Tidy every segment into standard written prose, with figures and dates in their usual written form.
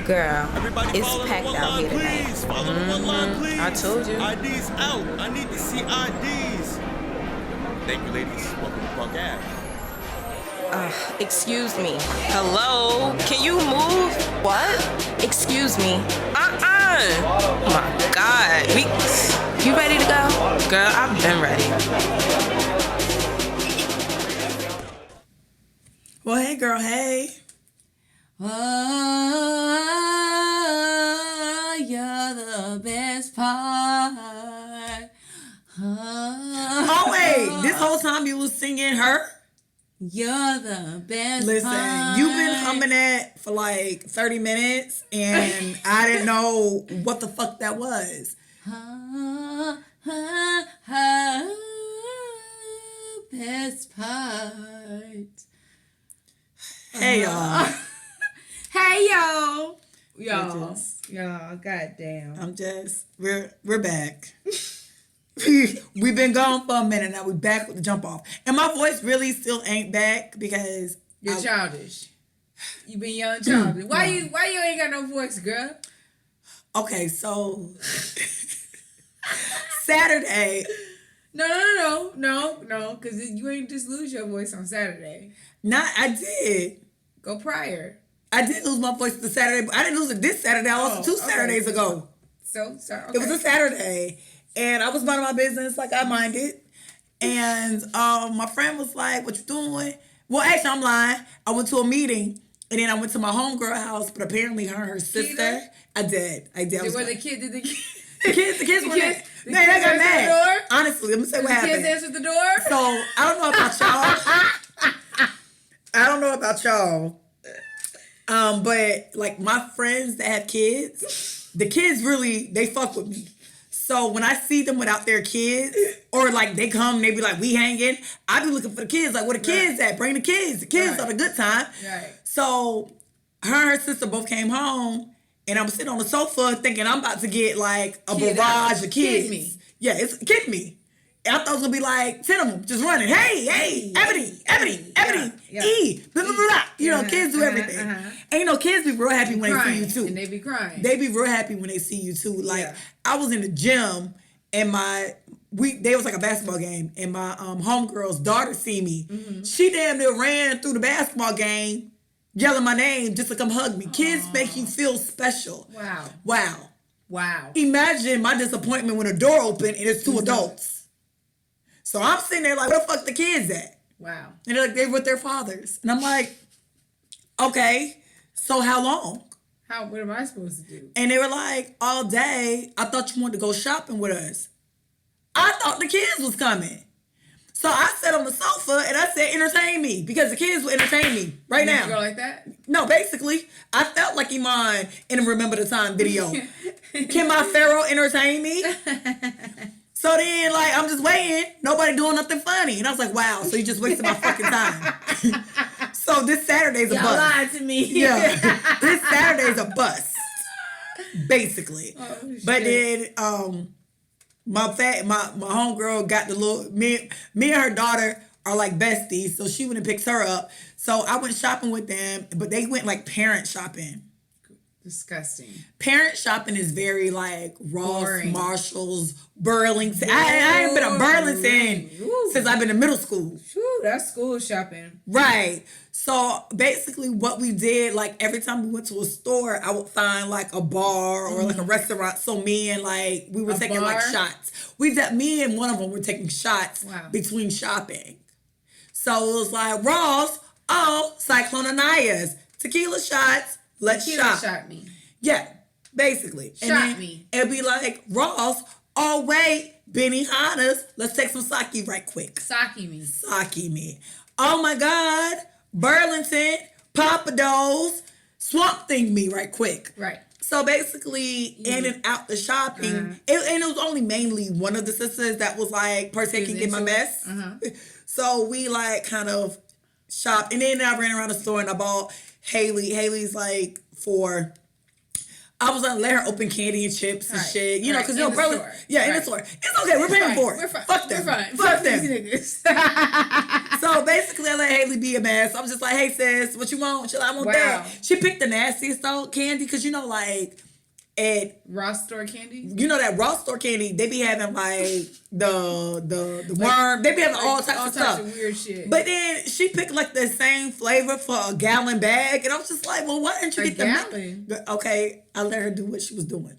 Girl, Everybody it's packed out here tonight. Please. Follow the one line, please. I told you. IDs out. I need to see IDs. Thank you, ladies. Welcome to Park Ave. Excuse me. Hello? Can you move? What? Excuse me. Oh my God. You ready to go? Girl, I've been ready. Well, hey, girl, hey. Oh, you're the best part. Oh, wait. This whole time you was singing her? You're the best Listen, part. you've been humming that for like 30 minutes, and I didn't know what the fuck that was. Best part. Hey, y'all. Hey, y'all. Y'all, goddamn. We're back. We've been gone for a minute now. We back with the jump off. And my voice really still ain't back because You're childish. You been young childish. Why you ain't got no voice, girl? Okay, so Saturday. No, because you ain't just lose your voice on Saturday. I did. Go prior. I did lose my voice the Saturday, but I didn't lose it this Saturday. I lost it 2 Saturdays ago. So sorry. Okay. It was a Saturday, and I was minding my business like I minded. And my friend was like, "What you doing?" Well, actually, I'm lying. I went to a meeting, and then I went to my homegirl house, but apparently her and her sister. I did. The kids were there. They got mad. Honestly, let me say what happened. The kids answered the door? So, I don't know about y'all. But like my friends that have kids, the kids really, they fuck with me. So when I see them without their kids, or like they come, they be like, we hanging, I be looking for the kids, like where the kids at? Bring the kids. The kids are the good time. Right. So her and her sister both came home, and I'm sitting on the sofa thinking I'm about to get like a barrage of kids. Kid me. Yeah, it's kid me. And I thought it was gonna be like 10 of them just running. Hey, Ebony, E, blah, blah, blah. You know, kids do everything. And you know, kids be real happy when they see you too. And they be crying. They be real happy when they see you too. Like I was in the gym and they was like a basketball game, and my homegirl's daughter see me. Mm-hmm. She damn near ran through the basketball game yelling my name just to come hug me. Aww. Kids make you feel special. Wow. Imagine my disappointment when a door opened and it's 2 adults. So I'm sitting there like, where the fuck the kids at? Wow. And they're like, they're with their fathers. And I'm like, okay, so how long? What am I supposed to do? And they were like, all day. I thought you wanted to go shopping with us. I thought the kids was coming. So I sat on the sofa and I said, entertain me, because the kids will entertain me right now. You go like that? No, basically, I felt like Iman in a Remember the Time video. Can my Pharaoh entertain me? So then, like, I'm just waiting. Nobody doing nothing funny. And I was like, wow, so you just wasted my fucking time. So this Saturday's a bust. Y'all lied to me. Yeah. This Saturday's a bust. Basically. Oh, but then my homegirl got the little, me and her daughter are like besties. So she went and picks her up. So I went shopping with them, but they went like parent shopping. Disgusting. Parent shopping is very like Ross, boring. Marshalls, Burlington. I ain't been to Burlington since I've been in middle school. That's school shopping. Right. So basically what we did, like every time we went to a store, I would find like a bar or like a restaurant. So me and like, we were taking like shots. Me and one of them were taking shots between shopping. So it was like, Ross, Cyclone Anaya's, tequila shots. Let's shop. Shot me. Yeah, basically. Shot me. It'd be like, Ross, oh wait, Benihana's, let's take some sake right quick. Sake me. Oh my God, Burlington, Papados, Swamp Thing me right quick. Right. So basically, in and out the shopping, and it was only mainly one of the sisters that was like partaking in my mess. So we like kind of shopped, and then I ran around the store and I bought Haley's like for I was gonna let her open candy and chips and shit, you know, because your brother, store. in the store. It's okay, we're paying for it. We're fine. Fuck them. We're fine. Fuck them. These niggas. So basically, I let Haley be a mess. I was just like, hey sis, what you want? She's like, I want that. She picked the nastiest though candy because you know, like at Ross store candy. You know that Ross store candy, they be having like the worm. They be having all types of weird shit. But then she picked like the same flavor for a gallon bag, and I was just like, well, why didn't you get the Okay, I let her do what she was doing.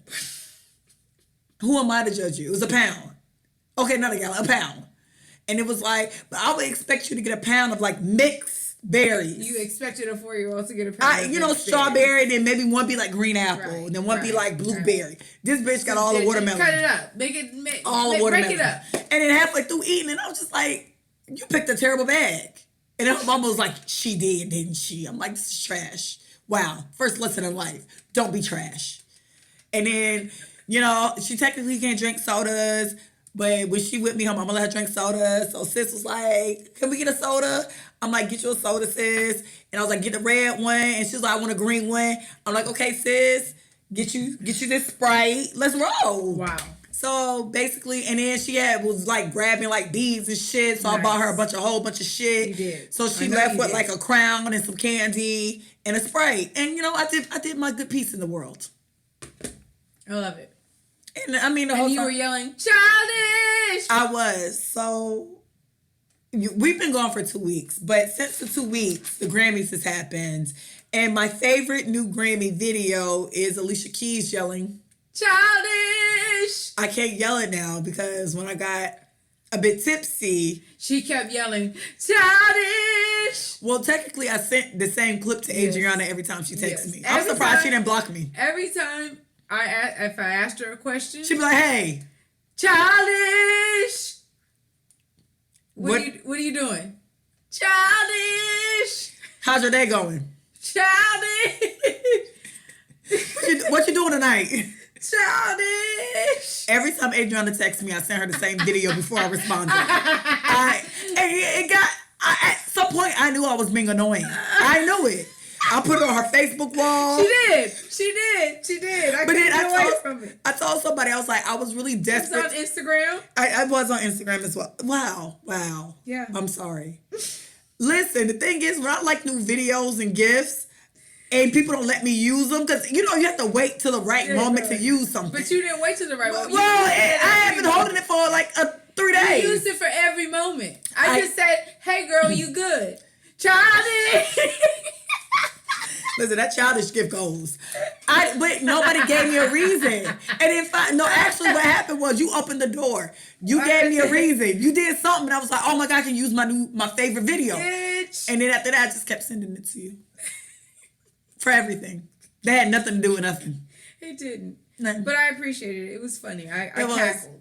Who am I to judge you? It was a pound. Okay, not a gallon, a pound. And it was like, but I would expect you to get a pound of like mixed berries. You expected a 4-year-old to get a pound of strawberry, then maybe one be like green apple, and then one be like blueberry. This bitch got all the watermelon. Cut it up. Make it watermelon. Break it up. And then halfway through eating it, I was just like, you picked a terrible bag. And then her mama was like, she did, didn't she? I'm like, this is trash. Wow. First lesson in life. Don't be trash. And then, you know, she technically can't drink sodas, but when she with me, her mama let her drink soda. So sis was like, can we get a soda? I'm like, get you a soda, sis. And I was like, get the red one. And she was like, I want a green one. I'm like, okay, sis, get you this Sprite. Let's roll. Wow. So basically, and then she was like grabbing like beads and shit. So I bought her a whole bunch of shit. You did. So she left with like a crown and some candy and a Sprite. And you know, I did my good piece in the world. I love it. And I mean, the whole time you were yelling, childish. I was. So we've been gone for 2 weeks, but since the 2 weeks, the Grammys has happened. And my favorite new Grammy video is Alicia Keys yelling, childish. I can't yell it now because when I got a bit tipsy, she kept yelling, childish. Well, technically, I sent the same clip to Adrianna every time she texts me. I'm surprised she didn't block me. Every time if I asked her a question, she'd be like, hey, childish. What are you doing? Childish. How's your day going? Childish. What you doing tonight? Childish. Every time Adrianna texts me, I sent her the same video before I responded. At some point, I knew I was being annoying. I knew it. I put it on her Facebook wall. She did. I couldn't get away from it. I told somebody, I was like, I was really desperate. It was on Instagram? I was on Instagram as well. Wow. Yeah. I'm sorry. Listen, the thing is, when I like new videos and GIFs, and people don't let me use them, because, you know, you have to wait till the right moment to use something. But you didn't wait till the right moment. Well, I have been holding it for like 3 days. You used it for every moment. I just said, hey, girl, you good. Childish. Listen, that childish gift goes. But nobody gave me a reason. And actually what happened was you opened the door. You gave me a reason. You did something, and I was like, oh my God, I can use my favorite video. Bitch. And then after that, I just kept sending it to you. For everything. That had nothing to do with nothing. It didn't. Nothing. But I appreciated it. It was funny. I cackled.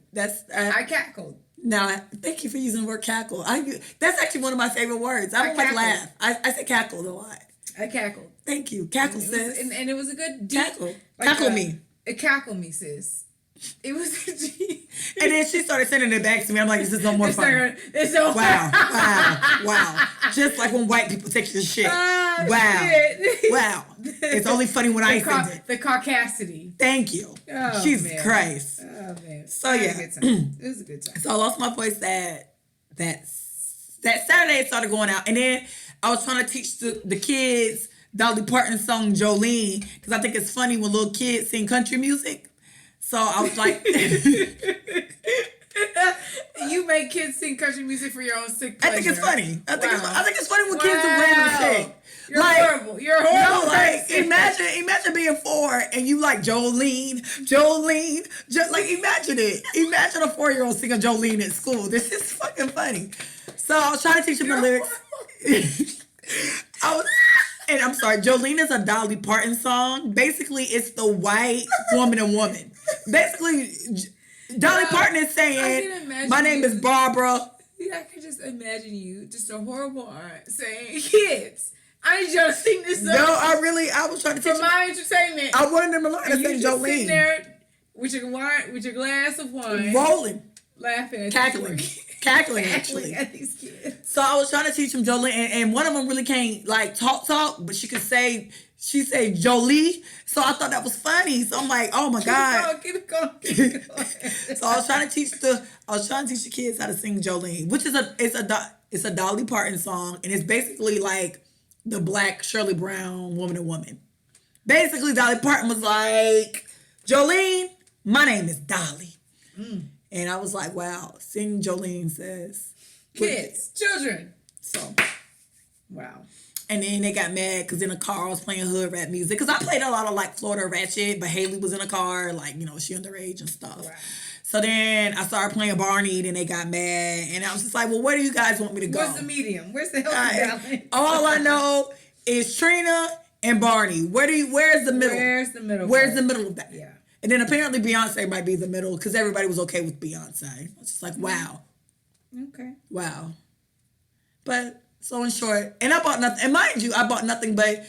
I cackled. Now, thank you for using the word cackle. That's actually one of my favorite words. I don't like laugh. I say cackled a lot. I cackled. Thank you. Cackle, sis. And it was a good deep, cackle. Cackle me. Cackle me, sis. It was And then she started sending it back to me. I'm like, this is no more fun. Wow. Just like when white people text you shit. Wow. It's only funny when I send it. The caucasity. Thank you. Oh, Jesus Christ. Oh, man. So, yeah. It was a good time. So I lost my voice that Saturday it started going out. And then I was trying to teach the kids Dolly Parton's song Jolene, because I think it's funny when little kids sing country music. So I was like... You make kids sing country music for your own sick pleasure. I think it's funny. I think it's funny when kids do random shit. You're horrible. You're horrible. No, like, imagine being 4 and you like Jolene. Just like, imagine it. Imagine a 4-year-old singing Jolene at school. This is fucking funny. So I was trying to teach them the lyrics. And I'm sorry, Jolene is a Dolly Parton song. Basically, it's the white woman and woman. Basically, Dolly Parton is saying, my name is Barbara. I can just imagine you, just a horrible aunt, saying, kids, I need y'all to sing this song. No, I was trying to teach for my entertainment. I wanted them to learn to sing Jolene. Sitting there with your glass of wine. Rolling. laughing at cackling actually. at these kids. So I was trying to teach them Jolene, and one of them really can't like talk, but she could say. She said Jolie, so I thought that was funny. So I'm like, oh my god. Keep it going. So I was trying to teach the kids how to sing Jolene, which is a Dolly Parton song, and it's basically like the Black Shirley Brown Woman and Woman. Basically, Dolly Parton was like, Jolene, my name is Dolly. And I was like, wow, sing Jolene says. Kids, children. So, wow. And then they got mad because in the car I was playing hood rap music. Because I played a lot of like Florida ratchet, but Haley was in the car, like, you know, she underage and stuff. Right. So then I started playing Barney, then they got mad. And I was just like, well, where do you guys want me to go? Where's the medium? Where's the healthy balance? All I know is Trina and Barney. Where's the middle? Where's the middle? Where's the middle of that? Yeah. And then apparently Beyonce might be the middle because everybody was okay with Beyonce. I was just like, wow. Okay. Wow. But... So in short, and I bought nothing, and mind you, I bought nothing but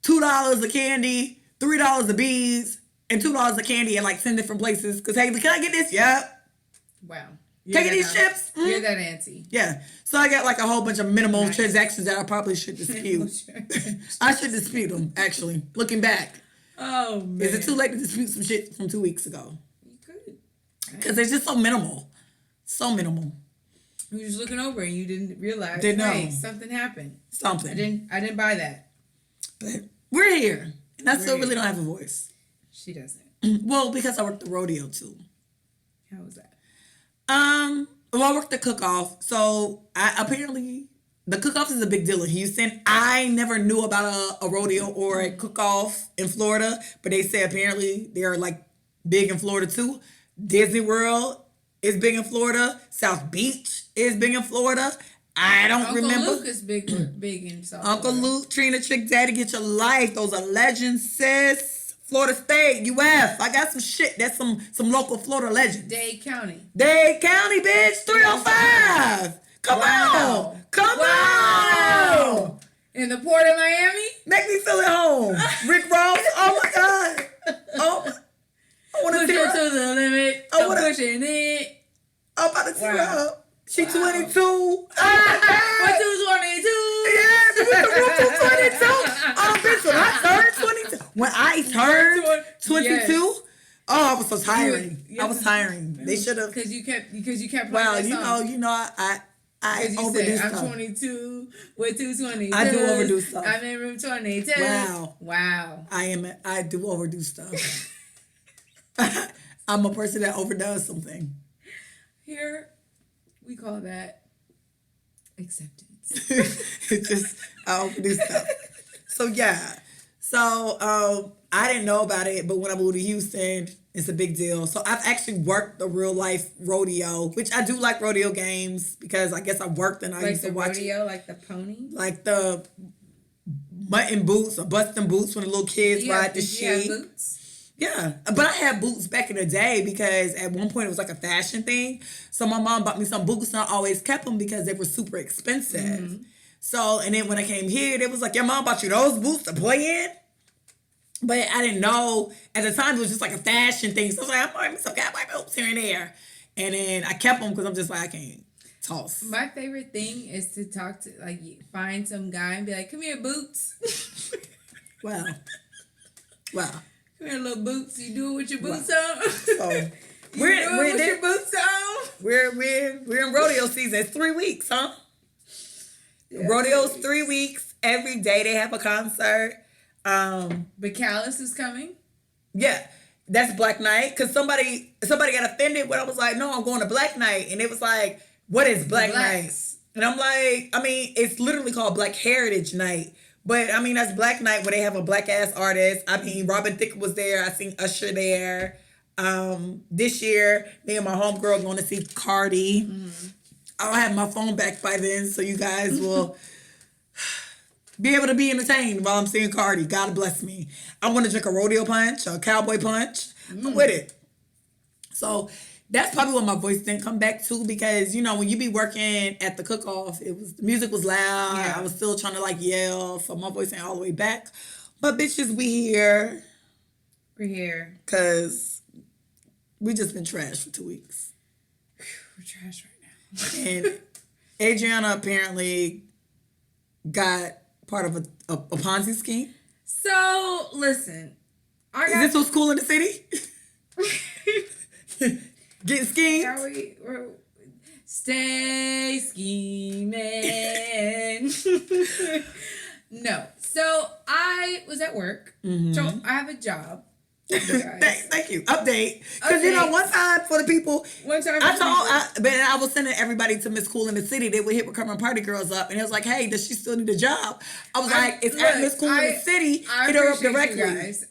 $2 of candy, $3 of beads, and $2 of candy in like 10 different places. Because, hey, can I get this? Yep. Wow. Taking these chips? You're that auntie. Yeah. So I got like a whole bunch of minimal transactions that I probably should dispute. I should dispute them, actually, looking back. Oh, man. Is it too late to dispute some shit from 2 weeks ago? You could. Because it's just so minimal. So minimal. You were just looking over and you didn't realize. Didn't know. Hey, something happened. Something. I didn't buy that. But we're here. And I still really don't have a voice. She doesn't. Well, because I work the rodeo too. How was that? Well, I worked the cook-off. So apparently the cook-off is a big deal in Houston. I never knew about a rodeo or a cook-off in Florida, but they say apparently they're like big in Florida too. Disney World is big in Florida. South Beach is big in Florida. I don't remember. Uncle Luke is big in South Uncle Florida. Luke, Trina, Trick Daddy, get your life. Those are legends, sis. Florida State, UF. I got some shit. That's some local Florida legends. Dade County. Dade County, bitch. 305. Come on. Come on. In the port of Miami? Make me feel at home. Rick Ross. Oh, my God. Oh, I want to Push it to the limit. I'm pushing it. I'm about to tear up. She 22. Oh, We're 222. Yeah, we the room 22. Oh, bitch, when I turned 22. When I turned 22, yes. Oh, I was so tiring. I was tiring. They should have. Because you kept Well, playing that song. you know, I overdo stuff. I'm 22 with 220. I do overdo stuff. I'm in room 22. Wow. I do overdo stuff. I'm a person that overdoes something. Here, we call that acceptance. It's just, I overdo stuff. So, yeah. So, I didn't know about it, but when I moved to Houston, it's a big deal. So, I've actually worked the real life rodeo, which I do like rodeo games because I guess I worked and I used to watch rodeo, like the pony? Like the mutton boots or busting boots when the little kids ride the shit. You have boots? Yeah, but I had boots back in the day because at one point it was like a fashion thing. So my mom bought me some boots and I always kept them because they were super expensive. Mm-hmm. So, and then when I came here, they was like, your mom bought you those boots to play in? But I didn't know. At the time, it was just like a fashion thing. So I was like, I'm buying me some cowboy boots here and there. And then I kept them because I'm just like, I can't toss. My favorite thing is to talk to, like, find some guy and be like, come here, boots. Wow. Come here, little boots. You do it with your boots on? So, your boots on? We're in rodeo season. It's 3 weeks, huh? Yeah, Rodeo's 3 weeks. Every day they have a concert. But Callus is coming? Yeah. That's Black Night. Because somebody got offended when I was like, no, I'm going to Black Night. And it was like, what is Black Night? And I'm like, I mean, it's literally called Black Heritage Night. But, I mean, that's Black Night where they have a black-ass artist. I mean, Robin Thicke was there. I seen Usher there. This year, me and my homegirl going to see Cardi. Mm-hmm. I'll have my phone back by then, so you guys will be able to be entertained while I'm seeing Cardi. God bless me. I want to drink a rodeo punch, a cowboy punch. I'm with it. So that's probably what my voice didn't come back to because, you know, when you be working at the cook-off, the music was loud. Yeah. I was still trying to, like, yell, so my voice ain't all the way back. But, bitches, we here. We're here. Because we just been trashed for 2 weeks. We're trash right now. And Adrianna apparently got part of a Ponzi scheme. So, listen. Is this what's cool in the city? Getting schemed? Stay scheming. No. So, I was at work. Mm-hmm. So, I have a job. Thank you. Update. Because, one time for the people, I was sending everybody to Miss Cool in the City. They would hit Recovering Party Girls up. And it was like, hey, does she still need a job? I was at Miss Cool in the City. Hit her up directly.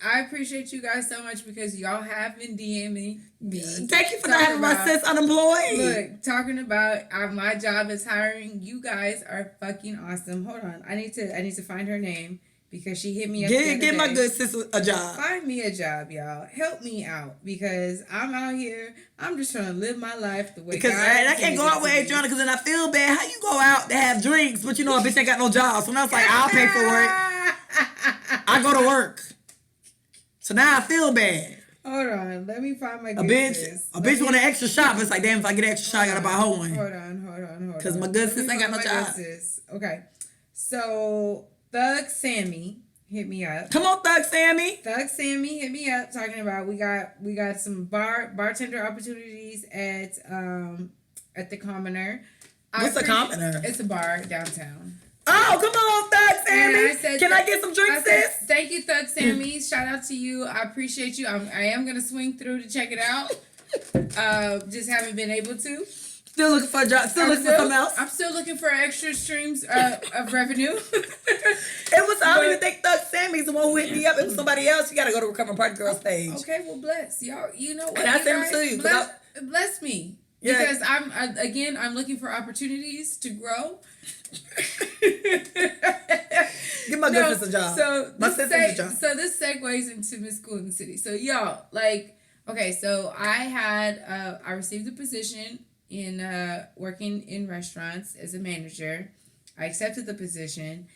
I appreciate you guys so much because y'all have been DMing me. Thank you for not having my sis unemployed. Look, talking about my job is hiring. You guys are fucking awesome. Hold on. I need to find her name. Because she hit me up. Get my good sister a job. Find me a job, y'all. Help me out. Because I'm out here. I'm just trying to live my life the way God I can't go out with Adrianna because then I feel bad. How you go out to have drinks, but a bitch ain't got no job. So now it's like, I'll pay for it. I go to work. So now I feel bad. Hold on. Let me find my good sis. A bitch want an extra shot, but it's like, damn, if I get an extra shot, I gotta buy her one. Hold on. Because my good sis ain't got no job. Okay. So... Thug Sammy hit me up. Come on, Thug Sammy. Thug Sammy hit me up talking about we got some bartender opportunities at the Commoner. What's the Commoner? It's a bar downtown. Oh, come on, Thug Sammy. Can I get some drinks, sis? Thank you, Thug Sammy. Shout out to you. I appreciate you. I am gonna swing through to check it out. Just haven't been able to. Still looking for a job. Still looking for something else. I'm still looking for extra streams of revenue. I don't even think Thug Sammy's the one who hit me up. It was somebody else. You got to go to Recovering Party Girl stage. Okay, well, bless y'all. You know what? And I sent him to you. Bless me. Yeah. Because I'm looking for opportunities to grow. Give my good sister a job. So this segues into Miss Cool in the City. So y'all, so I received a position in working in restaurants as a manager. I accepted the position,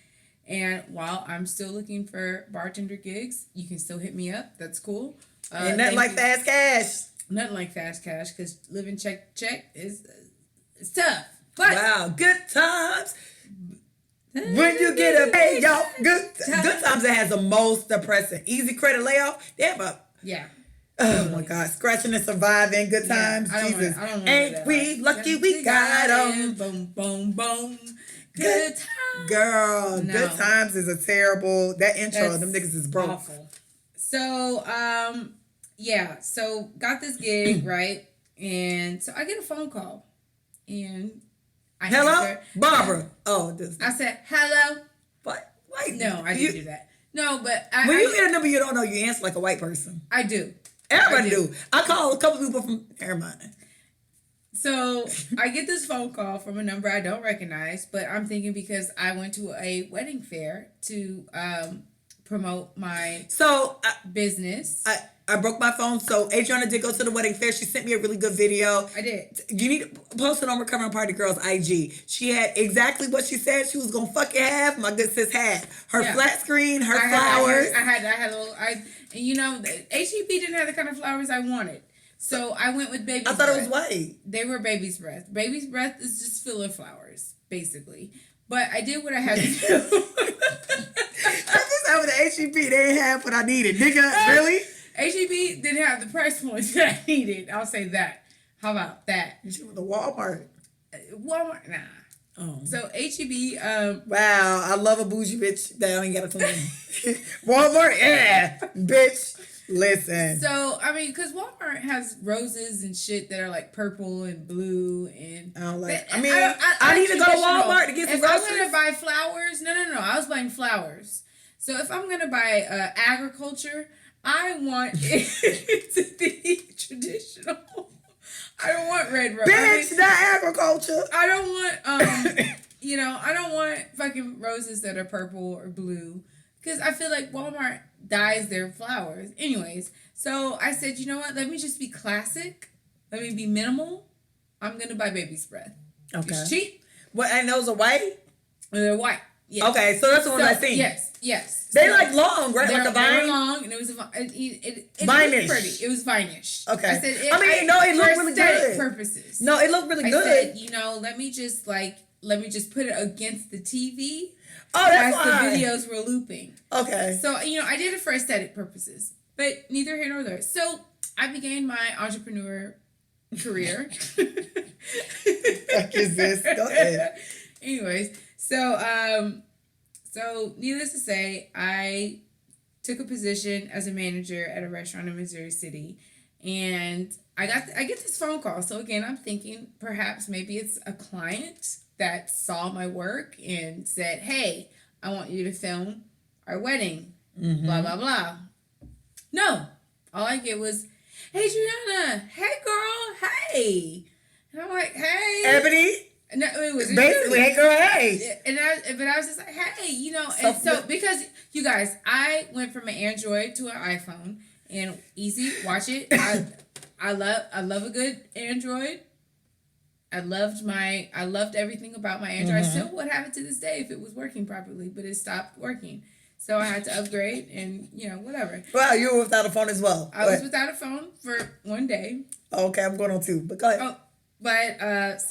and while I'm still looking for bartender gigs, you can still hit me up. That's cool. And nothing like fast cash. Nothing like fast cash because living check is it's tough. But wow, good times. When you get a pay, y'all. Good times that has the most depressing. Easy credit layoff. Yeah. Oh my God, scratching and surviving, good times, Jesus. Ain't we lucky we got them? Boom, boom, boom. Good times. Girl, good times is a terrible, that intro, them niggas is broke. Awful. So, so got this gig, right? And so I get a phone call. And I hello? answer. Barbara. I said, hello? What? Wait. No, I didn't do that. No, but when you get a number you don't know, you answer like a white person. I do. Everybody do. I call a couple people from Airmine. So I get this phone call from a number I don't recognize, but I'm thinking because I went to a wedding fair to promote my business. I broke my phone, so Adrianna did go to the wedding fair. She sent me a really good video. I did. You need to post it on Recovering Party Girls IG. She had exactly what she said she was gonna fucking have. My good sis had her flat screen, her flowers. I had a little. HEB didn't have the kind of flowers I wanted, so I went with baby's breath. I thought it was white. They were baby's breath. Baby's breath is just filler flowers, basically. But I did what I had to do. I just had with the HEB. They didn't have what I needed, nigga. Really? HEB didn't have the price points that I needed. I'll say that. How about that? You should went to Walmart. Walmart, nah. Oh. So HEB. Wow, I love a bougie bitch that ain't got a clean. Walmart, yeah, bitch. Listen. So because Walmart has roses and shit that are like purple and blue and. I don't like. I need to go to Walmart to get some groceries. If I'm gonna buy flowers, no. I was buying flowers. So if I'm gonna buy agriculture, I want it to be traditional. I don't want red roses. Bitch, not agriculture. I don't want, I don't want fucking roses that are purple or blue. Because I feel like Walmart dyes their flowers. Anyways, so I said, you know what? Let me just be classic. Let me be minimal. I'm going to buy baby's breath. Okay. It's cheap. What, and those are white? They're white. Yes. Okay, so that's the one I seen. Yes. They so, like long, right? They're Like a vine? long, and it was it Vine-ish. was pretty. It was vine-ish. Okay. I said, it looked for really aesthetic good. purposes. No, it looked really good. I said, let me just put it against the TV. Oh, that's as fine. the videos were looping. Okay. So, I did it for aesthetic purposes. But neither here nor there. So, I began my entrepreneur career. What is this? Go ahead. Anyways, so needless to say, I took a position as a manager at a restaurant in Missouri City, and I get this phone call. So again, I'm thinking perhaps maybe it's a client that saw my work and said, "Hey, I want you to film our wedding." Blah blah blah. No, all I get was, "Adrianna, hey girl, hey," and I'm like, "Hey, Ebony." No, it was basically, hey girl, hey. But I was just like, hey, and so because you guys, I went from an Android to an iPhone, and easy, watch it. I love a good Android. I loved everything about my Android. I still would have it to this day if it was working properly, but it stopped working. So I had to upgrade and, whatever. Wow, you were without a phone as well. I was without a phone for one day. Oh, okay, I'm going on 2, but go ahead. Oh, but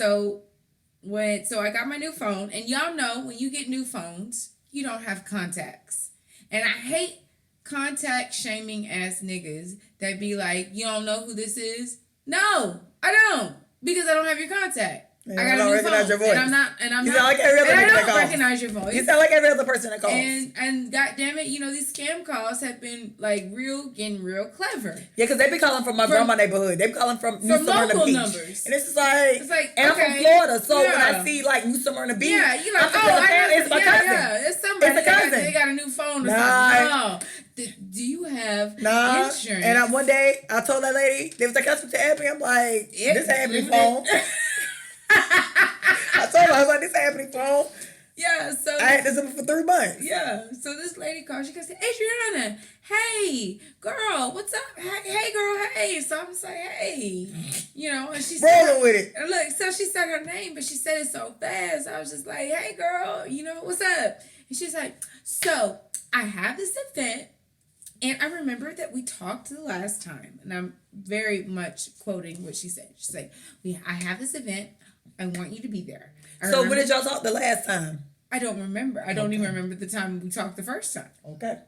so I got my new phone, and y'all know when you get new phones, you don't have contacts. And I hate contact shaming ass niggas that be like, you don't know who this is? No, I don't. Because I don't have your contact. Man, I got a new phone. your voice. And I'm you not sound like every other and I nigga that don't calls. recognize your voice. You sound like every other person that calls. And God damn it, these scam calls have been getting real clever. Yeah, because they be calling from my grandma neighborhood. They be calling from New local Beach. numbers. And it's like and I'm from okay, Florida, so when yeah. I see like New Smyrna Beach, yeah, you like, it's my cousin. Yeah, it's somebody. It's a cousin. They got a new phone or Nah. something. No. Do you have Nah. insurance? And one day I told that lady, they was like, "I speak to Ebony." I'm like, "This Ebony phone." I told her, I was like, "This Ebony phone." Yeah, so I had this for 3 months. Yeah, so this lady called. She goes, "Adrianna, hey, girl, what's up? Hey, girl, hey." So I was like, "Hey," and she rolling with it. And look, so she said her name, but she said it so fast. I was just like, "Hey, girl, what's up?" And she's like, "So I have this event." And I remember that we talked the last time, and I'm very much quoting what she said. She's like, "I have this event. I want you to be there." So when did y'all talk the last time? I don't remember. I don't even remember the time we talked the first time. Okay.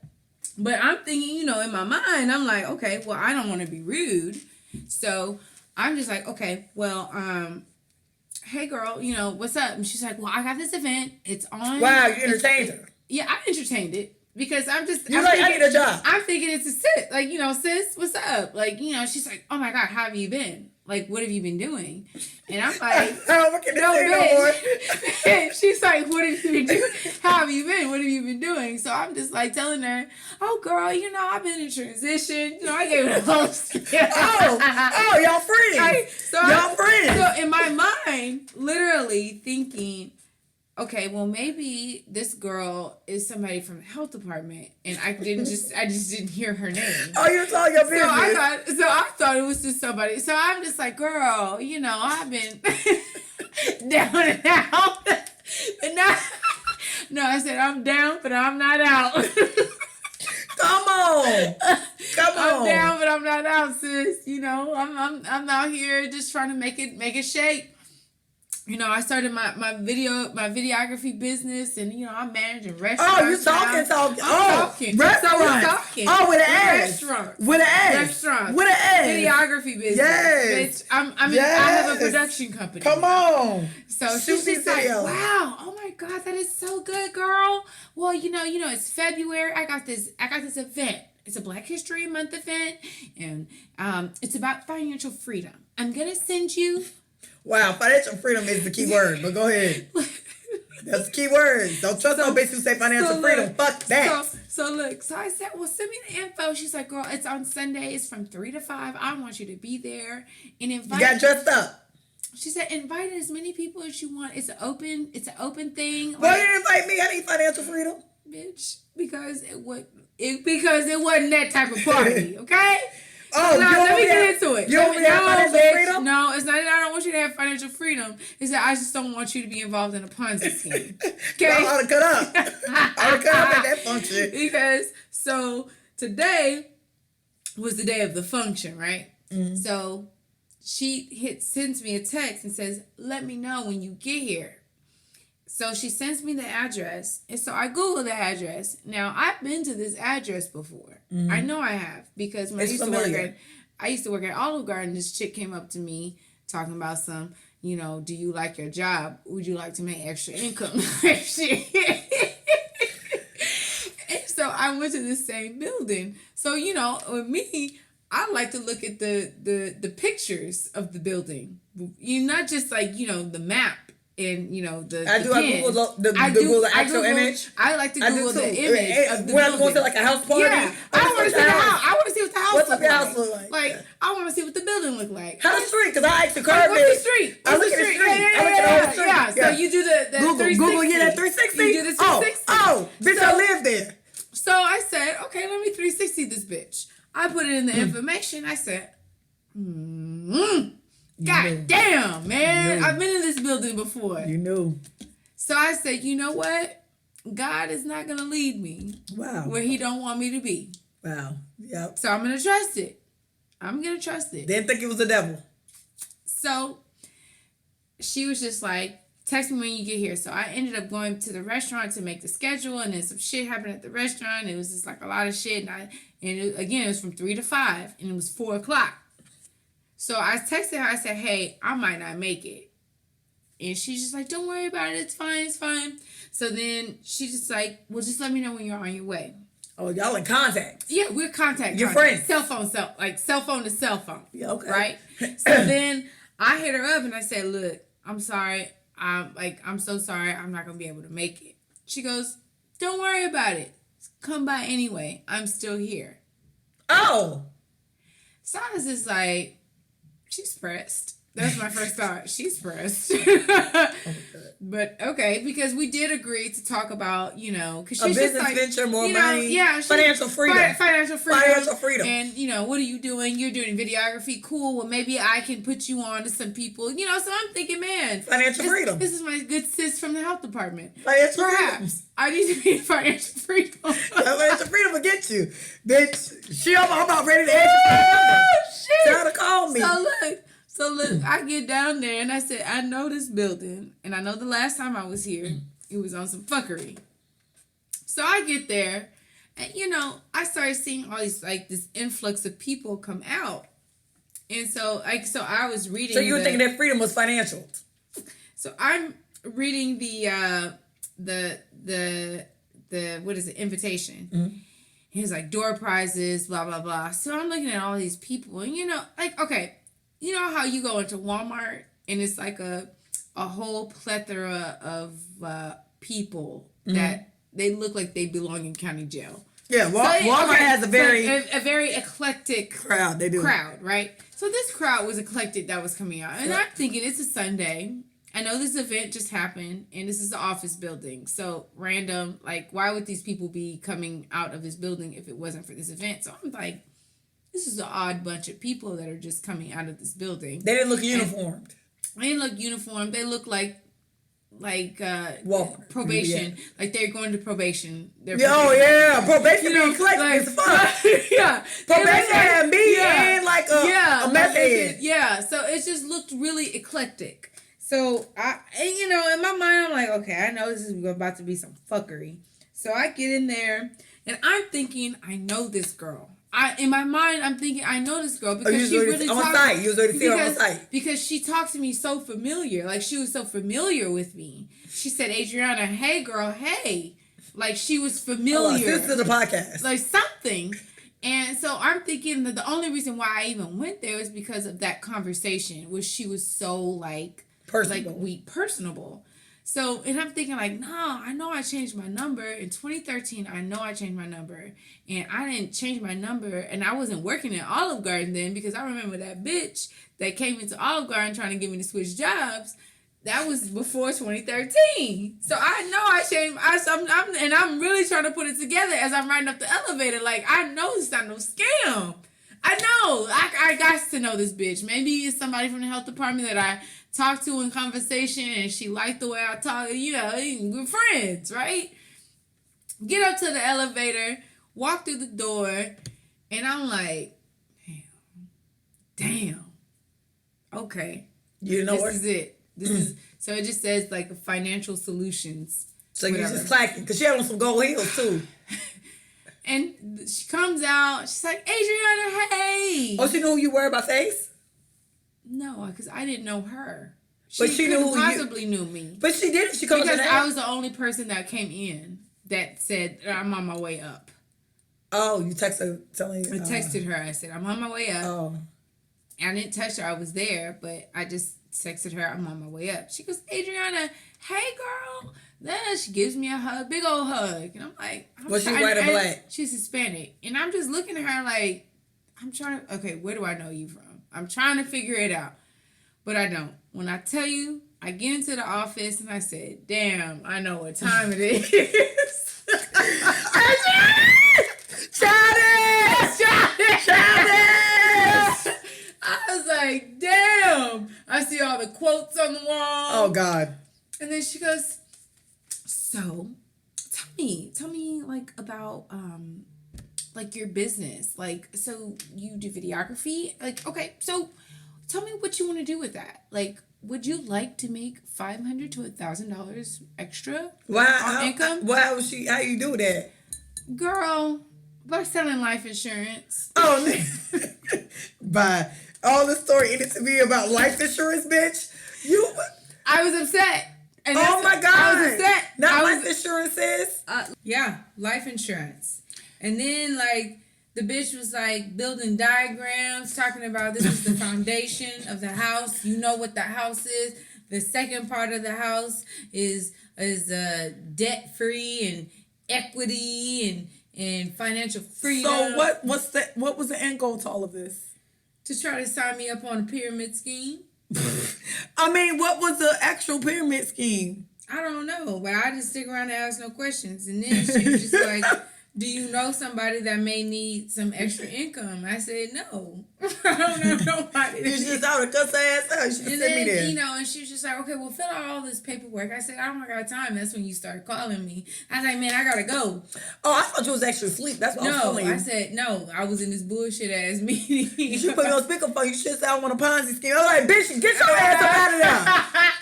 But I'm thinking, in my mind, I'm like, okay, well, I don't want to be rude. So I'm just like, okay, well, hey, girl, what's up? And she's like, well, I got this event. It's on. Wow, you entertained her. Yeah, I entertained it. Because I'm thinking, I need a job. I'm thinking it's a sis. Like, sis, what's up? Like, she's like, oh my God, how have you been? Like, what have you been doing? And I'm like, no, bitch. She's like, what have you been doing? How have you been? What have you been doing? So I'm just like telling her, oh girl, I've been in transition. I gave it a host. oh, y'all friends. Y'all friends. So in my mind, literally thinking, okay, well maybe this girl is somebody from the health department, and I just didn't hear her name. Oh, you're talking your business. So I thought it was just somebody. So I'm just like, girl, I've been down and out, but now, no, I said I'm down, but I'm not out. Come on. I'm down, but I'm not out, sis. I'm out here just trying to make it shake. I started my videography business, and I'm managing restaurants. Oh, you talking? Talking. Restaurants. Talking. Oh, with an ass. Restaurants. With an ass. Restaurants. With an ass. Videography business. Yes. Bitch, I have a production company. Come on. So she's just like, wow, oh my God, that is so good, girl. Well, it's February. I got this event. It's a Black History Month event, and it's about financial freedom. I'm gonna send you. Wow, financial freedom is the key word, but go ahead. That's the key word. Don't trust no bitch who say financial freedom. Fuck that. So I said, well, send me the info. She's like, girl, it's on Sundays from 3 to 5. I want you to be there and invite. You got dressed up. She said, invite as many people as you want. It's an open thing. Why you invite me? I need financial freedom. Bitch, because it wasn't that type of party, okay? Oh, let me get into it. You don't have financial freedom? No, it's not that I don't want you to have financial freedom. It's that I just don't want you to be involved in a Ponzi scheme. Okay? I ought to cut up. I ought to cut up at that function. Because, so, today was the day of the function, right? Mm-hmm. So, she sends me a text and says, let me know when you get here. So she sends me the address. And so I Google the address. Now, I've been to this address before. Mm-hmm. I know I have. Because when I used to work at Olive Garden, this chick came up to me talking about some, do you like your job? Would you like to make extra income? And so I went to the same building. So, with me, I like to look at the pictures of the building. Not just like, the map. And the I Google the actual image. I like to Google the image of the when building. I'm going to like a house party. Yeah, I want to see the house. I want to see what the house What's look the like. house look like? Like I want to see what the building look like. How's the street? Because I actually curved it. What's the street? I look at the street. I look at the whole street. Yeah. So you do the Google 360. that 360. You do the 360. Oh, bitch, I live there. So I said, okay, let me 360 this bitch. I put it in the information. I said, God damn, man. I've been in this building before. You knew. So I said, you know what? God is not going to lead me where he don't want me to be. Wow. Yep. So I'm going to trust it. Didn't think it was the devil. So she was just like, text me when you get here. So I ended up going to the restaurant to make the schedule, and then some shit happened at the restaurant. It was just like a lot of shit. It was from 3 to 5, and it was 4 o'clock. So I texted her. I said, hey, I might not make it. And she's just like, don't worry about it. It's fine. So then she's just like, well, just let me know when you're on your way. Oh, y'all in contact? Yeah, we're contact. Your friends? Cell phone to cell phone. Yeah, okay. Right? So then I hit her up and I said, look, I'm sorry. I'm so sorry. I'm not going to be able to make it. She goes, don't worry about it. Come by anyway. I'm still here. Oh. So I was just like, she's pressed. That's my first thought. She's pressed. But okay, because we did agree to talk about, because she's a business just like, venture, more money, financial freedom. Financial freedom. And, what are you doing? You're doing videography. Cool. Well, maybe I can put you on to some people. So I'm thinking, man. Financial freedom. This is my good sis from the health department. Financial Perhaps. freedom. I need to be financial freedom. Financial freedom will get you. Bitch, I'm about ready to answer. Oh, shit. Try to call me. So look, I get down there and I said, I know this building, and I know the last time I was here, it was on some fuckery. So I get there, and I started seeing all these this influx of people come out, and so I was reading. So you were thinking that freedom was financial. So I'm reading the what is it, invitation. Mm-hmm. He was like door prizes, blah blah blah. So I'm looking at all these people, and okay. You know how you go into Walmart and it's like a whole plethora of people that they look like they belong in county jail. Yeah, Walmart has a very eclectic crowd. They do crowd, right? So this crowd was eclectic that was coming out, and I'm thinking it's a Sunday. I know this event just happened, and this is the office building, so random. Like, why would these people be coming out of this building if it wasn't for this event? So I'm like, this is an odd bunch of people that are just coming out of this building. They didn't look uniformed. They didn't look uniformed. They look like probation. Yeah. Like they're going to probation. Probation being collected as fuck. Yeah. Probation had me and a meth head. Yeah. So it just looked really eclectic. So in my mind, I'm like, okay, I know this is about to be some fuckery. So I get in there and I'm thinking, I know this girl. In my mind, I'm thinking, I know this girl because she really talks. On site. Because she talked to me so familiar. Like, she was so familiar with me. She said, Adrianna, hey, girl, hey. Like, she was familiar. This is the podcast. Like, something. And so I'm thinking that the only reason why I even went there is because of that conversation, where she was so, personable. So, and I'm thinking I know I changed my number. In 2013, I know I changed my number. And I didn't change my number. And I wasn't working at Olive Garden then, because I remember that bitch that came into Olive Garden trying to get me to switch jobs. That was before 2013. So I know I changed. I'm really trying to put it together as I'm riding up the elevator. Like, I know it's not no scam. I know. I got to know this bitch. Maybe it's somebody from the health department that I talked to in conversation and she liked the way I talk. You know, we're friends, right? Get up to the elevator, walk through the door, and I'm like, damn. Okay. You know this is it. This is so it just says like financial solutions. So you just clacking because she had on some gold heels too. And she comes out. She's like, Adrianna, hey. Oh, she knew who you were by face? No, because I didn't know her. But she knew who possibly knew me. But she didn't. She called because I was the only person that came in that said I'm on my way up. Oh, you texted telling you? I texted her. I said I'm on my way up. Oh. I didn't text her. I was there, but I just texted her. I'm on my way up. She goes, Adrianna, hey girl. Then she gives me a hug, big old hug, and I'm like, was she white or black? She's Hispanic, and I'm just looking at her like, I'm trying. Okay, where do I know you from? I'm trying to figure it out, but I don't. When I tell you, I get into the office and I said, damn, I know what time it is. I was like, damn. I see all the quotes on the wall. Oh, God. And then she goes, so, tell me, like, about, like, your business. Like, so you do videography? Like, okay, so tell me what you want to do with that. Like, would you like to make $500 to $1,000 extra on income? How you do that? Girl, by selling life insurance. Oh, by all the story in it to me about life insurance, bitch. I was upset. And oh my God. I was upset. Not life insurance is? Yeah, life insurance. And then, like, the bitch was, like, building diagrams, talking about this is the foundation of the house. You know what the house is. The second part of the house is debt-free and equity and financial freedom. So what was the end goal to all of this? To try to sign me up on a pyramid scheme. I mean, what was the actual pyramid scheme? I don't know, but I didn't stick around and ask no questions. And then she was just like, do you know somebody that may need some extra income? I said, no. I don't know nobody. You just out of cuss ass out. You should have sent me there. You know, and she was just like, okay, well, fill out all this paperwork. I said, I don't got time. That's when you started calling me. I was like, man, I gotta go. Oh, I thought you was actually asleep. That's what I was telling you. I said, no, I was in this bullshit ass meeting. You should put me on speakerphone. You should say I want a Ponzi scheme. I was like, bitch, get your ass up out of there.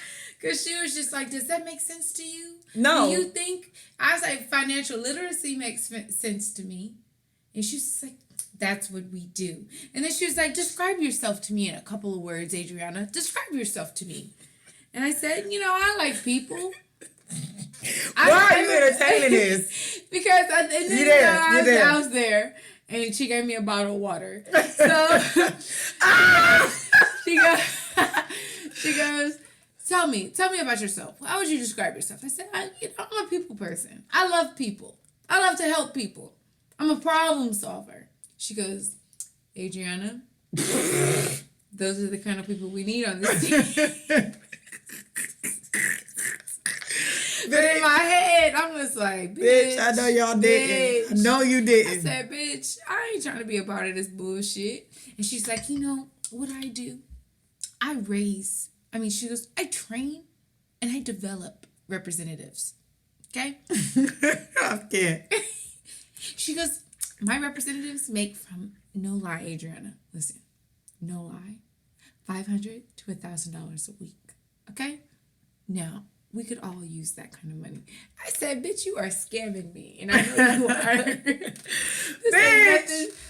Because she was just like, does that make sense to you? No. Do you think? I was like, financial literacy makes sense to me. And she was like, that's what we do. And then she was like, describe yourself to me in a couple of words, Adrianna. Describe yourself to me. And I said, I like people. Why are you entertaining this? Because I was there. And she gave me a bottle of water. So she goes, Tell me about yourself. How would you describe yourself? I said, I'm a people person. I love people. I love to help people. I'm a problem solver. She goes, Adrianna, those are the kind of people we need on this team. But in my head, I'm just like, bitch, I know y'all didn't. I know you didn't. I said, bitch, I ain't trying to be a part of this bullshit. And she's like, what I do? She goes, I train and I develop representatives. Okay? I can't. She goes, my representatives make from, no lie, Adrianna. Listen, no lie, $500 to $1,000 a week. Okay? Now, we could all use that kind of money. I said, bitch, you are scamming me. And I know you are.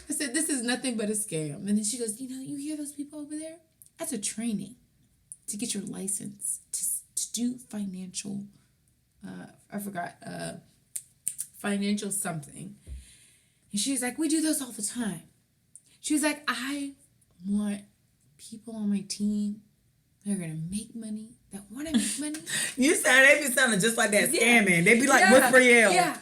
I said, this is nothing but a scam. And then she goes, you hear those people over there? That's a training to get your license to do financial, financial something. And she was like, we do those all the time. She was like, I want people on my team that are going to make money, that want to make money. They be sounding just like that scamming. They be like whisper yell. Yeah.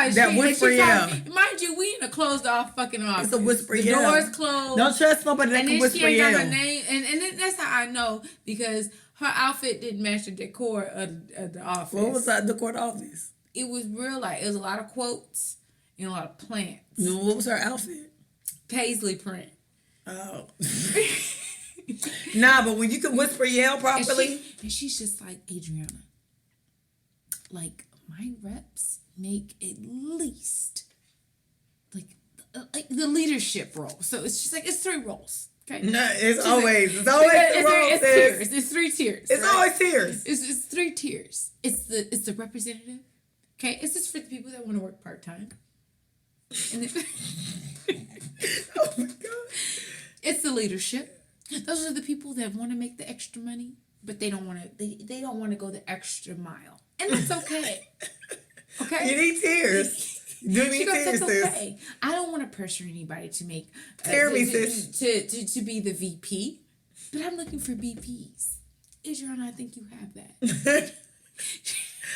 That whisper yell. Mind you, we in a closed off fucking office. It's a whisper yell. The doors closed. Don't trust nobody that can whisper yell. And then she ain't got her name. And that's how I know, because her outfit didn't match the decor of the office. What was that decor of the office? It was real it was a lot of quotes and a lot of plants. No, what was her outfit? Paisley print. Oh. Nah, but when you can whisper yell properly. And she's just like, Adrianna, like, my reps make at least, like the leadership role. So it's just like, it's 3 roles. Okay. No, it's She's always like, it's tiers. It's 3 tiers. It's right? always tiers. It's 3 tiers. It's the representative. Okay, it's just for the people that want to work part-time. And then, Oh my God. it's the leadership. Those are the people that want to make the extra money, but they don't want to. They don't want to go the extra mile, and that's okay. Okay. You need tears. You need tears, that's sis. okay. I don't want to pressure anybody to make to be the VP, but I'm looking for VPs. Adrianna, I think you have that.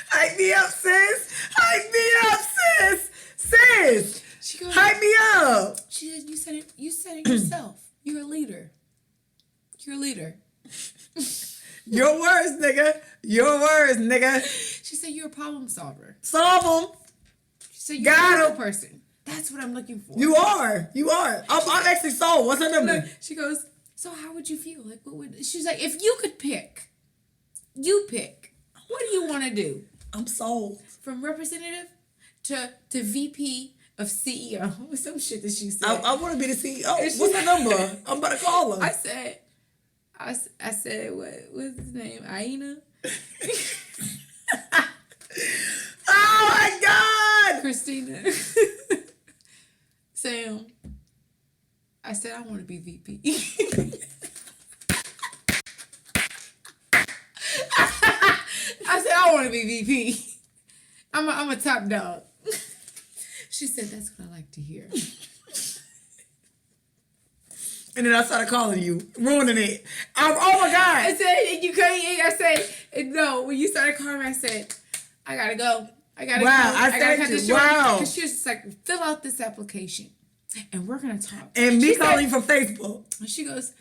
Hype me up, sis. Hype me up, sis. Sis. She goes, hype me up. She said, "You said it. You said it yourself. You're a leader. You're a leader." Your words, nigga. Your words, nigga. She said, "You're a problem solver." Solve them. She said, "You're a people person." That's what I'm looking for. You are. You are. I'm actually sold. What's her number? She goes, "So how would you feel? Like, what would?" She's like, "If you could pick, you pick. What do you want to do?" I'm sold. From representative to VP of CEO. Some shit that she said. I want to be the CEO. What's her number? I'm about to call her. I said, what's his name? Aina? Oh my God! Christina. Sam. I said, I want to be VP. I said, I want to be VP. I'm a top dog. She said, that's what I like to hear. And then I started calling you, ruining it. Oh my God! I said, you can't. I said, no. When you started calling me, I said, I gotta go. I gotta go. I said you. Wow. Because she was just like, fill out this application, and we're gonna talk. And me she calling you said, from Facebook. And she goes,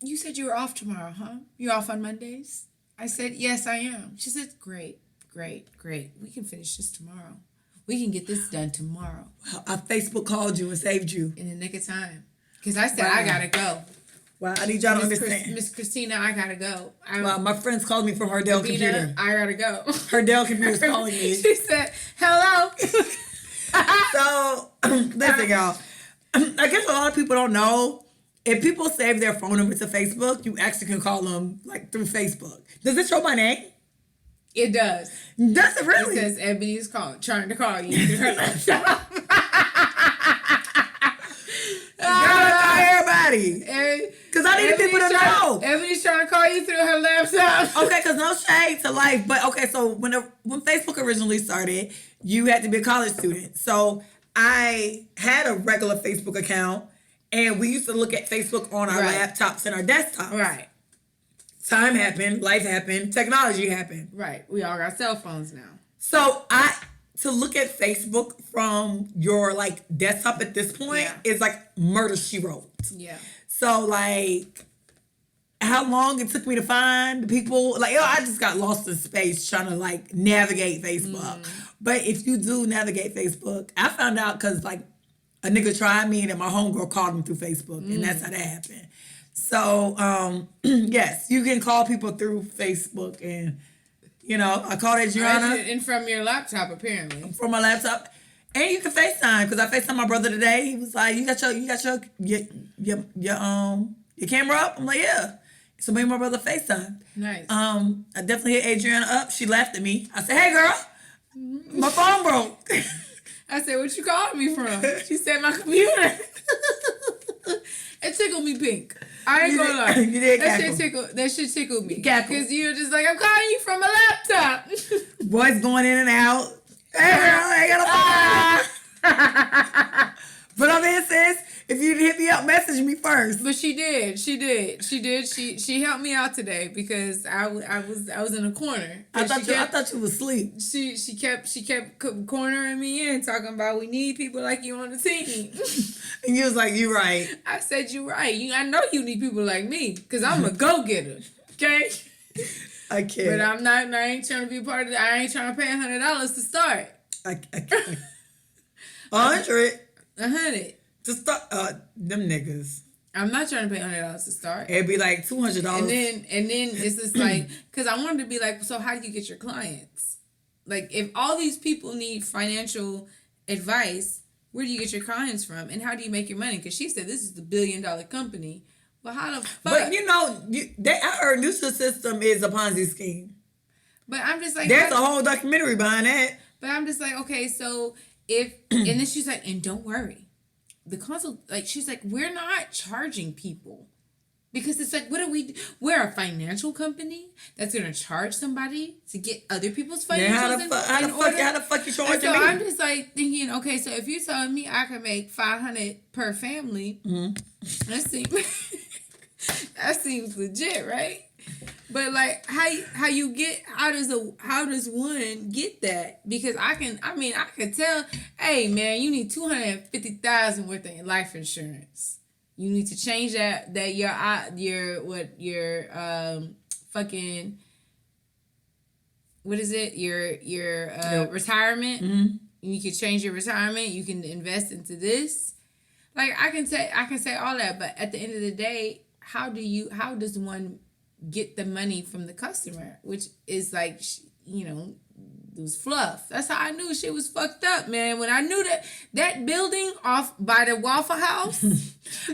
you said you were off tomorrow, huh? You're off on Mondays? I said, yes, I am. She said, great. We can finish this tomorrow. We can get this done tomorrow. I Facebook called you and saved you. In the nick of time. Because I said, I gotta go. Wow, I need y'all to understand. Miss Christina, I gotta go. Wow, my friends called me from her Dell computer. I gotta go. Her Dell computer's calling me. She said, hello. So, listen, y'all. I guess a lot of people don't know. If people save their phone number to Facebook, you actually can call them like through Facebook. Does it show my name? It does. Does it really? It says Ebony is trying to call you through her laptop. Everybody. Because I need people to know. Ebony's trying to call you through her laptop. Okay, because no shade to life. But okay, so when Facebook originally started, you had to be a college student. So I had a regular Facebook account, and we used to look at Facebook on our laptops and our desktops. Right. Time happened, life happened, technology happened. Right. We all got cell phones now. So to look at Facebook from your like desktop at this point is like murder she wrote. Yeah. So like how long it took me to find the people, like I just got lost in space trying to like navigate Facebook. But if you do navigate Facebook, I found out because like a nigga tried me and then my homegirl called him through Facebook and that's how that happened. So yes, you can call people through Facebook and you know, I called Adrianna. And from your laptop, apparently. From my laptop. And you can FaceTime, because I FaceTime my brother today. He was like, you got your camera up? I'm like, yeah. So me and my brother FaceTime. Nice. I definitely hit Adrianna up. She laughed at me. I said, hey girl, my phone broke. I said, what you calling me from? She said, my computer. It tickled me pink. I ain't gonna lie. You did that shit tickled me. Because you were just like, I'm calling you from a laptop. Voice going in and out. Hey girl, I got a phone. But I'm in, sis. If you hit me up, message me first. But she did. She helped me out today because I was in a corner. I thought you was asleep. She kept cornering me in, talking about we need people like you on the team. And you was like, you right. I said, you right. I know you need people like me because I'm a go-getter. Okay? I can't. But I ain't trying to be a part of it. I ain't trying to pay $100 to start. I can't. 100? 100. To start, them niggas. I'm not trying to pay $100 to start. It'd be like $200. And then it's just like, because I wanted to be like, so how do you get your clients? Like, if all these people need financial advice, where do you get your clients from? And how do you make your money? Because she said this is the $1 billion company. Well, how the fuck? But you know, I heard Nutra system is a Ponzi scheme. But I'm just like, there's a whole documentary behind that. But I'm just like, okay, so if, and then she's like, and don't worry. The consult, like, she's like, we're not charging people. Because it's like, what do we do? We're a financial company that's going to charge somebody to get other people's financials how the fuck you charging so me? I'm just like thinking, okay, so if you're telling me I can make $500 per family, that seems legit, right? But like, how does one get that? Because I can tell, hey man, you need $250,000 worth of life insurance. You need to change that your fucking, what is it? Your retirement. Mm-hmm. You can change your retirement. You can invest into this. Like I can say all that, but at the end of the day, how does one get the money from the customer, which is like, it was fluff. That's how I knew shit was fucked up, man. When I knew that building off by the Waffle House.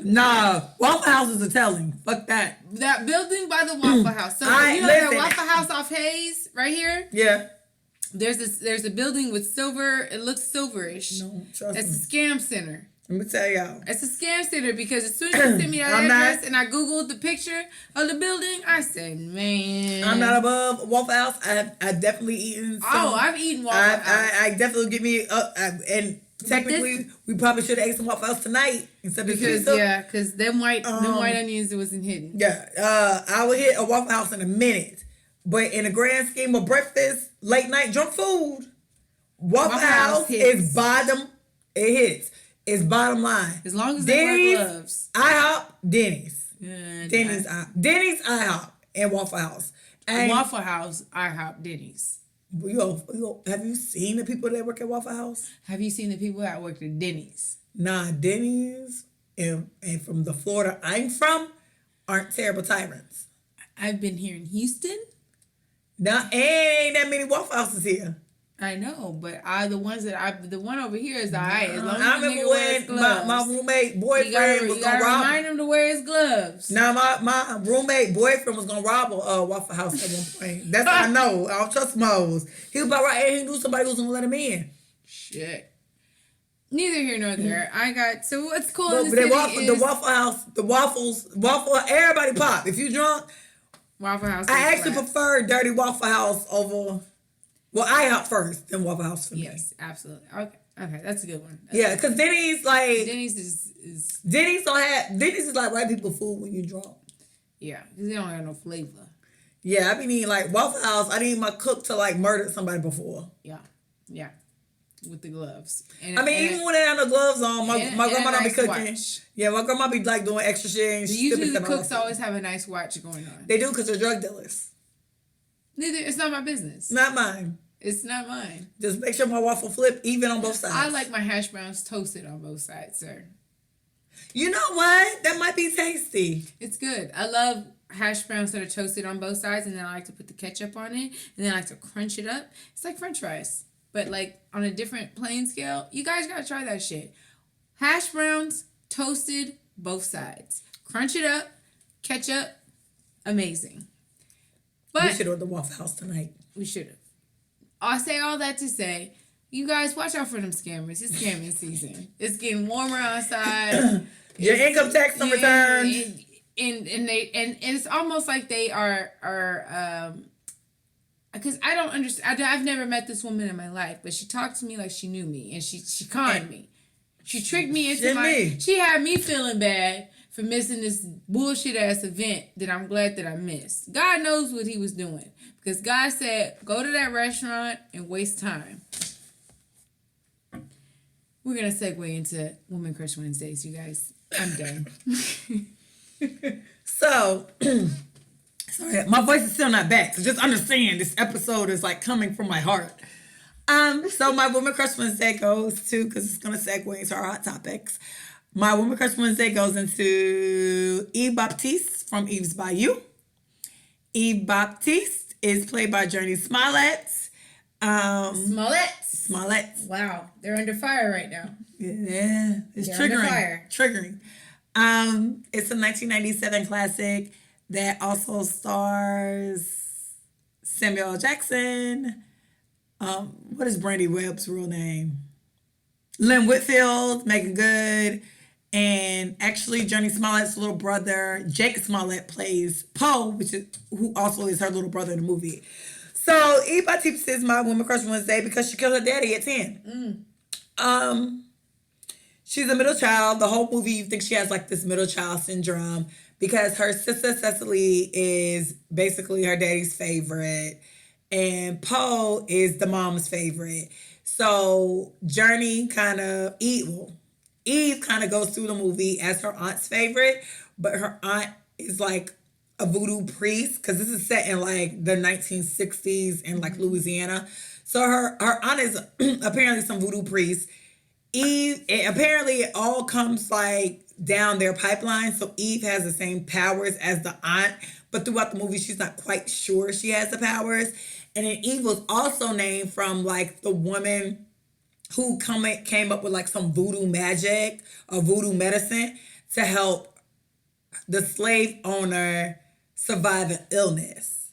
Nah, Waffle House is a telling. Fuck that. That building by the Waffle House. So that Waffle House off Hayes right here? Yeah. There's a building with silver. It looks silverish. No, trust me. It's a scam center. Let me tell y'all. It's a scam center because as soon as you sent me that address and I Googled the picture of the building, I said, man. I'm not above Waffle House. I've definitely eaten some. I've eaten Waffle House. I definitely get me and technically we probably should have ate some Waffle House tonight instead of because them white onions wasn't hidden. Yeah. I would hit a Waffle House in a minute. But in the grand scheme of breakfast, late night junk food, Waffle House is bottom. It hits. It's bottom line. As long as they wear gloves. IHOP, Denny's. Denny's, IHOP, and Waffle House. And Waffle House, IHOP, Denny's. Have you seen the people that work at Waffle House? Have you seen the people that work at Denny's? Nah, Denny's and from the Florida I'm from aren't terrible tyrants. I've been here in Houston. Nah, ain't that many Waffle Houses here. I know, but the one over here is alright. As long as I remember when my roommate boyfriend was gonna rob. Remind him to wear his gloves. Now my roommate boyfriend was gonna rob a Waffle House at one point. That's what I know. I don't trust Moes. He was about right, and he knew somebody was gonna let him in. Shit. Neither here nor there. So what's cool in the city is the Waffle House, the waffle. Everybody pop. If you drunk, Waffle House. I actually prefer Dirty Waffle House over. Well, IHOP first, then Waffle House for me. Yes, absolutely. Okay, that's a good one. Because Denny's Denny's is Denny's is like white people food when you drunk. Yeah, because they don't have no flavor. Yeah, I been eating like Waffle House. I didn't my cook to like murder somebody before. Yeah, with the gloves. Even when they have the gloves on, my grandma don't be cooking. Watch. Yeah, my grandma be like doing extra shit. And usually the cooks always have a nice watch going on. They do because they're drug dealers. It's not my business. Not mine. It's not mine. Just make sure my waffle flip even on both sides. I like my hash browns toasted on both sides, sir. You know what? That might be tasty. It's good. I love hash browns that are toasted on both sides, and then I like to put the ketchup on it, and then I like to crunch it up. It's like French fries, but like on a different playing scale. You guys gotta try that shit. Hash browns toasted both sides. Crunch it up, ketchup, amazing. But we should order the Waffle House tonight. We should have. I say all that to say, you guys watch out for them scammers. It's scamming season. It's getting warmer outside. Your income tax returns. And it's almost like they are because I don't understand. I've never met this woman in my life, but she talked to me like she knew me, and she conned me. She tricked me into she had me feeling bad for missing this bullshit ass event that I'm glad that I missed. God knows what he was doing. Because God said, go to that restaurant and waste time. We're going to segue into Woman Crush Wednesdays, you guys. I'm done. So, sorry, my voice is still not back. So just understand this episode is like coming from my heart. So my Woman Crush Wednesday goes to, because it's going to segue into our hot topics. My Woman Crush Wednesday goes into Eve Baptiste from Eve's Bayou. Eve Baptiste is played by Journey Smollet. Smollet. Wow, they're under fire right now. Yeah, it's they're triggering. Under fire. Triggering. It's a 1997 classic that also stars Samuel L. Jackson. What is Brandy Webb's real name? Lynn Whitfield, Megan Good, and actually Journey Smollet's little brother, Jake Smollett, plays Poe, who also is her little brother in the movie. So Eve Baptiste is my Woman Crush Wednesday because she killed her daddy at 10. She's a middle child. The whole movie, you think she has like this middle child syndrome because her sister Cecily is basically her daddy's favorite, and Poe is the mom's favorite. So Eve kind of goes through the movie as her aunt's favorite, but her aunt is like a voodoo priest because this is set in like the 1960s in like Louisiana. So her aunt is apparently some voodoo priest. Apparently it all comes like down their pipeline. So Eve has the same powers as the aunt, but throughout the movie she's not quite sure she has the powers. And then Eve was also named from like the woman who came up with like some voodoo magic or voodoo medicine to help the slave owner survive an illness.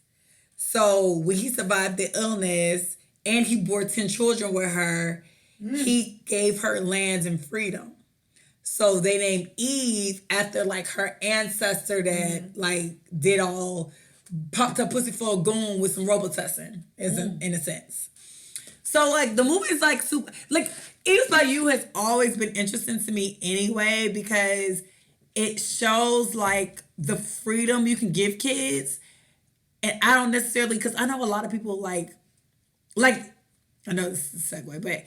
So when he survived the illness and he bore 10 children with her, he gave her lands and freedom. So they named Eve after like her ancestor that like did all, popped her pussy for a goon with some Robitussin, in a sense. So like the movie is like super, like Eve's Bayou has always been interesting to me anyway because it shows like the freedom you can give kids. And I don't necessarily, because I know a lot of people like, I know this is a segue, but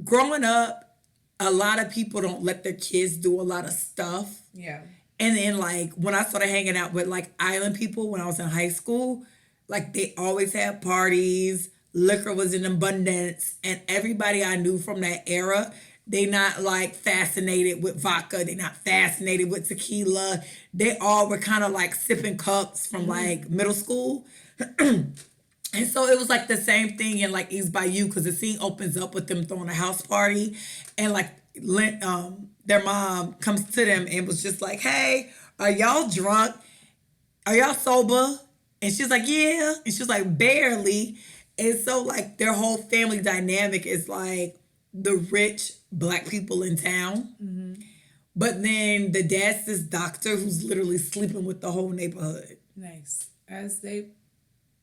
growing up, a lot of people don't let their kids do a lot of stuff. Yeah. And then like when I started hanging out with like island people when I was in high school, like they always had parties, liquor was in abundance, and everybody I knew from that era, they not like fascinated with vodka, they not fascinated with tequila. They all were kind of like sipping cups from like middle school. And so it was like the same thing in like Eve's Bayou because the scene opens up with them throwing a house party and like their mom comes to them and was just like, hey, are y'all drunk? Are y'all sober? And she's like, yeah. And she's like, barely. And so like their whole family dynamic is like the rich black people in town. Mm-hmm. But then the dad's this doctor who's literally sleeping with the whole neighborhood. Nice. As they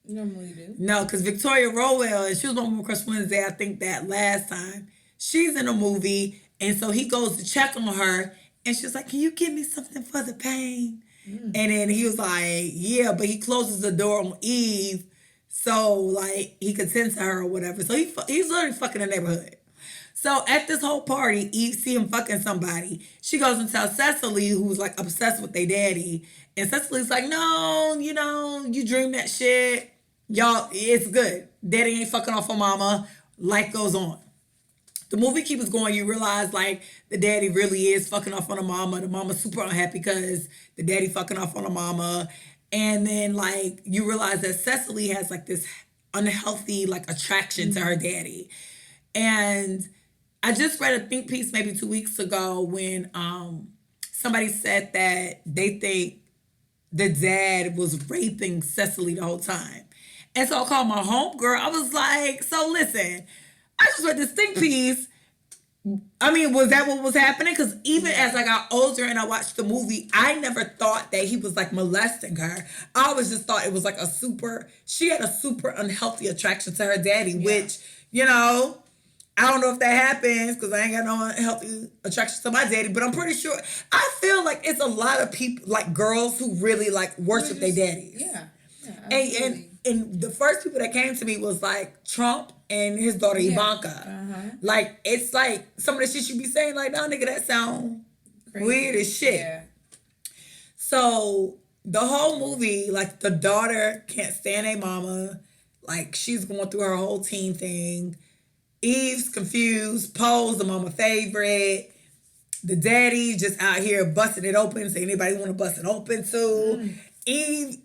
normally do. No, because Victoria Rowell, and she was on Woman Crush Wednesday, I think that last time. She's in a movie, and so he goes to check on her, and she's like, can you give me something for the pain? And then he was like, yeah, but he closes the door on Eve so, like, he could tend to her or whatever. So he's literally fucking the neighborhood. So at this whole party, Eve see him fucking somebody. She goes and tells Cecily, who's like obsessed with their daddy. And Cecily's like, no, you dream that shit. Y'all, it's good. Daddy ain't fucking off her mama. Life goes on. The movie keeps going. You realize like the daddy really is fucking off on the mama. The mama's super unhappy because the daddy fucking off on the mama. And then like you realize that Cecily has like this unhealthy like attraction to her daddy. And I just read a think piece maybe 2 weeks ago when somebody said that they think the dad was raping Cecily the whole time. And so I called my homegirl. I was like, so listen, I just read this think piece. I mean, was that what was happening? Because even as I got older and I watched the movie, I never thought that he was like molesting her. I always just thought it was like she had a super unhealthy attraction to her daddy, which, I don't know if that happens because I ain't got no unhealthy attraction to my daddy, but I'm pretty sure. I feel like it's a lot of people, like girls who really like worship their daddies. Yeah. And the first people that came to me was like Trump and his daughter Ivanka. Uh-huh. Like, it's like some of the shit you be saying, like, no, nigga, that sound weird as shit. Yeah. So the whole movie, like, the daughter can't stand a mama. Like, she's going through her whole teen thing. Eve's confused. Poe's the mama favorite. The daddy just out here busting it open. So anybody want to bust it open too. Eve,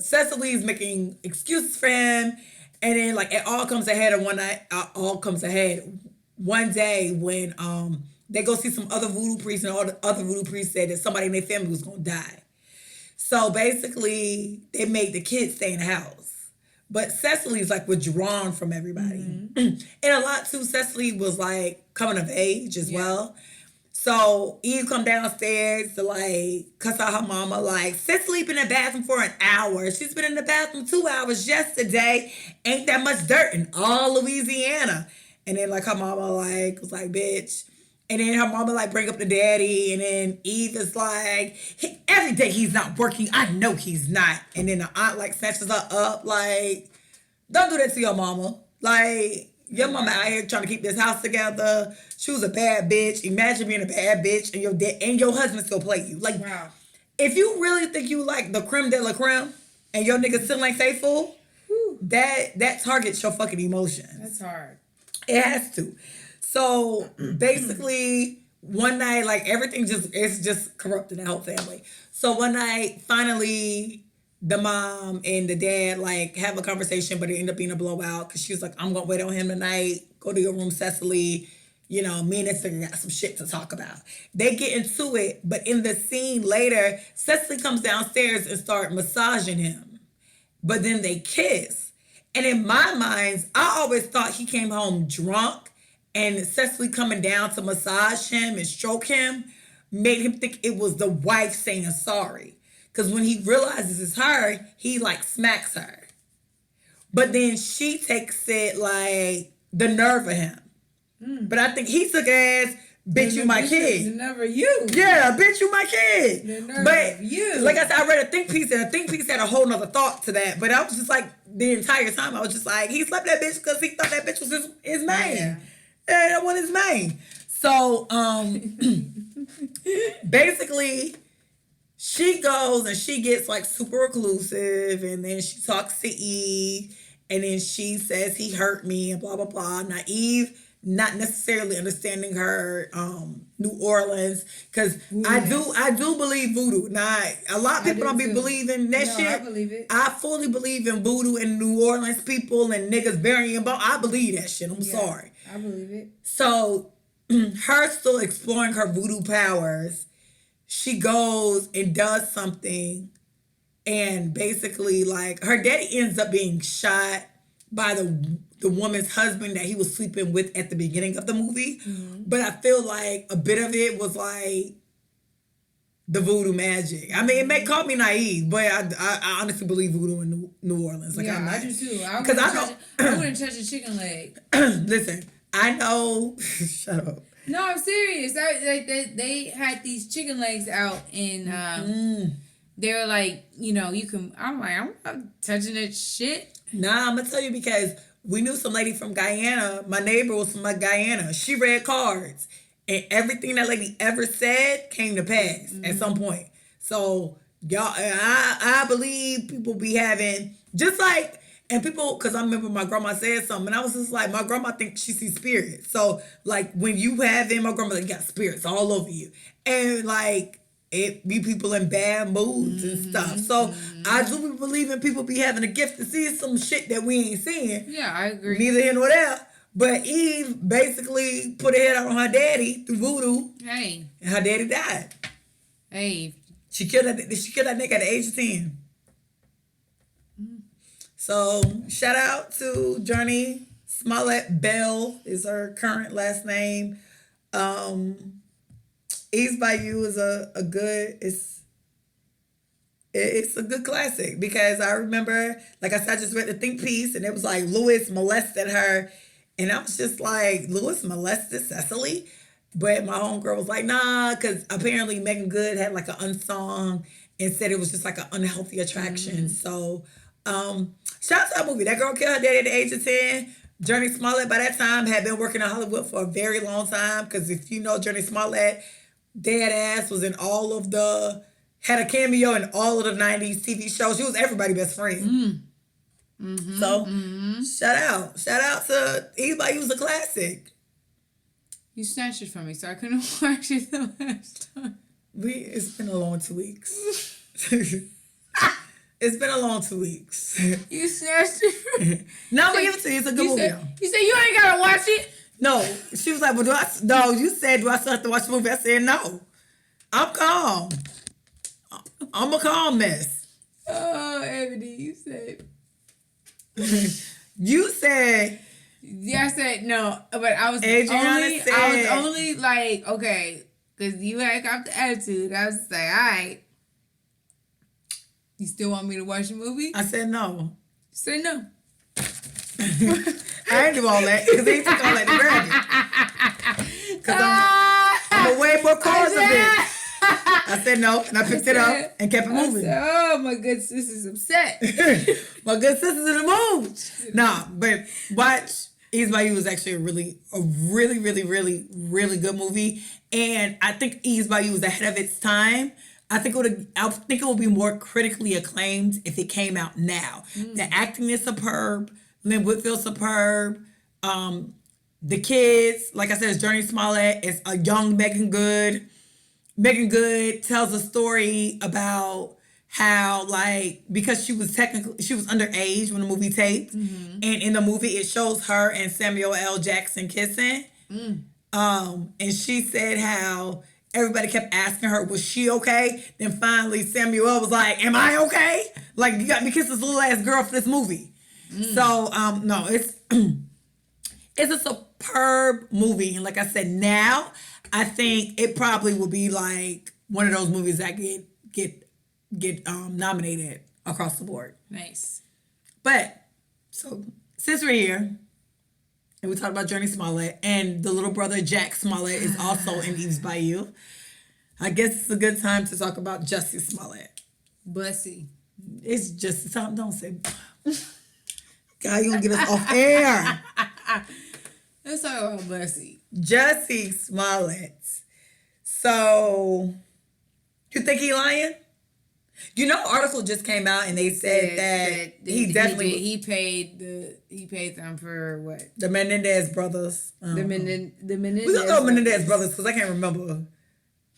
Cecily's making excuses for him. And then like it all comes ahead of one night. All comes ahead one day when they go see some other voodoo priests, and all the other voodoo priests said that somebody in their family was gonna die. So basically, they made the kids stay in the house. But Cecily's like withdrawn from everybody. And a lot too, Cecily was like coming of age as well. So Eve come downstairs to like cuss out her mama, like, sit sleep in the bathroom for an hour. She's been in the bathroom 2 hours yesterday. Ain't that much dirt in all Louisiana. And then like her mama like was like, bitch. And then her mama like bring up the daddy. And then Eve is like, every day he's not working. I know he's not. And then the aunt like snatches her up like, don't do that to your mama. Like, your mama out here trying to keep this house together. She was a bad bitch. Imagine being a bad bitch and your dad and your husband still play you. Like, if you really think you like the creme de la creme and your nigga still ain't faithful, that targets your fucking emotions. That's hard. It has to. So basically, one night, like everything it's just corrupting the whole family. So one night, finally, the mom and the dad like have a conversation, but it ended up being a blowout because she was like, I'm gonna wait on him tonight. Go to your room, Cecily. You know, me and this nigga got some shit to talk about. They get into it, but in the scene later, Cecily comes downstairs and start massaging him. But then they kiss. And in my mind, I always thought he came home drunk, and Cecily coming down to massage him and stroke him made him think it was the wife saying sorry. Because when he realizes it's her, he like smacks her. But then she takes it like the nerve of him. But I think he took it as, bitch, you my kid. The nerve of you. Yeah, bitch, you my kid. The nerve but of you. Like I said, I read a think piece, and a think piece had a whole nother thought to that. But I was just like, the entire time, I was just like, he slept that bitch because he thought that bitch was his main. Yeah, that was his main. So, basically, she goes and she gets like super reclusive, and then she talks to Eve, and then she says he hurt me and blah blah blah. Now Eve not necessarily understanding her New Orleans, because I do believe voodoo. Now a lot of people don't be believing that shit. I believe it. I fully believe in voodoo and New Orleans people and niggas burying bones. I believe that shit. I'm sorry. I believe it. So her still exploring her voodoo powers. She goes and does something, and basically, like, her daddy ends up being shot by the woman's husband that he was sleeping with at the beginning of the movie. But I feel like a bit of it was like the voodoo magic. I mean, it may call me naive, but I honestly believe voodoo in New Orleans. Like, I do too. I wouldn't touch a chicken leg. Listen, I know. Shut up. No, I'm serious. They had these chicken legs out, and they were like, you know, you can. I'm like, I'm not touching that shit. Nah, I'm gonna tell you, because we knew some lady from Guyana. My neighbor was from Guyana. She read cards, and everything that lady ever said came to pass at some point. So y'all, I believe people be having just like. And people, because I remember my grandma said something, and I was just like, my grandma thinks she sees spirits. So, like, when you have it, my grandma got spirits all over you. And, like, it be people in bad moods and stuff. So, I do believe in people be having a gift to see some shit that we ain't seeing. Yeah, I agree. Neither here nor there. But Eve basically put her head out on her daddy through voodoo. Hey. And her daddy died. Hey. She killed that nigga at the age of 10. So, shout out to Journey Smollet. Bell is her current last name. Ease by You is a good, it's a good classic, because I remember, like I said, I just read the think piece, and it was like Lewis molested her, and I was just like, Lewis molested Cecily? But my homegirl was like, nah, because apparently Megan Good had like an unsong and said it was just like an unhealthy attraction. So, shout out to that movie. That girl killed her daddy at the age of 10. Journey Smollet, by that time, had been working in Hollywood for a very long time. Because if you know Journey Smollet, dead ass was in had a cameo in all of the 90s TV shows. She was everybody's best friend. So, shout out. Shout out to anybody who's a classic. You snatched it from me, so I couldn't watch it the last time. It's been a long 2 weeks. It's been a long 2 weeks. You snatched it from me. No, I'm gonna give it to you. It's a good movie. You said you ain't gotta watch it? No. She was like, well, no, you said, do I still have to watch the movie? I said, no. I'm calm. I'm a calm mess. Oh, Ebony, you said. You said. Yeah, I said no, but I was Adrianna said. I was only like, okay, because you had got the attitude. I was just like, all right. You still want me to watch the movie? I said no. You said no. I ain't do all that because they took all that to grab it. Because I'm a way more cause of it. I said no, and I picked it up and kept it moving. Oh, my good sister's upset. My good sister's in the mood. Nah, but watch Ease by You was actually a really good movie. And I think Ease by You was ahead of its time. I think it would be more critically acclaimed if it came out now. The acting is superb. Lynn Whitfield's superb. The kids, like I said, it's Journey Smollett. It's a young Megan Good. Megan Good tells a story about how, like, because she was underage when the movie taped, and in the movie it shows her and Samuel L. Jackson kissing. And she said how everybody kept asking her, was she okay? Then finally Samuel was like, am I okay? Like, you got me kiss this little ass girl for this movie. So, no, it's a superb movie. And like I said, now I think it probably will be like one of those movies that get nominated across the board. Nice. But, so, since we're here, and we talked about Journey Smollett, and the little brother Jack Smollett is also in Eve's by You, I guess it's a good time to talk about Jussie Smollett. Bussy. It's just something, don't say. God, you gonna get us off air. Let's talk about Bussy. Jussie Smollett. So, you think he lying? You know, article just came out and they said that he definitely he paid them for what? The Menendez brothers. The Menendez. We gonna go Menendez brothers because I can't remember.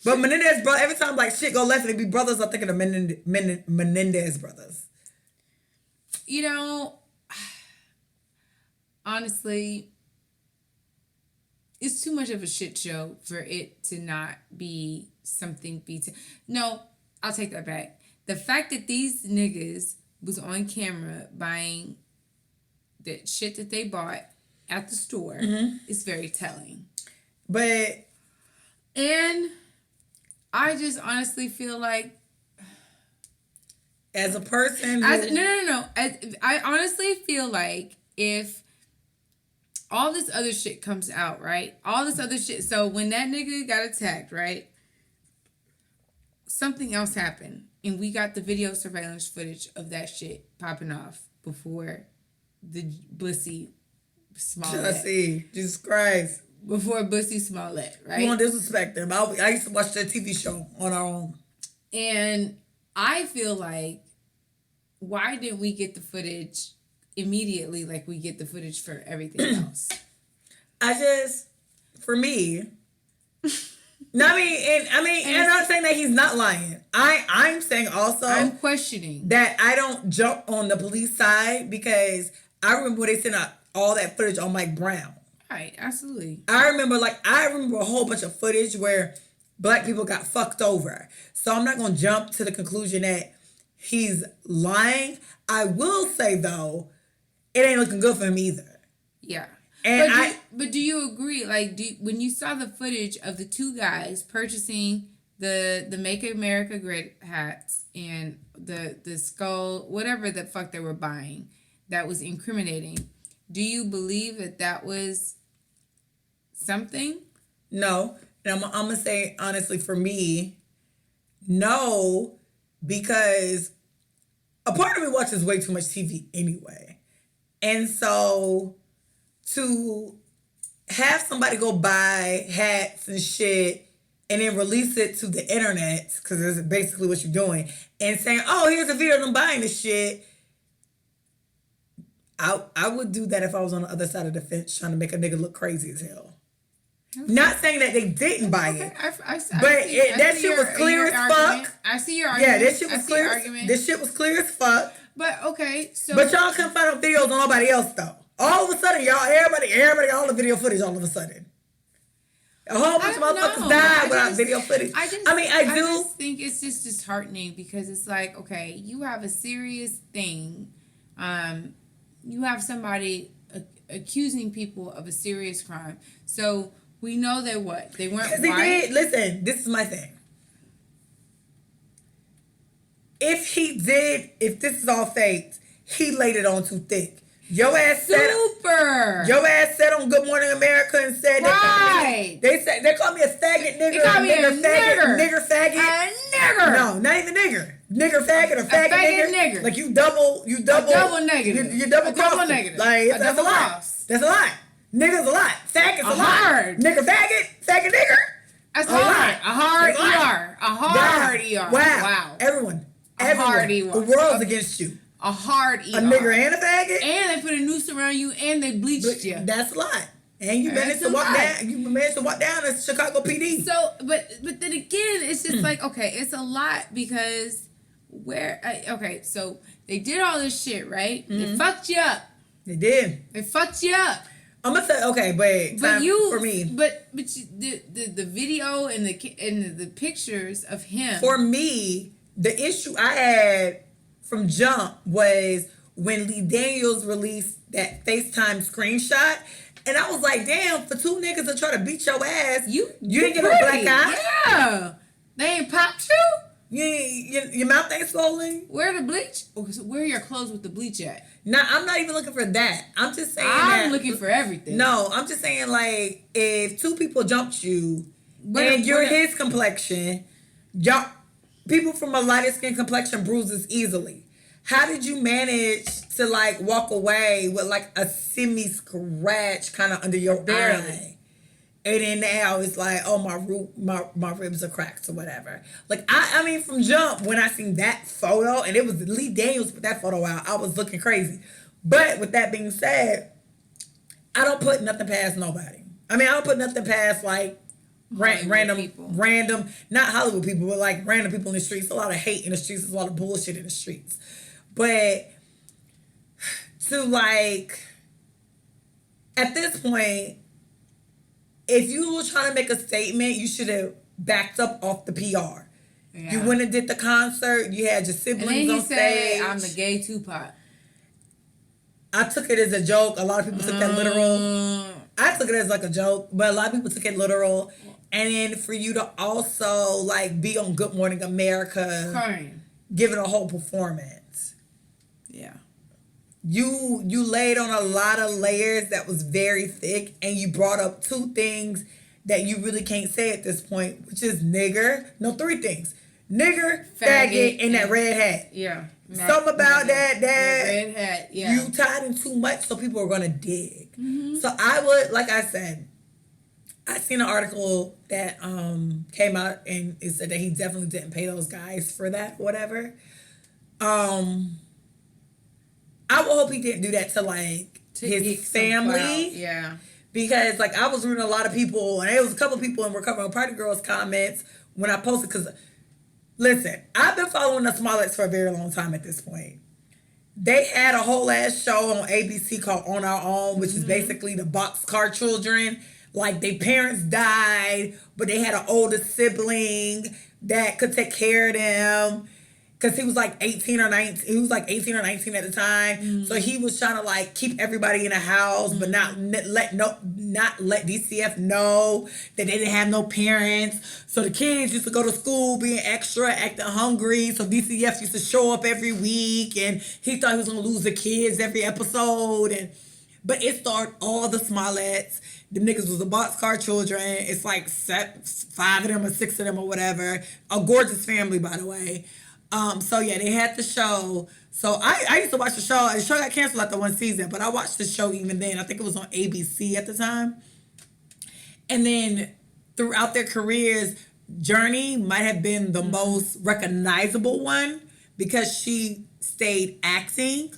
But Menendez brothers, every time like shit go left and it be brothers, I'm thinking of Menendez brothers. You know, honestly, it's too much of a shit show for it to not be something No, I'll take that back. The fact that these niggas was on camera buying the shit that they bought at the store is very telling. And I just honestly feel like as a person no. I honestly feel like if all this other shit comes out, right? All this other shit. So when that nigga got attacked, right? Something else happened. And we got the video surveillance footage of that shit popping off before the Bussy Smollett. Jussie, Jesus Christ. Before Bussy Smollett, right? You won't disrespect them. I used to watch that TV show on our own. And I feel like, why didn't we get the footage immediately like we get the footage for everything else? For me... No, and I'm saying that he's not lying. I'm saying also I'm questioning that I don't jump on the police side because I remember when they sent out all that footage on Mike Brown. Right, absolutely. I remember a whole bunch of footage where black people got fucked over. So I'm not gonna jump to the conclusion that he's lying. I will say though, it ain't looking good for him either. Yeah. And but do you agree? Like, when you saw the footage of the two guys purchasing the Make America Great hats and the skull, whatever the fuck they were buying, that was incriminating. Do you believe that was something? No, and I'm gonna say honestly, for me, no, because a part of me watches way too much TV anyway, and so. To have somebody go buy hats and shit and then release it to the internet, because that's basically what you're doing, and saying, oh, here's a video of them buying this shit. I would do that if I was on the other side of the fence trying to make a nigga look crazy as hell. Not saying that they didn't buy it. That shit was clear as fuck. I see your argument. Yeah, that shit was clear. This shit was clear as fuck. But okay, so but y'all couldn't find no videos on nobody else though. All of a sudden, y'all, everybody got all the video footage. All of a sudden, a whole bunch of motherfuckers died without video footage. I just think it's just disheartening because it's like, okay, you have a serious thing. You have somebody accusing people of a serious crime. So we know they weren't white. Listen, this is my thing. If this is all faked, he laid it on too thick. Your ass said on Good Morning America and said right. They called me a faggot nigger. They called me a nigger faggot. A nigger. No, not even nigger. Nigger faggot or faggot nigger. Like you double negative. You double double negative. Like that's a lot. That's a lot. Nigger's a lot. Faggot's a lot. Nigger faggot nigger. That's a lot. A hard ER. Wow. Everyone. Hard ER. The world's against you. A hard ER. A nigger and a faggot. And they put a noose around you and they bleached you. That's a lot. And you managed to walk down. You managed to walk down as Chicago PD. So, but then again, it's just like, okay, it's a lot because so they did all this shit, right? They fucked you up. They did. They fucked you up. I'm gonna say, okay, for me. But the video and the pictures of him. For me, the issue I had from jump was when Lee Daniels released that FaceTime screenshot. And I was like, damn, for two niggas to try to beat your ass, you didn't get a black eye? Yeah. They ain't popped you? Your mouth ain't swollen? Where the bleach? Okay, so where are your clothes with the bleach at? Nah, I'm not even looking for that. I'm just saying I'm looking for everything. No, I'm just saying, like, if two people jumped you and you're his complexion, people from a lighter skin complexion bruises easily. How did you manage to like walk away with like a semi-scratch kind of under your eye? And then now it's like, oh, my ribs are cracked or whatever. Like, I mean, from jump, when I seen that photo, and it was Lee Daniels put that photo out, I was looking crazy. But with that being said, I don't put nothing past nobody. I mean, I don't put nothing past like random, not Hollywood people, but like random people in the streets. A lot of hate in the streets. There's a lot of bullshit in the streets. But to like, at this point, if you were trying to make a statement, you should have backed up off the PR. Yeah. You went and did the concert. You had your siblings on stage. Said, I'm the gay Tupac. I took it as a joke. A lot of people took that literal. I took it as like a joke, but a lot of people took it literal. And then for you to also like be on Good Morning America, crying, giving a whole performance. Yeah. You laid on a lot of layers that was very thick, and you brought up two things that you really can't say at this point, which is nigger. No, three things. Nigger, faggot, and that red hat. Yeah. Something about that red hat, yeah. You tied in too much, so people are going to dig. Mm-hmm. So I would, like I said, I seen an article that came out, and it said that he definitely didn't pay those guys for that, whatever. I would hope he didn't do that to like his family. Yeah. Because like I was reading a lot of people, and there was a couple of people in Recovering Party Girls comments when I posted, because listen, I've been following the Smollets for a very long time at this point. They had a whole ass show on ABC called On Our Own, which is basically the boxcar children. Like, their parents died, but they had an older sibling that could take care of them. Because he was like 18 or 19. He was like 18 or 19 at the time. Mm-hmm. So he was trying to like keep everybody in the house, but not let DCF know that they didn't have no parents. So the kids used to go to school being extra, acting hungry. So DCF used to show up every week, and he thought he was gonna lose the kids every episode. But it started all the Smollets. The niggas was the boxcar children. It's like 5 of them or 6 of them or whatever. A gorgeous family, by the way. So yeah, they had the show. So I used to watch the show. The show got canceled after one season, but I watched the show even then. I think it was on ABC at the time. And then throughout their careers, Journey might have been the most recognizable one because she stayed acting,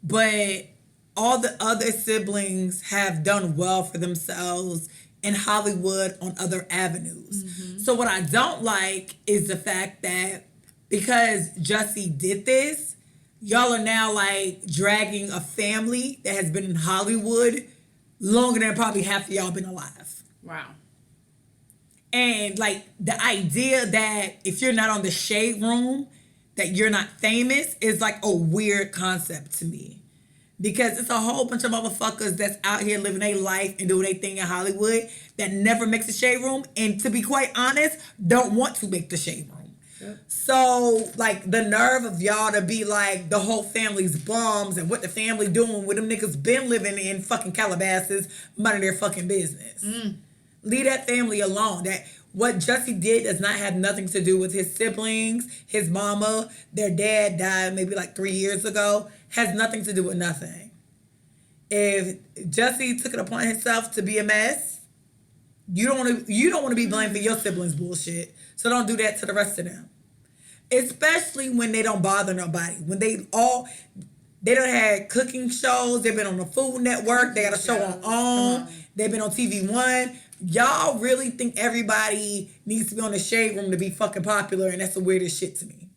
but all the other siblings have done well for themselves in Hollywood on other avenues. So what I don't like is the fact that because Jussie did this, y'all are now like dragging a family that has been in Hollywood longer than probably half of y'all been alive. Wow. And like the idea that if you're not on the Shade Room, that you're not famous is like a weird concept to me. Because it's a whole bunch of motherfuckers that's out here living their life and doing their thing in Hollywood that never makes the Shade Room. And to be quite honest, don't want to make the Shade Room. Yep. So, like, the nerve of y'all to be like, the whole family's bums and what the family doing with them niggas been living in fucking Calabasas, minding their fucking business. Leave that family alone. That what Jussie did does not have nothing to do with his siblings, his mama. Their dad died maybe like 3 years ago. Has nothing to do with nothing. If Jussie took it upon himself to be a mess, you don't want to be blamed for your siblings' bullshit. So don't do that to the rest of them. Especially when they don't bother nobody. When they done had cooking shows. They've been on the Food Network. They got a show on OWN. They've been on TV One. Y'all really think everybody needs to be on the Shade Room to be fucking popular, and that's the weirdest shit to me.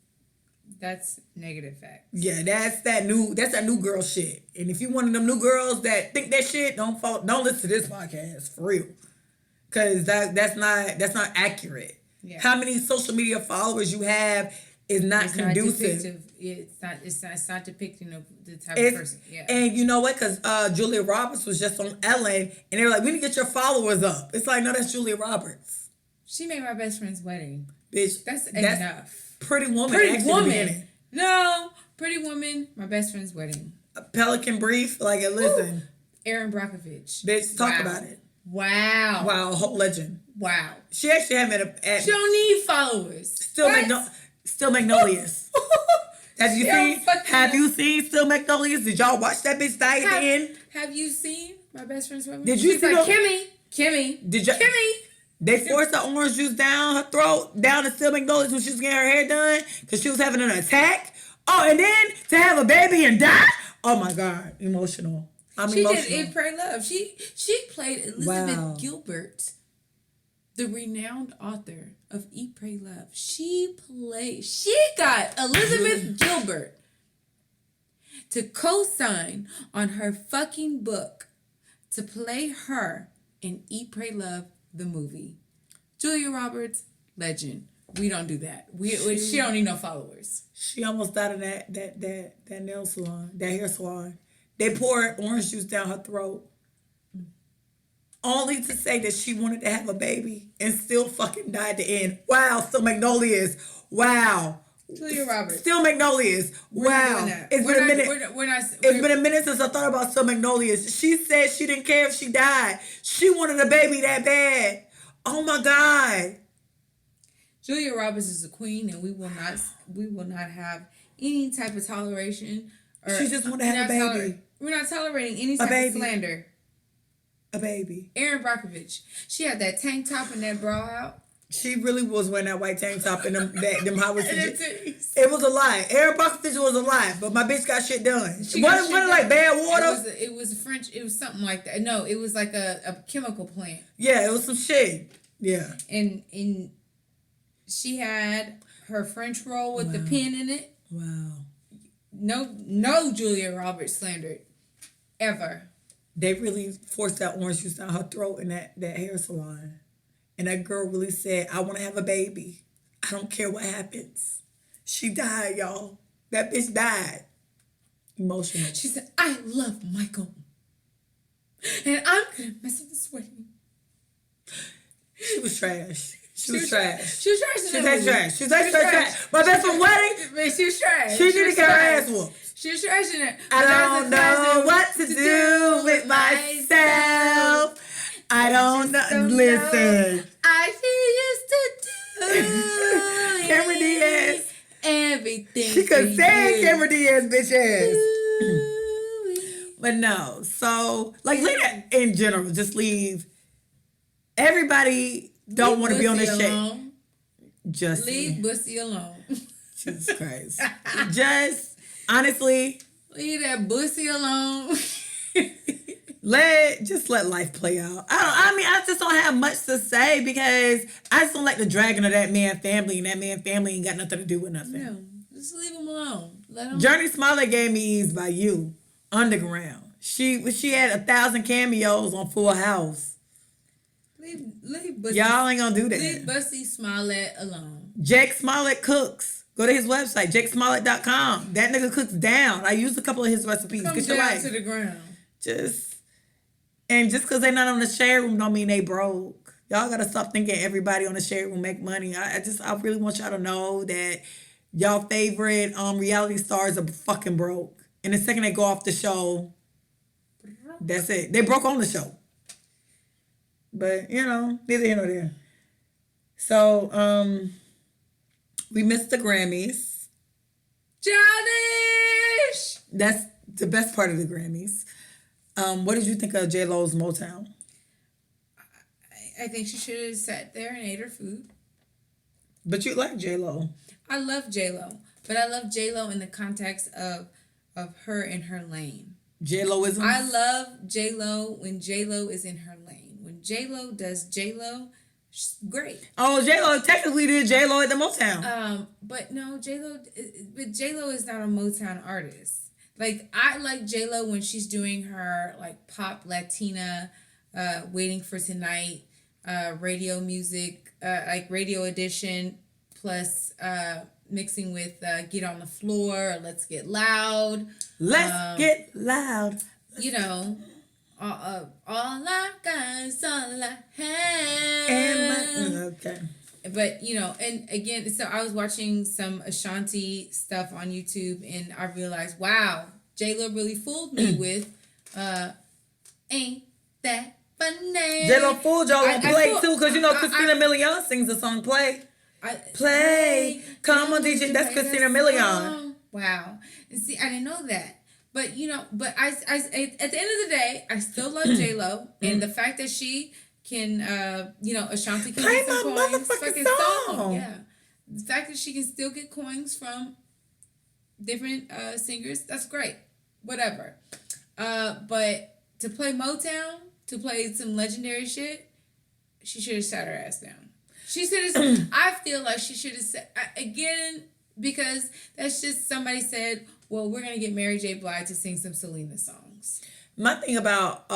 That's negative facts. Yeah, that's that new girl shit. And if you one of them new girls that think that shit, don't listen to this podcast for real. Cause that's not accurate. Yeah. How many social media followers you have is not conducive. It's not depicting of the type of person. Yeah. And you know what? Cause Julia Roberts was just on Ellen, and they were like, "We need to get your followers up." It's like, no, that's Julia Roberts. She made my best friend's wedding. Bitch, that's enough. Pretty Woman. Pretty Woman. No, Pretty Woman. My best friend's wedding. Pelican Brief. Like, listen. Aaron Brockovich. Bitch, talk about it. Wow, whole legend. Wow. She actually had she don't need followers. Still Magnolias. Have you seen Still Magnolias? Did y'all watch that bitch die at the end? Have you seen My Best Friend's Wedding? Did you see like, Kimmy? Kimmy? They forced the orange juice down her throat, down to Still Magnolias when she was getting her hair done because she was having an attack. Oh, and then to have a baby and die? Oh my God, emotional. She did Eat, Pray, Love. She played Elizabeth Gilbert, the renowned author of Eat, Pray, Love. She got Elizabeth Gilbert to co-sign on her fucking book to play her in Eat, Pray, Love, the movie. Julia Roberts, legend. We don't do that. She don't need no followers. She almost died in that nail salon, that hair salon. They poured orange juice down her throat. Only to say that she wanted to have a baby and still fucking died at the end. Wow, Still Magnolias. Wow. Julia Roberts. Still Magnolias. Wow. It's been a minute since I thought about Still Magnolias. She said she didn't care if she died. She wanted a baby that bad. Oh my God. Julia Roberts is a queen, and we will not have any type of toleration. She just wanted to have a baby. We're not tolerating any type of slander. A baby. Erin Brockovich. She had that tank top and that bra out. She really was wearing that white tank top and them Howard titties. It was a lie. Erin Brockovich was a lie, but my bitch got shit done. Wasn't it like bad water? It was French. It was something like that. No, it was like a chemical plant. Yeah, it was some shit. Yeah. And she had her French roll with the pin in it. Wow. No Julia Roberts slandered. Ever. They really forced that orange juice down her throat in that hair salon. And that girl really said, I want to have a baby. I don't care what happens. She died, y'all. That bitch died. Emotional. She said, I love Michael. And I'm going to mess up this wedding. She was trash. She was trash. She was trash. She was trash. My best friend's wedding. She was trash. She didn't get her ass whooped. She was trash in it. I don't know what to do with myself. I don't know. Listen. I used to do Cameron Diaz. Everything. She could say Cameron Diaz, bitch ass. But no. So, like, Lena in general, just leave. Everybody don't want to be on this shit. Just leave Bussy alone. Jesus Christ. Just honestly, leave that Bussy alone. Just let life play out. I just don't have much to say because I just don't like the dragging of that man family, and that man family ain't got nothing to do with nothing. No, just leave him alone. Let him. Journey Smollet gave me Ease by You, Underground. She had 1,000 cameos on Full House. Leave Busty, y'all ain't gonna do that. Leave Busty Smollet alone. Jake Smollet cooks. Go to his website, jakesmollet.com. That nigga cooks down. I used a couple of his recipes. Come down to the ground. Just because they're not on the shade room don't mean they broke. Y'all gotta stop thinking everybody on the shade room make money. I really want y'all to know that y'all favorite reality stars are fucking broke. And the second they go off the show, that's it. They broke on the show. But, neither here nor there. So, we missed the Grammys. Childish! That's the best part of the Grammys. What did you think of J.Lo's Motown? I think she should have sat there and ate her food. But you like J.Lo. I love J.Lo. But I love J.Lo in the context of her in her lane. J.Lo-ism? I love J.Lo when J.Lo is in her lane. When J.Lo does J.Lo, she's great. Oh, J.Lo technically did J.Lo at the Motown. But no, J.Lo is not a Motown artist. Like, I like J.Lo when she's doing her, like, pop Latina, Waiting for Tonight, radio music, like radio edition, plus mixing with Get on the Floor, or Let's Get Loud. Let's get loud. All I got is all I have. Okay. But, and again, so I was watching some Ashanti stuff on YouTube, and I realized, wow, J.Lo really fooled me with Ain't That Funny. J.Lo fooled y'all on Play, too, because, Christina Milian sings the song Play. Play. Come on, DJ. That's Christina Milian. Wow. And see, I didn't know that. But, but I at the end of the day, I still love J.Lo. And the fact that she can, Ashanti can play get some my coins. Fucking song. Yeah. The fact that she can still get coins from different singers, that's great. Whatever. But to play Motown, to play some legendary shit, she should have sat her ass down. She should have, I feel like she should have said, again, because that's just somebody said, well, we're going to get Mary J. Blige to sing some Selena songs. My thing about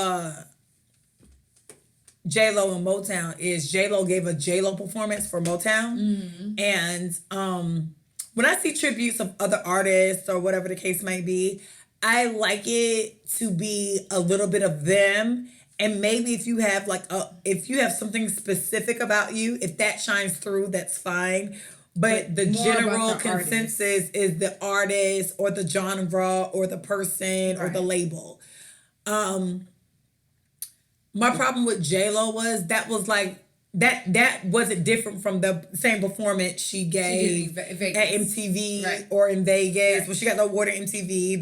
J.Lo and Motown is J.Lo gave a J.Lo performance for Motown. Mm-hmm. And when I see tributes of other artists or whatever the case may be, I like it to be a little bit of them. And maybe if you have if you have something specific about you, if that shines through, that's fine. But the general consensus is the artist or the genre or the person or the label. My problem with J.Lo was that wasn't different from the same performance she gave at MTV or in Vegas. Right. When she got the award at MTV,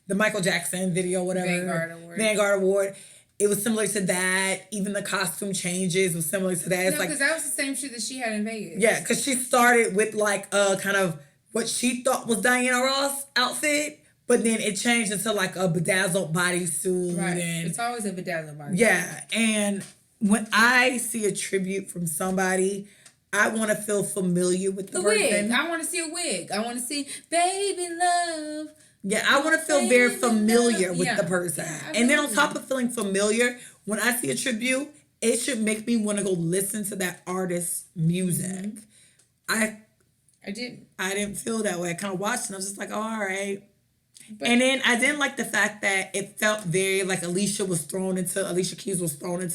the Michael Jackson video, whatever. Vanguard Award. It was similar to that. Even the costume changes was similar to that. No, because that was the same shit that she had in Vegas. Yeah, because she started with kind of what she thought was Diana Ross outfit, but then it changed into a bedazzled bodysuit. Right. It's always a bedazzled bodysuit. Yeah, and when I see a tribute from somebody, I want to feel familiar with the person. Wig. I want to see a wig. I want to see Baby Love. Yeah, I want to feel very familiar with the person. Yeah, and then on top of feeling familiar, when I see a tribute, it should make me want to go listen to that artist's music. Mm-hmm. I didn't feel that way. I kind of watched and I was just like, oh, all right. But, and then I didn't like the fact that it felt very like Alicia Keys was thrown into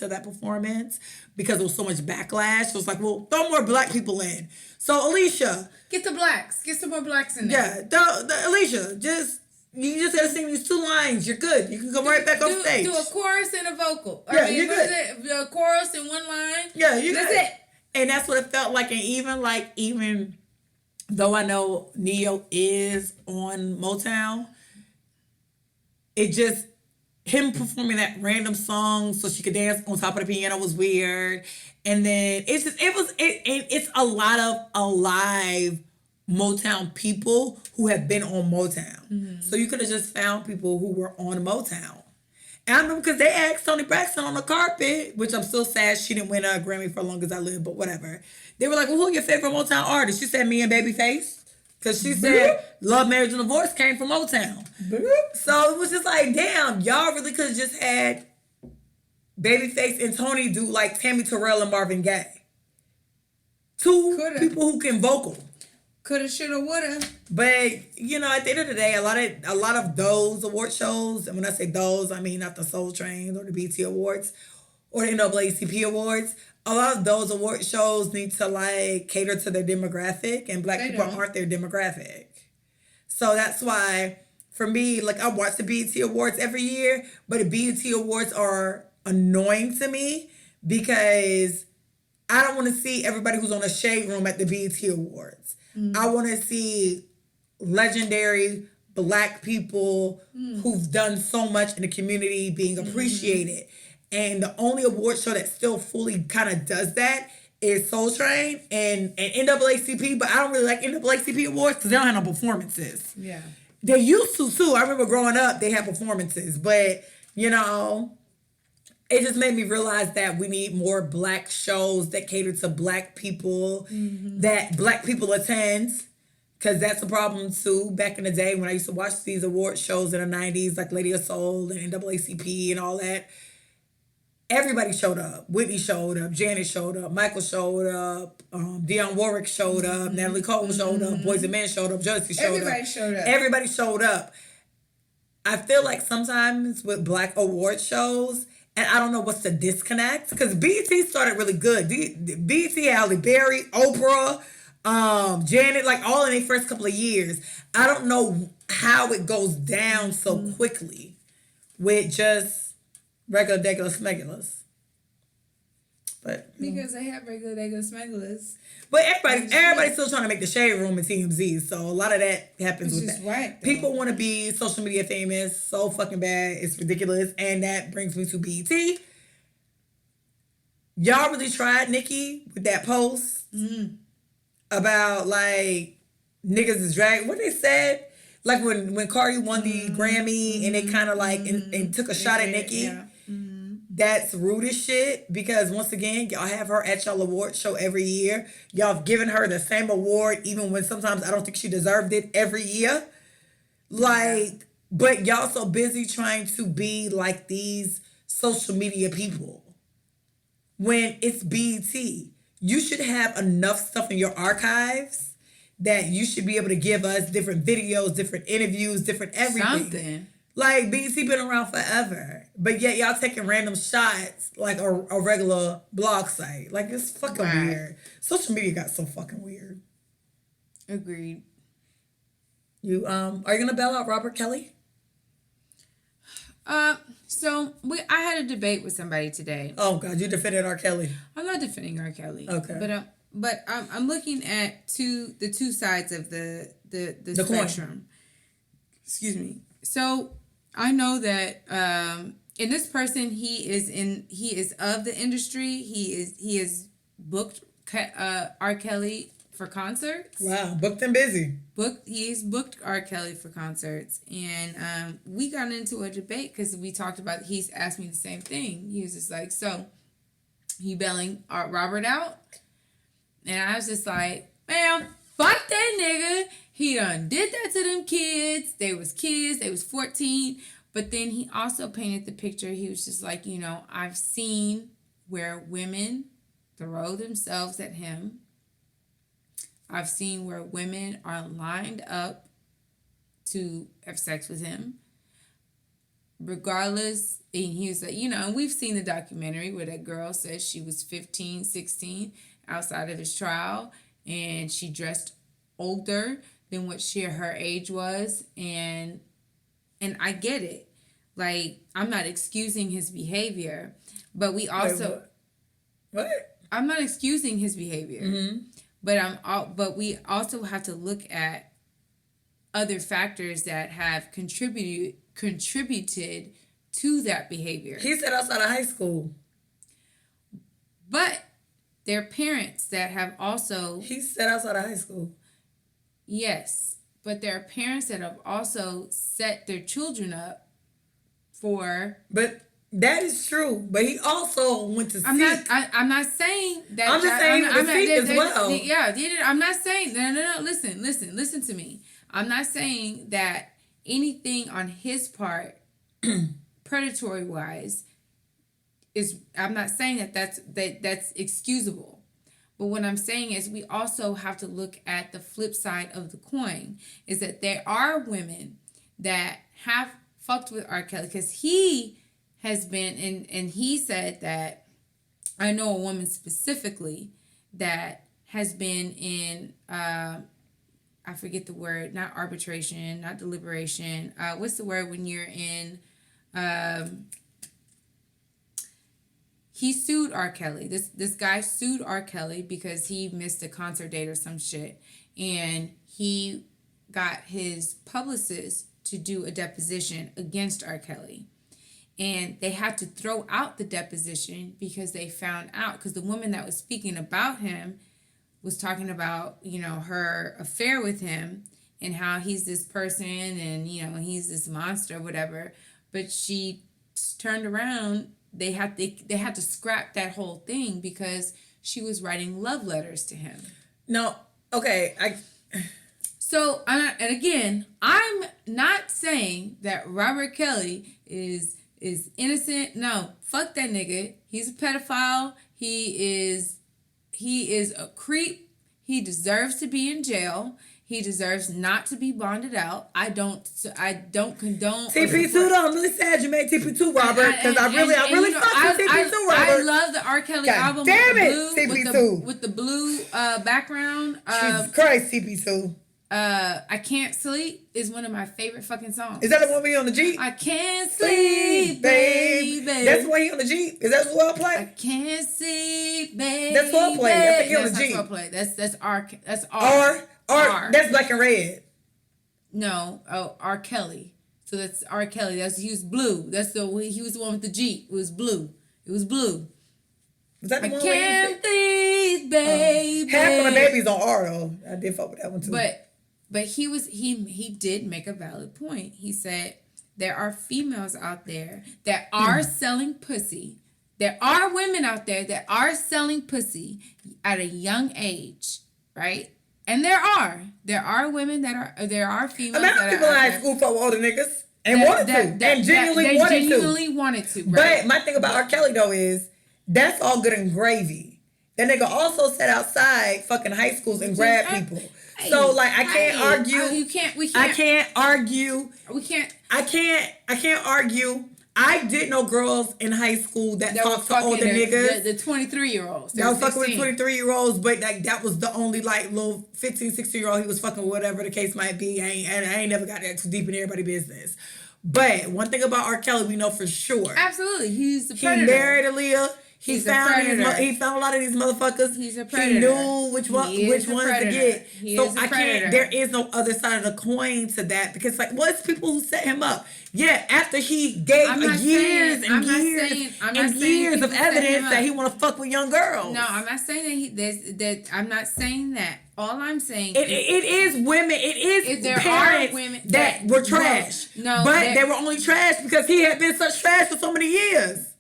that performance because there was so much backlash. So it was like, well, throw more black people in. So Alicia, get the blacks. Get some more blacks in there. Yeah, Alicia, you just gotta sing these 2 lines. You're good. You can come right back on stage. Do a chorus and a vocal. You're good. A chorus and 1 line. Yeah, you're good. That's it. And that's what it felt like. And even though I know Neo is on Motown, it just, him performing that random song so she could dance on top of the piano was weird. And then it's a lot of alive Motown people who have been on Motown. Mm-hmm. So you could have just found people who were on Motown. And I remember because they asked Toni Braxton on the carpet, which I'm still sad she didn't win a Grammy for Long As I Live, but whatever. They were like, well, who your favorite Motown artist? She said me and Babyface. Because she said Love, Marriage, and Divorce came from Motown. So it was just like, damn, y'all really could have just had Babyface and Toni do like Tammy Terrell and Marvin Gaye. Two people who can vocal. Coulda, shoulda, woulda. But, you know, at the end of the day, a lot of those award shows, and when I say those, I mean not the Soul Train or the BET Awards or the NAACP Awards. A lot of those award shows need to, like, cater to their demographic, and black people aren't their demographic. So that's why, for me, like, I watch the BET Awards every year, but the BET Awards are annoying to me because I don't want to see everybody who's on a shade room at the BET Awards. I want to see legendary black people who've done so much in the community being appreciated. And the only award show that still fully kind of does that is Soul Train and NAACP. But I don't really like NAACP awards because they don't have no performances. Yeah. They used to, too. I remember growing up, they had performances. But, you know, it just made me realize that we need more black shows that cater to black people, that black people attend. Because that's a problem, too. Back in the day when I used to watch these award shows in the 90s, like Lady of Soul and NAACP and all that, everybody showed up. Whitney showed up. Janet showed up. Michael showed up. Dionne Warwick showed up. Natalie Cole showed up. Boys and Men showed up. Jussie showed up. Everybody showed up. I feel like sometimes with black award shows, and I don't know what's the disconnect, because BET started really good. BET had Halle Berry, Oprah, Janet, like all in their first couple of years. I don't know how it goes down so quickly with just regular, smegulars. But because they have regular, smegulars. But everybody's still trying to make the shade room in TMZ, so a lot of that happens with that. Right, people want to be social media famous so fucking bad, it's ridiculous, and that brings me to BET. Y'all really tried Nicki with that post about like niggas is drag. What they said, like when Cardi won the Grammy and they kind of like and took a shot at Nicki. Yeah. That's rude as shit because once again, y'all have her at y'all award show every year. Y'all have given her the same award even when sometimes I don't think she deserved it every year. Like, but y'all so busy trying to be like these social media people. When it's BET, you should have enough stuff in your archives that you should be able to give us different videos, different interviews, different everything. Something. Like, BET been around forever. But yet y'all taking random shots like a regular blog site. Like, it's fucking weird. Social media got so fucking weird. Agreed. You are you gonna bail out Robert Kelly? So I had a debate with somebody today. Oh God, you defended R. Kelly. I'm not defending R. Kelly. Okay. But I'm looking at the two sides of the spectrum. Coin. Excuse me. So I know that in this person he is of the industry. He is booked R. Kelly for concerts. Wow, booked and busy. He's booked R. Kelly for concerts, and we got into a debate because we talked about. He's asked me the same thing. He was just like, "So, he bailing Robert out?" And I was just like, "Man, fuck that nigga. He done did that to them kids. They was 14." But then he also painted the picture. He was just like, you know, I've seen where women throw themselves at him. I've seen where women are lined up to have sex with him. Regardless, and he was like, you know, and we've seen the documentary where that girl says she was 15, 16 outside of his trial, and she dressed older than what her age was, and I get it. Like, I'm not excusing his behavior, but we also... Wait, what? I'm not excusing his behavior. Mm-hmm. But we also have to look at other factors that have contributed to that behavior. He said outside of high school. But there are parents that have also... He said outside of high school. Yes, but there are parents that have also set their children up for. But that is true. But he also went to I'm seek. I'm not saying that. I'm just saying the seek as well. Yeah, I'm not saying no. Listen to me. I'm not saying that anything on his part, predatory wise, is. I'm not saying that's excusable. But what I'm saying is we also have to look at the flip side of the coin. Is that there are women that have fucked with R. Kelly because he has been, and he said that, I know a woman specifically that has been in, I forget the word, not arbitration, not deliberation. What's the word when you're in, he sued R. Kelly. This guy sued R. Kelly because he missed a concert date or some shit. And he got his publicist to do a deposition against R. Kelly. And they had to throw out the deposition because they found out, because the woman that was speaking about him was talking about, her affair with him and how he's this person and, he's this monster or whatever. But she turned around. They had to scrap that whole thing because she was writing love letters to him. No, okay. So, and again, I'm not saying that Robert Kelly is innocent. No, fuck that nigga. He's a pedophile. He is a creep. He deserves to be in jail. He deserves not to be bonded out. I don't condone. TP2 though, I'm really sad you made TP2, Robert, because I really fuck with TP2, Robert. I love the R. Kelly album. Damn it, TP2 with the blue background. Jesus Christ, TP2. I Can't Sleep is one of my favorite fucking songs. Is that the one where he on the Jeep? I can't sleep, baby. That's the one he on the Jeep? Is that what I play? I can't sleep, baby. That's what I play. I think he on the Jeep. That's what I play. That's R. That's R. That's Black and Red. No, R. Kelly. So that's R. Kelly. He was blue. He was the one with the Jeep. It was blue. Was that the one? I can't sleep, baby. Half of the babies on R though. I did fuck with that one too. But he did make a valid point. He said there are females out there that are selling pussy. There are women out there that are selling pussy at a young age, right? And there are women there are females. I mean, people in high school fuck with older niggas and genuinely wanted to. Right? But my thing about R. Kelly though is that's all good and gravy. That nigga also sat outside fucking high schools and grabbed people. So like I can't argue. I can't argue. I can't argue. I did know girls in high school that talked to older niggas. The 23-year-olds. That was fucking with 23-year-olds, but like that was the only like little 15, 16-year-old he was fucking with, whatever the case might be. I ain't never got that too deep in everybody's business. But one thing about R. Kelly we know for sure. Absolutely. He's the predator. He married Aaliyah. He found a lot of these motherfuckers. He's a predator. He knew which ones to get. So I can't. There is no other side of the coin to that because like, what's people who set him up? Yeah, after he gave years of evidence that he want to fuck with young girls. No, I'm not saying that I'm not saying that. All I'm saying it is women. It is there parents are women that were trash. But they were only trash because he had been such trash for so many years.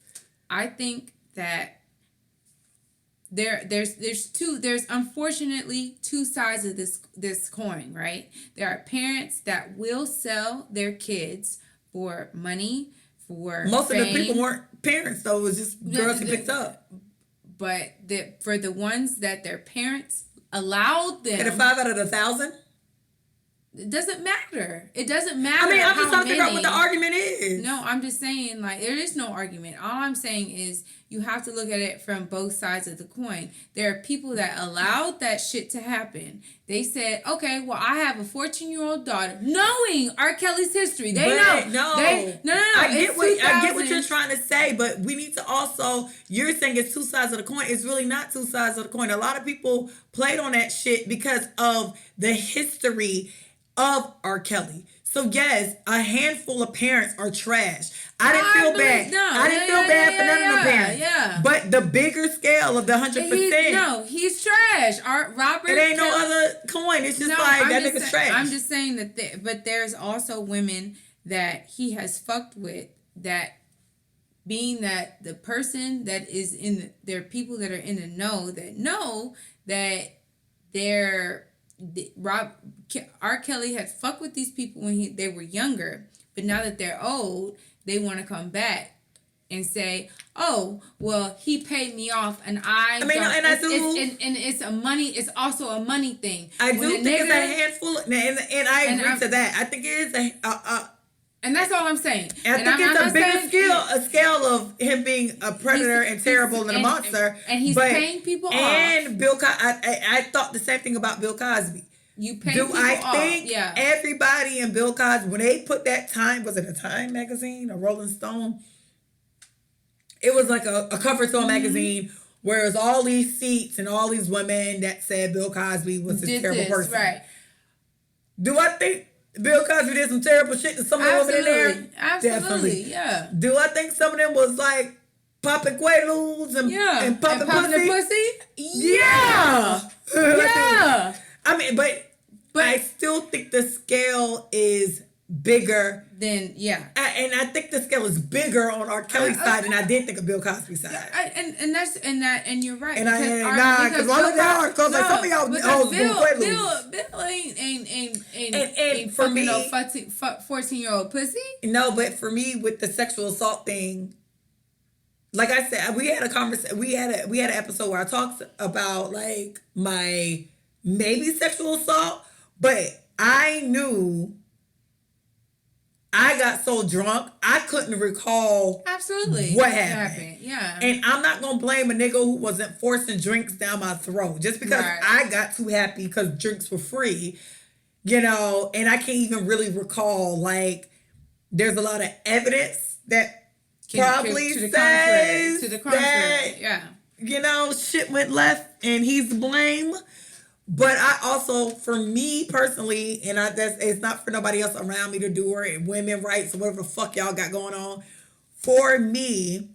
I think that there's unfortunately two sides of this coin, right? There are parents that will sell their kids for money, for most fame. Of the people weren't parents though, it was just girls he picked up. But for the ones that their parents allowed them, and a 5 out of 1,000. It doesn't matter. It doesn't matter. I mean, I'm just trying to figure out what the argument is. No, I'm just saying, like, there is no argument. All I'm saying is you have to look at it from both sides of the coin. There are people that allowed that shit to happen. They said, okay, well, I have a 14-year-old daughter, knowing R. Kelly's history. They know. No. I get what you're trying to say, but we need to also, you're saying it's two sides of the coin. It's really not two sides of the coin. A lot of people played on that shit because of the history of R. Kelly. So yes, a handful of parents are trash. I didn't feel bad. I didn't feel bad for none of the parents. Yeah. But the bigger scale of the 100%. He's trash. Robert. It ain't no other coin. It's just that nigga's trash. I'm just saying that. But there's also women that he has fucked with being that the person that is there are people that are in the know that R. Kelly had fucked with these people when they were younger, but now that they're old, they want to come back and say, "Oh, well, he paid me off, and I mean, and I do, and it's a money. It's also a money thing. I do think it's a handful, and I agree to that. I think it is and that's all I'm saying. I think it's a bigger scale of him being a predator and terrible and a monster. And he's paying people off. And Bill Cosby, I thought the same thing about Bill Cosby. You pay people off. I think everybody in Bill Cosby, when they put that Time, was it a Time magazine, a Rolling Stone? It was like a cover to a magazine where it was all these seats and all these women that said Bill Cosby was a terrible person. Right. Do I think Bill Cosby did some terrible shit to some of the women in there? Absolutely, definitely. Yeah. Do I think some of them was like popping Quaaludes and popping pussy? Yeah. Yeah. I mean, but I still think the scale is bigger than and I think the scale is bigger on R. Kelly's side than I did think of Bill Cosby's side. And you're right. And because some of y'all Bill ain't for me, no 14-year-old pussy. No, but for me with the sexual assault thing, like I said, we had a conversation. We had an episode where I talked about like my maybe sexual assault, but I knew. I got so drunk, I couldn't recall what happened. Yeah. And I'm not going to blame a nigga who wasn't forcing drinks down my throat. Just because I got too happy because drinks were free, and I can't even really recall, like, there's a lot of evidence that probably says that, shit went left and he's to blame. But I also, for me personally, and it's not for nobody else around me to do or women rights or whatever the fuck y'all got going on. For me,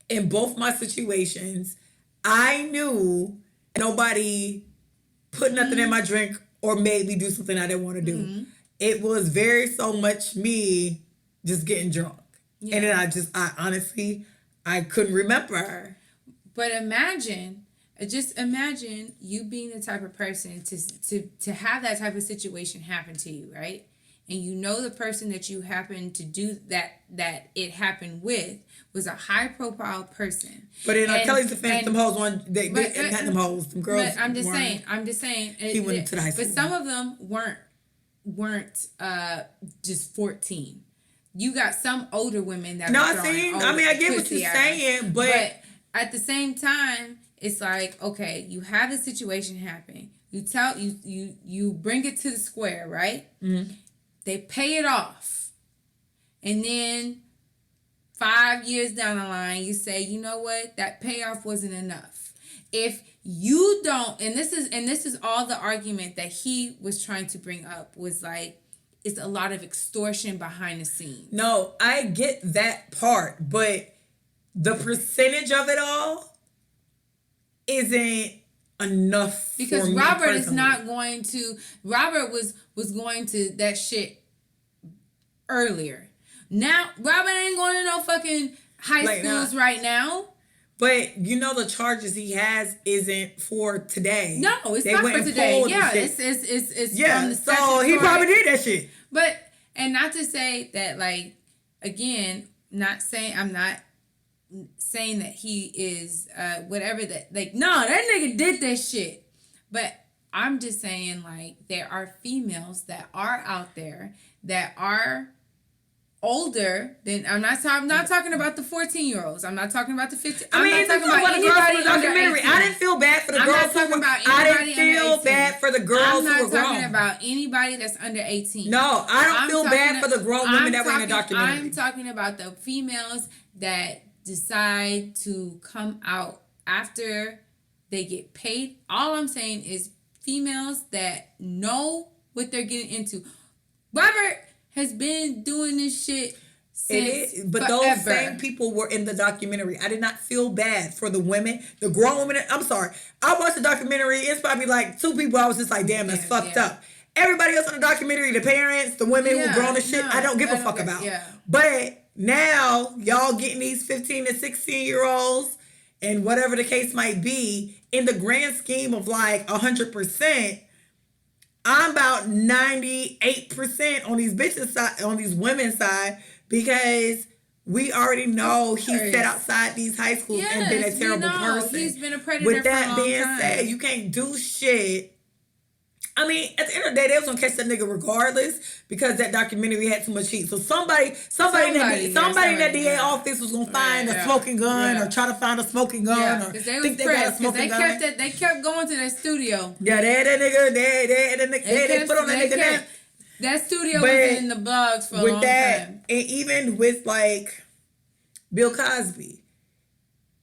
in both my situations, I knew nobody put nothing in my drink or made me do something I didn't want to do. Mm-hmm. It was very so much me just getting drunk. Yeah. And then I honestly, I couldn't remember. But imagine you being the type of person to have that type of situation happen to you, right? And the person that you happen to do that it happened with was a high profile person. But in Kelly's defense, them hoes not them hoes, them girls. But I'm just saying. He went to the high school. But some of them weren't just 14. You got some older women that. I get what you're saying, but at the same time. It's like, okay, you have the situation happen. You bring it to the square, right? Mm-hmm. They pay it off. And then 5 years down the line, you say, you know what? That payoff wasn't enough. If you don't, and this is all the argument that he was trying to bring up was like, it's a lot of extortion behind the scenes. No, I get that part, but the percentage of it all isn't enough because for me Robert personally. Is not going to. Robert was going to that shit earlier. Now Robert ain't going to no fucking high schools right now. But the charges he has isn't for today. No, it's not for today. Yeah, it's from the so he probably did that shit. But and not to say that again, I'm not saying that he is whatever that no, that nigga did that shit. But I'm just saying there are females that are out there that are older than I'm not talking about the 14-year-olds. I'm not talking about the 15. I'm not talking about anybody under 18. I didn't feel bad for the girls who were. I didn't feel bad for the girls who were grown. I'm not talking about anybody that's under 18. No, I don't feel bad for the grown women that were in the documentary. I'm talking about the females that decide to come out after they get paid. All I'm saying is females that know what they're getting into. Robert has been doing this shit since but forever. Those same people were in the documentary. I did not feel bad for the women, the grown women. I'm sorry. I watched the documentary. It's probably two people I was just like, damn, that's fucked up. Everybody else in the documentary, the parents, the women who grown as shit, I don't give a fuck about. Yeah. But now y'all getting these 15 and 16-year-olds and whatever the case might be, in the grand scheme of like 100%, I'm about 98% on these bitches side, on these women's side, because we already know he sat outside these high schools and been a terrible person. He's been a predator. With that for a long being time. said, you can't do shit. I mean, at the end of the day, they was gonna catch that nigga regardless, because that documentary had too much heat. So somebody in that DA office was gonna find a smoking gun or try to find a smoking gun or because they think was they got a pressed. smoking gun. They kept going to that studio. Yeah, they had that nigga. They put on that nigga there. That studio was in the blogs for a long time. And even with like Bill Cosby,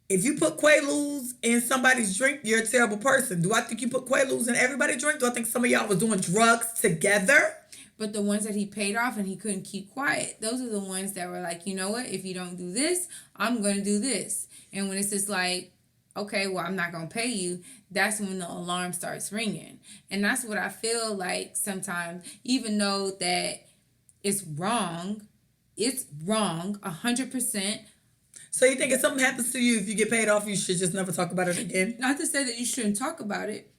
if you put Quaaludes in somebody's drink, you're a terrible person. Do I think you put Quaaludes in everybody's drink? Do I think some of y'all was doing drugs together? But the ones that he paid off and he couldn't keep quiet, those are the ones that were like, you know what? If you don't do this, I'm going to do this. And when it's just like, okay, well, I'm not going to pay you, that's when the alarm starts ringing. And that's what I feel like sometimes, even though that it's wrong 100%. So you think if something happens to you, if you get paid off, you should just never talk about it again? Not to say that you shouldn't talk about it,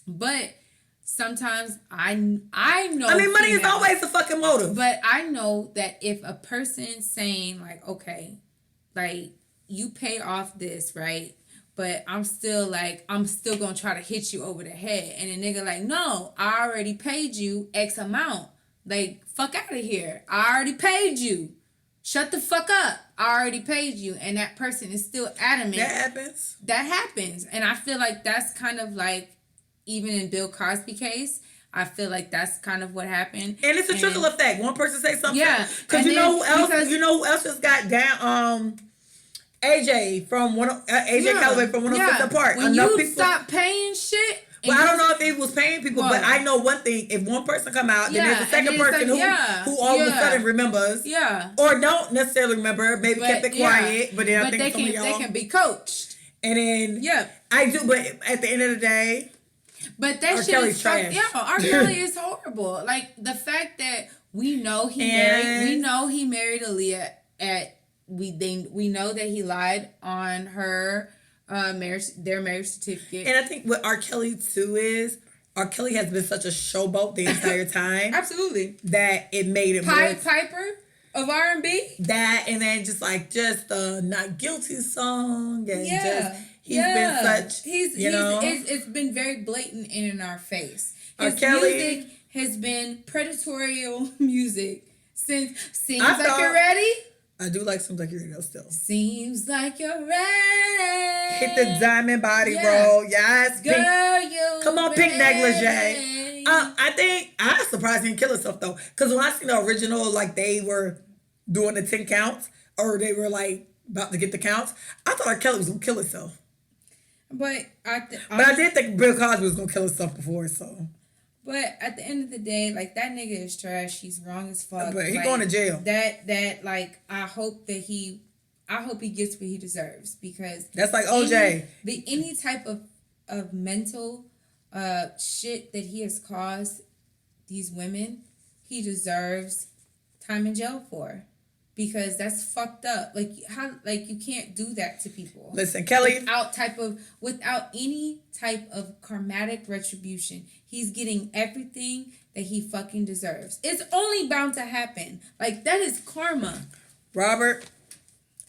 but sometimes I know. I mean, money is always a fucking motive. But I know that if a person's saying like, okay, like you pay off this, right? But I'm still gonna try to hit you over the head. And a nigga like, no, I already paid you X amount. Like, fuck out of here. I already paid you. Shut the fuck up. I already paid you. And that person is still adamant. That happens. And I feel like that's kind of like, even in Bill Cosby case, I feel like that's kind of what happened. And it's a trickle effect. One person say something. Yeah. Because you know who else just got down? AJ Calloway from 106 Park. When you stop paying shit. Well, I don't know if he was paying people, but I know one thing. If one person come out, then there's a second person who all of a sudden remembers. Yeah. Or don't necessarily remember. Maybe kept it quiet. But then I think some of y'all. They can be coached. And then, I do. But at the end of the day. But that shit is trash. Yeah, R.Kelly is horrible. Like, the fact that we know he married Aaliyah we know that he lied on her their marriage certificate. And I think what R. Kelly too is, R. Kelly has been such a showboat the entire time. Absolutely. That it made it Piper of R&B. That, and then just the Not Guilty song. And he's been such, it's been very blatant and in our face. His music has been predatorial music since Seems Like You're Ready. I do like Seems Like You're Ready though still. Seems like you're ready. Hit the diamond body roll. Yes. Girl, you come on, pink negligee. I think I was surprised he didn't kill himself though. Because when I seen the original, like they were doing the 10 counts, or they were like about to get the counts, I thought R. Kelly was gonna kill himself. But I did think Bill Cosby was gonna kill himself before, so. But at the end of the day, like, that nigga is trash. He's wrong as fuck. But he going to jail. I hope he gets what he deserves, because that's like OJ. Any type of mental shit that he has caused these women, he deserves time in jail for. Because that's fucked up. Like, how, like, you can't do that to people. Listen, Kelly. Without any type of karmatic retribution. He's getting everything that he fucking deserves. It's only bound to happen. Like, that is karma. Robert,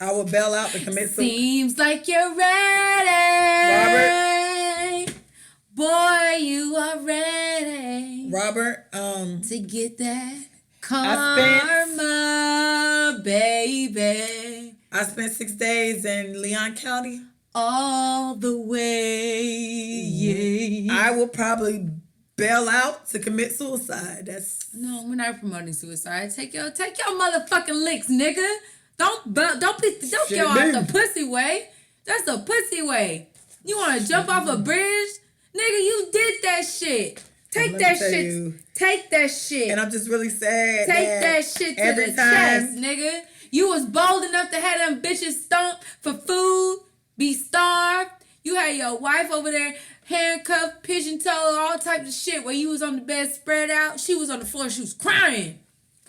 I will bail out and commit suicide. Seems like you're ready. Robert. Boy, you are ready. Robert, to get that karma, baby. I spent 6 days in Leon County. All the way, yeah. I will probably bail out to commit suicide. No, we're not promoting suicide. Take your motherfucking licks, nigga. Don't go out the pussy way. That's the pussy way. You want to jump off a bridge, nigga? You did that shit. Take that shit. And I'm just really sad. Take that shit to the chest, nigga. You was bold enough to have them bitches stomp for food, be starved. You had your wife over there handcuffed, pigeon-toed, all types of shit, where you was on the bed spread out. She was on the floor. She was crying.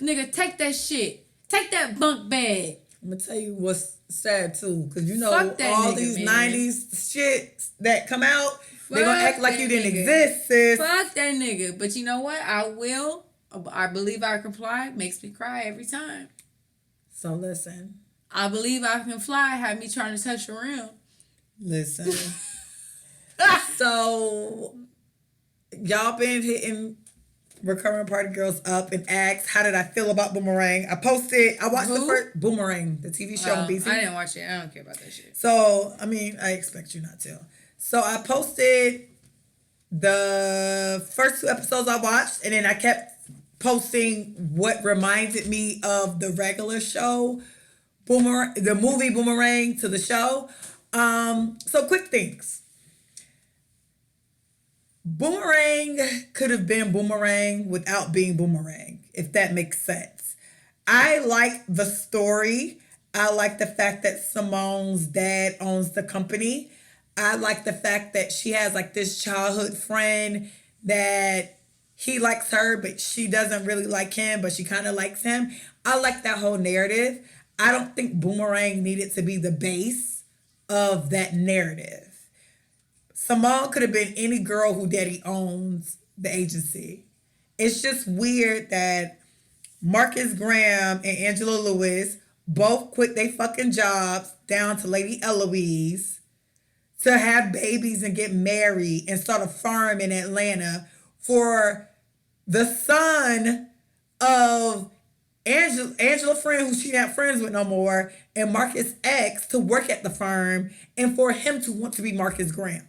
Nigga, take that shit. Take that bunk bag. I'm gonna tell you what's sad too, because you know Fuck that all nigga, these man. 90s shit that come out, they're Fuck gonna act like that you didn't nigga. exist, sis. Fuck that nigga. But you know what? I believe I can fly. Makes me cry every time. So listen. I believe I can fly. Had me trying to touch the rim. Listen. So y'all been hitting Recovering Party Girls up and asked, how did I feel about Boomerang? I watched the first Boomerang, the TV show on BT. I didn't watch it. I don't care about that shit. So, I mean, I expect you not to. So I posted the first 2 episodes I watched, and then I kept posting what reminded me of the regular show, the movie Boomerang to the show. So quick things. Boomerang could have been Boomerang without being Boomerang, if that makes sense. I like the story. I like the fact that Simone's dad owns the company. I like the fact that she has like this childhood friend that he likes her, but she doesn't really like him, but she kind of likes him. I like that whole narrative. I don't think Boomerang needed to be the base of that narrative. Simone could have been any girl who daddy owns the agency. It's just weird that Marcus Graham and Angela Lewis both quit their fucking jobs down to Lady Eloise to have babies and get married and start a farm in Atlanta for the son of Angela friend, who she not friends with no more, and Marcus X to work at the firm, and for him to want to be Marcus Graham.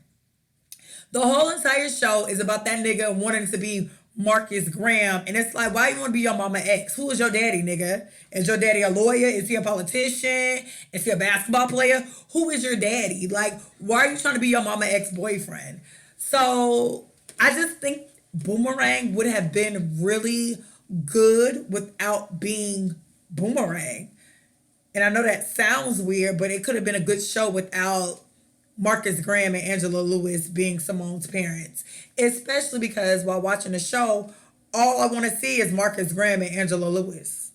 The whole entire show is about that nigga wanting to be Marcus Graham. And it's like, why you want to be your mama ex? Who is your daddy, nigga? Is your daddy a lawyer? Is he a politician? Is he a basketball player? Who is your daddy? Like, why are you trying to be your mama ex-boyfriend? So I just think Boomerang would have been really good without being Boomerang. And I know that sounds weird, but it could have been a good show without Marcus Graham and Angela Lewis being Simone's parents. Especially because while watching the show, all I want to see is Marcus Graham and Angela Lewis.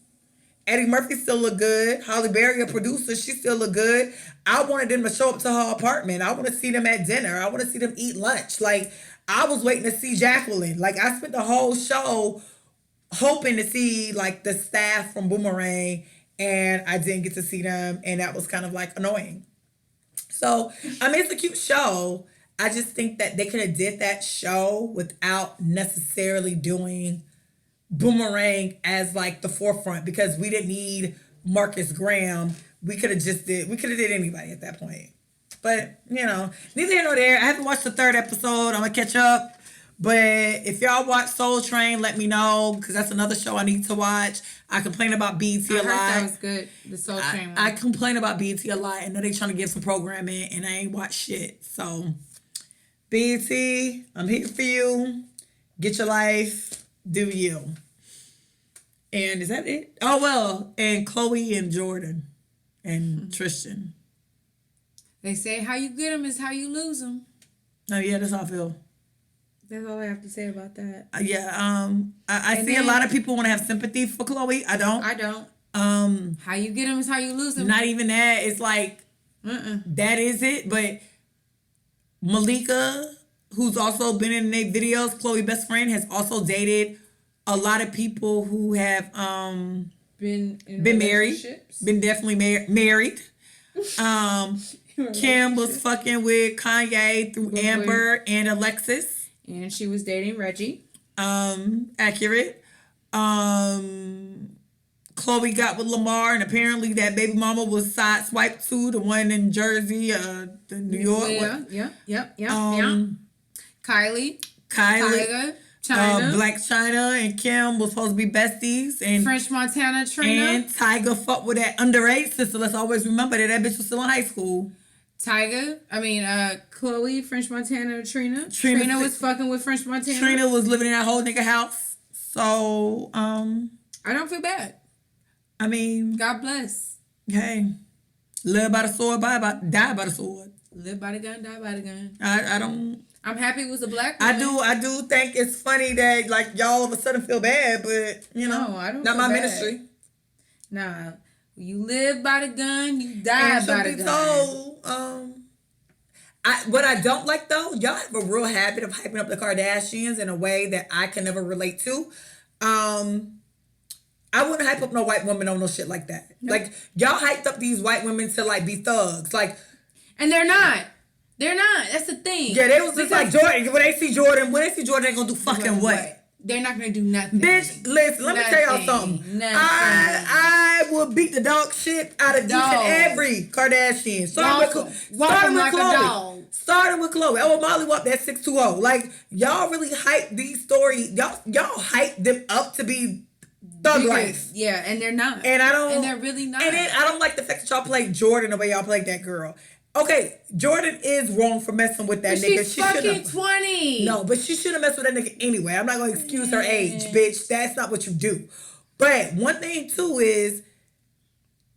Eddie Murphy still look good. Halle Berry, a producer, she still look good. I wanted them to show up to her apartment. I want to see them at dinner. I want to see them eat lunch. Like, I was waiting to see Jacqueline. Like, I spent the whole show hoping to see, like, the staff from Boomerang, and I didn't get to see them, and that was kind of, like, annoying. So, I mean, it's a cute show. I just think that they could have did that show without necessarily doing Boomerang as like the forefront, because we didn't need Marcus Graham. We could have did anybody at that point. But, you know, neither here nor there. I haven't watched the 3rd episode. I'm going to catch up. But if y'all watch Soul Train, let me know, because that's another show I need to watch. I complain about BET a lot. That was good. The Soul Train one. I complain about BET a lot, and know they trying to get some programming, and I ain't watch shit. So, BET, I'm here for you. Get your life. Do you. And is that it? Oh, well, and Khloe and Jordan and Tristan. They say how you get them is how you lose them. Oh, yeah, that's how I feel. That's all I have to say about that. I see a lot of people want to have sympathy for Khloe. I don't. How you get them is how you lose them. Not even that. It's like, that is it. But Malika, who's also been in their videos, Khloe's best friend, has also dated a lot of people who have been married. Been definitely married. Kim was fucking with Kanye through Amber and Alexis. And she was dating Reggie. Accurate. Khloe got with Lamar, and apparently that baby mama was sideswiped too, the one in Jersey, the New York. Yeah. Kylie. Tyga, China. Black China and Kim was supposed to be besties. And French Montana Trina. And Tyga fucked with that underage sister. Let's always remember that bitch was still in high school. Khloe, French Montana, Trina was fucking with French Montana. Trina was living in that whole nigga house. So, I don't feel bad. I mean, God bless. Hey, live by the sword, die by the sword. Live by the gun, die by the gun. I don't. I'm happy it was a black woman. I do think it's funny that like y'all all of a sudden feel bad, but you know, no, I don't. Not my bad. ministry. Nah. You live by the gun, you die by the gun. So, what I don't like though, y'all have a real habit of hyping up the Kardashians in a way that I can never relate to. I wouldn't hype up no white woman on no shit like that. Nope. Like, y'all hyped up these white women to, like, be thugs. Like, and they're not. They're not. That's the thing. Yeah, they was just like Jordan. When they see Jordan, they gonna do fucking what? They're not gonna do nothing. Bitch, listen, let me tell y'all something. I will beat the dog shit out of each and every Kardashian. Starting with Khloe. Oh, Molly Wop, that's 620. Like, y'all really hype these stories. Y'all hype them up to be thug life. Yeah, and they're not. And I don't. And they're really not. And then I don't like the fact that y'all played Jordan the way y'all played that girl. Okay, Jordan is wrong for messing with that nigga. She's fucking 20. No, but she shouldn't mess with that nigga anyway. I'm not gonna excuse her age, bitch. That's not what you do. But one thing too is,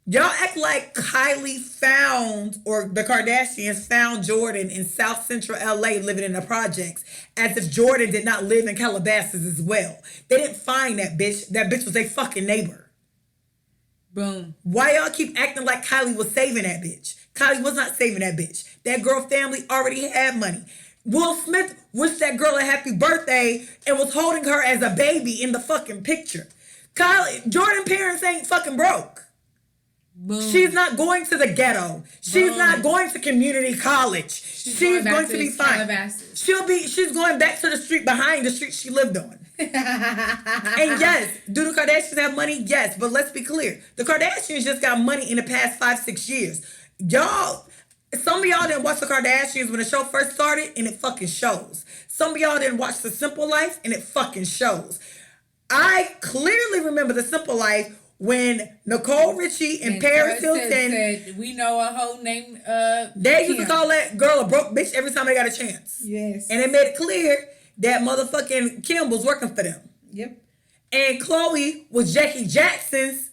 y'all act like Kylie found, or the Kardashians found Jordan in South Central LA living in the projects, as if Jordan did not live in Calabasas as well. They didn't find that bitch. That bitch was a fucking neighbor. Boom. Why y'all keep acting like Kylie was saving that bitch? Kylie was not saving that bitch. That girl family already had money. Will Smith wished that girl a happy birthday and was holding her as a baby in the fucking picture. Jordan parents ain't fucking broke. Boom. She's not going to the ghetto. She's not going to community college. She's going to be fine. She's going back to the street behind the street she lived on. And yes, do the Kardashians have money? Yes, but let's be clear. The Kardashians just got money in the past 5-6 years. Y'all, some of y'all didn't watch the Kardashians when the show first started, and it fucking shows. Some of y'all didn't watch The Simple Life, and it fucking shows. I clearly remember The Simple Life when Nicole Richie and Paris Hilton said, we know a hoe named they used to call that girl a broke bitch every time they got a chance. Yes. And they made it clear that motherfucking Kim was working for them. Yep. And Khloe was Jackie Jackson's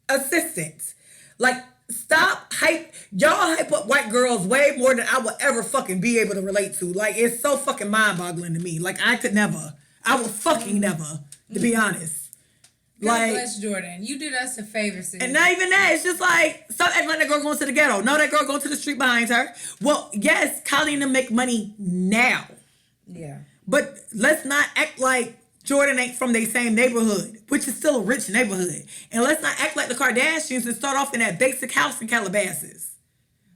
assistant. Like, stop hype. Y'all hype up white girls way more than I would ever fucking be able to relate to. Like, it's so fucking mind-boggling to me. Like, I could never. I would fucking never, to be honest. God bless Jordan. You did us a favor, sis. And not even that. It's just like, stop acting like that girl going to the ghetto. No, that girl going to the street behind her. Well, yes, Kylie and them make money now. Yeah. But let's not act like Jordan ain't from their same neighborhood, which is still a rich neighborhood. And let's not act like the Kardashians and start off in that basic house in Calabasas.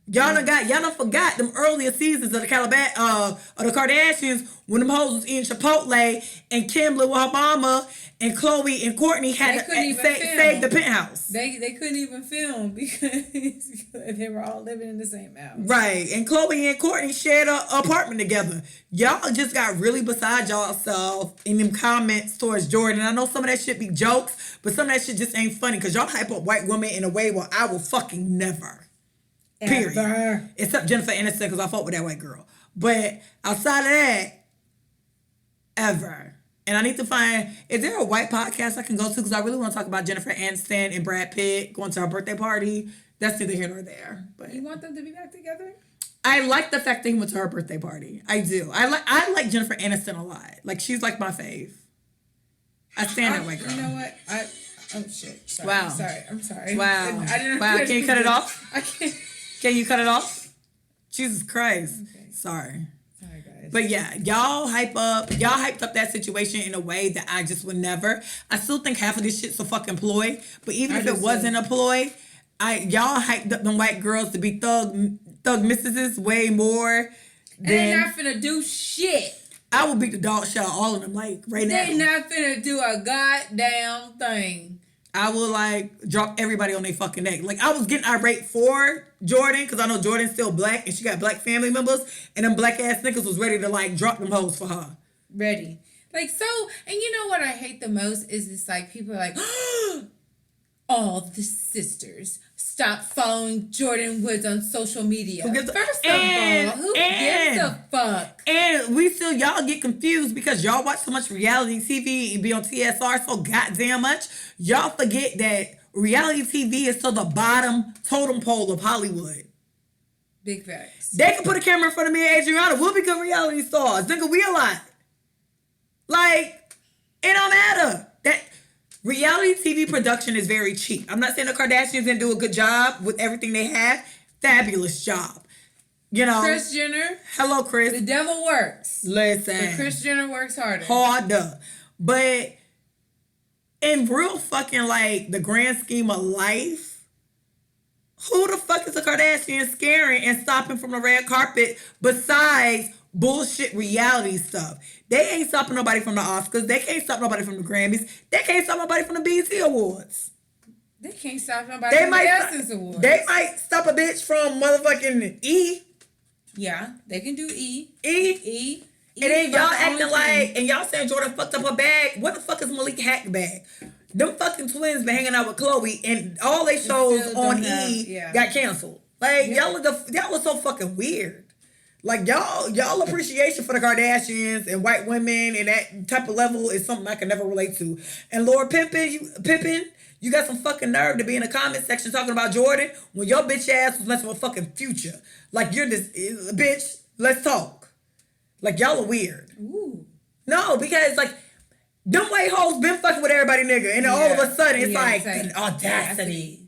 Y'all done forgot them earlier seasons of the Kardashians when them hoes was eating Chipotle and Kim lived with her mama and Khloe and Kourtney had to save the penthouse. They couldn't even film because they were all living in the same house. Right. And Khloe and Kourtney shared an apartment together. Y'all just got really beside y'all in them comments towards Jordan. I know some of that shit be jokes, but some of that shit just ain't funny because y'all hype up white women in a way where I will fucking never. Period. Ever. Except Jennifer Aniston because I fought with that white girl. But outside of that, ever. And I need to find, is there a white podcast I can go to? Because I really want to talk about Jennifer Aniston and Brad Pitt going to her birthday party. That's neither here nor there. But you want them to be back together? I like the fact that he went to her birthday party. I do. I like Jennifer Aniston a lot. Like, she's like my fave. I stand that white girl. You know what? Oh, shit. Sorry. Wow. I'm sorry. Wow. Wow. Can you cut it off? I can't. Can you cut it off? Jesus Christ. Okay. Sorry, guys. But yeah, y'all hyped up that situation in a way that I just would never. I still think half of this shit's a fucking ploy. But even if it wasn't a ploy, y'all hyped up them white girls to be thug mistresses way more. And they're not finna do shit. I will beat the dog shit out of all of them, like, right now. They not finna do a goddamn thing. I will, like, drop everybody on their fucking neck. Like, I was getting irate for Jordan, because I know Jordan's still black, and she got black family members, and them black-ass niggas was ready to, like, drop them hoes for her. Ready. Like, so, and you know what I hate the most is it's like, people are like, all the sisters stop following Jordan Woods on social media. First of all, who gives a fuck? And y'all get confused because y'all watch so much reality TV and be on TSR so goddamn much. Y'all forget that reality TV is still the bottom totem pole of Hollywood. Big facts. They can put a camera in front of me and Adrianna. We'll become reality stars. Nigga, we a lot. Like, it don't matter. reality TV production is very cheap. I'm not saying the Kardashians didn't do a good job with everything they have. Fabulous job. You know. Kris Jenner. Hello, Chris. The devil works. Listen. But Kris Jenner works harder. Harder. But in real fucking, like, the grand scheme of life, who the fuck is the Kardashian scaring and stopping from the red carpet besides bullshit reality stuff? They ain't stopping nobody from the Oscars. They can't stop nobody from the Grammys. They can't stop nobody from the BET Awards. They can't stop nobody from the Essence Awards. They might stop a bitch from motherfucking E. Yeah, they can do E. E. And then y'all acting like, and y'all saying Jordan fucked up her bag. What the fuck is Malik hacked bag? Them fucking twins been hanging out with Khloe, and all they shows on E got canceled. Like, y'all was so fucking weird. Like, y'all appreciation for the Kardashians and white women and that type of level is something I can never relate to. And Lord Pimpin, you got some fucking nerve to be in the comment section talking about Jordan when your bitch ass was messing with fucking Future. Like, you're this bitch. Let's talk. Like, y'all are weird. Ooh. No, because, like, them white hoes been fucking with everybody, nigga. And then all of a sudden, it's like an audacity.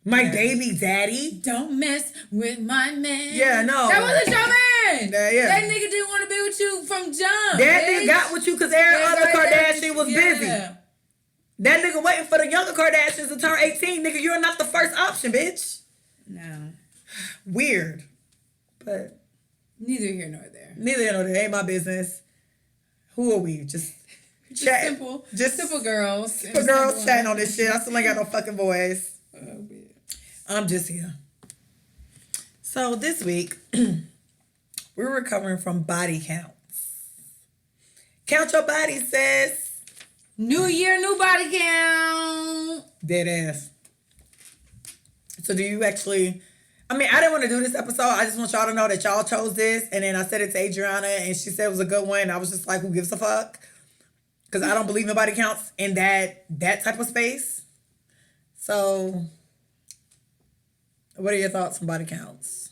My baby daddy. Don't mess with my man. Yeah, no. That wasn't your man. Yeah. That nigga didn't want to be with you from jump. That nigga got with you because every other Kardashian was busy. That nigga waiting for the younger Kardashians to turn 18. Nigga, you're not the first option, bitch. No. Weird. But neither here nor there. Neither here nor there. Ain't my business. Who are we? Just chat. Simple girls. Simple girls chatting on this shit. I still ain't got no fucking voice. Oh, man. I'm just here. So this week, we're recovering from body counts. Count your body, sis. New year, new body count. Dead ass. So do you actually... I mean, I didn't want to do this episode. I just want y'all to know that y'all chose this. And then I said it to Adrianna, and she said it was a good one. I was just like, who gives a fuck? Because I don't believe in body counts in that type of space. So... what are your thoughts on body counts?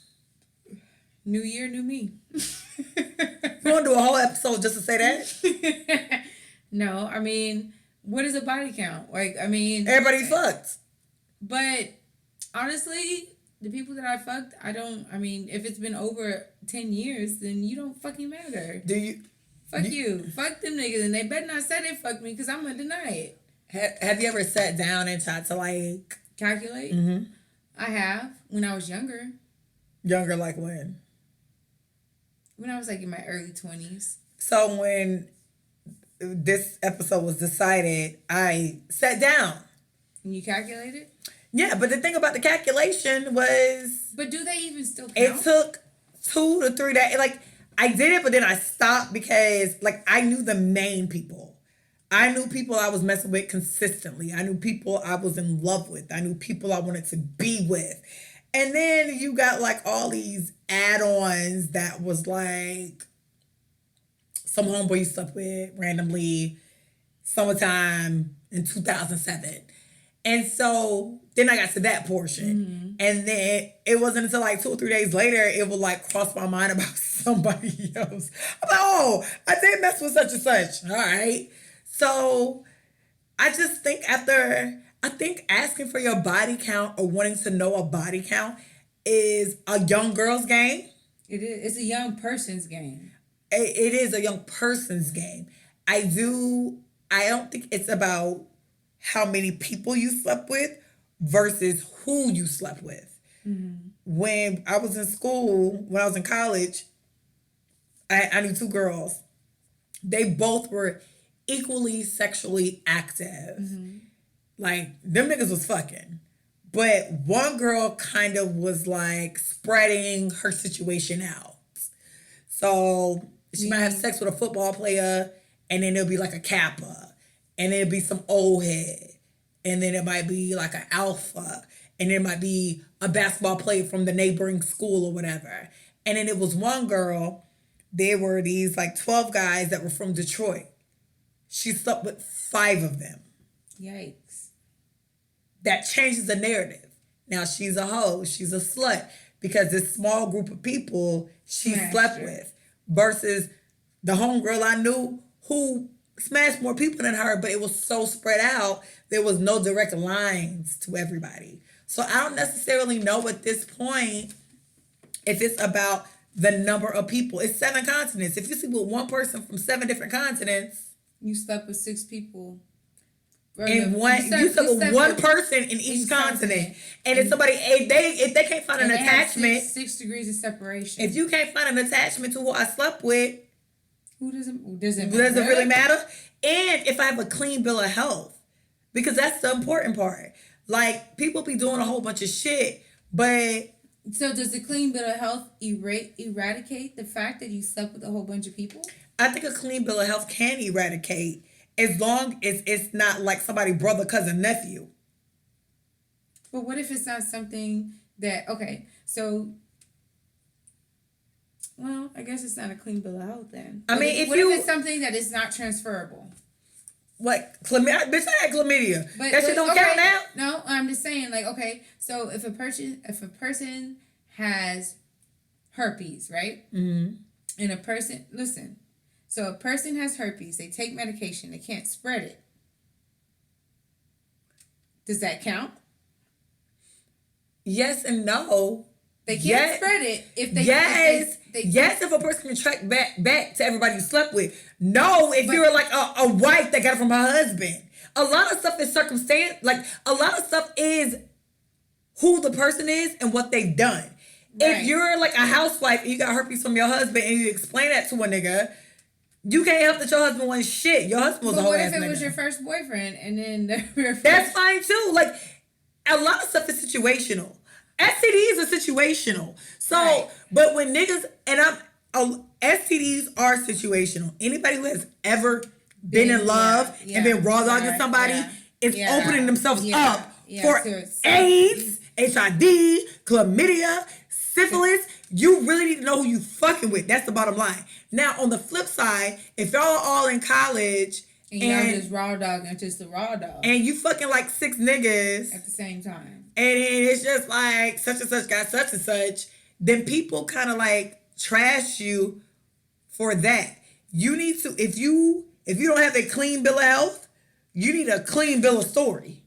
New year, new me. You want to do a whole episode just to say that? No, I mean, what is a body count? Like, I mean... everybody's fucked. But, honestly, the people that I fucked, I mean, if it's been over 10 years, then you don't fucking matter. Do you... Fuck you. Fuck them niggas, and they better not say they fucked me, because I'm going to deny it. Have you ever sat down and tried to, like... calculate? Mm-hmm. I have, when I was younger. Younger like when? When I was like in my early 20s. So when this episode was decided, I sat down. And you calculated? Yeah, but the thing about the calculation was... but do they even still count? It took 2 to 3 days. Like, I did it, but then I stopped because, like, I knew the main people. I knew people I was messing with consistently. I knew people I was in love with. I knew people I wanted to be with. And then you got like all these add-ons that was like some homeboy you slept with randomly summertime in 2007. And so then I got to that portion. Mm-hmm. And then it wasn't until like 2 or 3 days later, it would like cross my mind about somebody else. I'm like, oh, I did mess with such and such. All right. So I just think asking for your body count or wanting to know a body count is a young girl's game. It is. It's a young person's game. It is a young person's game. I don't think it's about how many people you slept with versus who you slept with. Mm-hmm. When I was in school, when I was in college, I knew 2 girls. They both were equally sexually active. Mm-hmm. Like, them niggas was fucking. But one girl kind of was like spreading her situation out. So she might have sex with a football player, and then there'll be like a Kappa, and then it'll be some old head, and then it might be like an alpha, and there might be a basketball player from the neighboring school or whatever. And then it was one girl, there were these like 12 guys that were from Detroit. She slept with 5 of them. Yikes. That changes the narrative. Now she's a hoe, she's a slut, because this small group of people she slept with versus the homegirl I knew who smashed more people than her, but it was so spread out, there was no direct lines to everybody. So I don't necessarily know at this point if it's about the number of people. It's 7 continents. If you sleep with one person from 7 different continents, you slept with 6 people. And you slept with one person in each continent. And if somebody, if they can't find an attachment, 6 degrees of separation. If you can't find an attachment to who I slept with, does it really matter? And if I have a clean bill of health, because that's the important part. Like, people be doing a whole bunch of shit, but so does the clean bill of health eradicate the fact that you slept with a whole bunch of people? I think a clean bill of health can eradicate as long as it's not like somebody brother, cousin, nephew. But what if it's not something that, okay, so, well, I guess it's not a clean bill of health then. I mean, what if it's something that is not transferable? What? Chlamydia? Bitch, I had chlamydia. But, that shit don't count now? No, I'm just saying, like, okay, so if a person has herpes, right? Mm-hmm. And a person has herpes, they take medication, they can't spread it. Does that count? Yes and no. They can't spread it if they yes, if a person can track back to everybody you slept with. No, if you're like a wife that got it from her husband. A lot of stuff is circumstance. Like, a lot of stuff is who the person is and what they've done. Right. If you're like a housewife and you got herpes from your husband and you explain that to a nigga, you can't help that your husband was shit. Your husband was a whole ass nigga. What if it was your first boyfriend and then that's fine too. Like, a lot of stuff is situational. STDs are situational. So, right. But when niggas, STDs are situational. Anybody who has ever been in love and been raw dogging somebody is opening themselves up for AIDS, HIV, chlamydia, syphilis. You really need to know who you fucking with. That's the bottom line. Now, on the flip side, if y'all are all in college and y'all just raw dogging, just the raw dog, and you fucking like 6 niggas at the same time, and it's just like such and such got such and such, then people kind of like trash you for that. You need to, if you don't have a clean bill of health, you need a clean bill of story.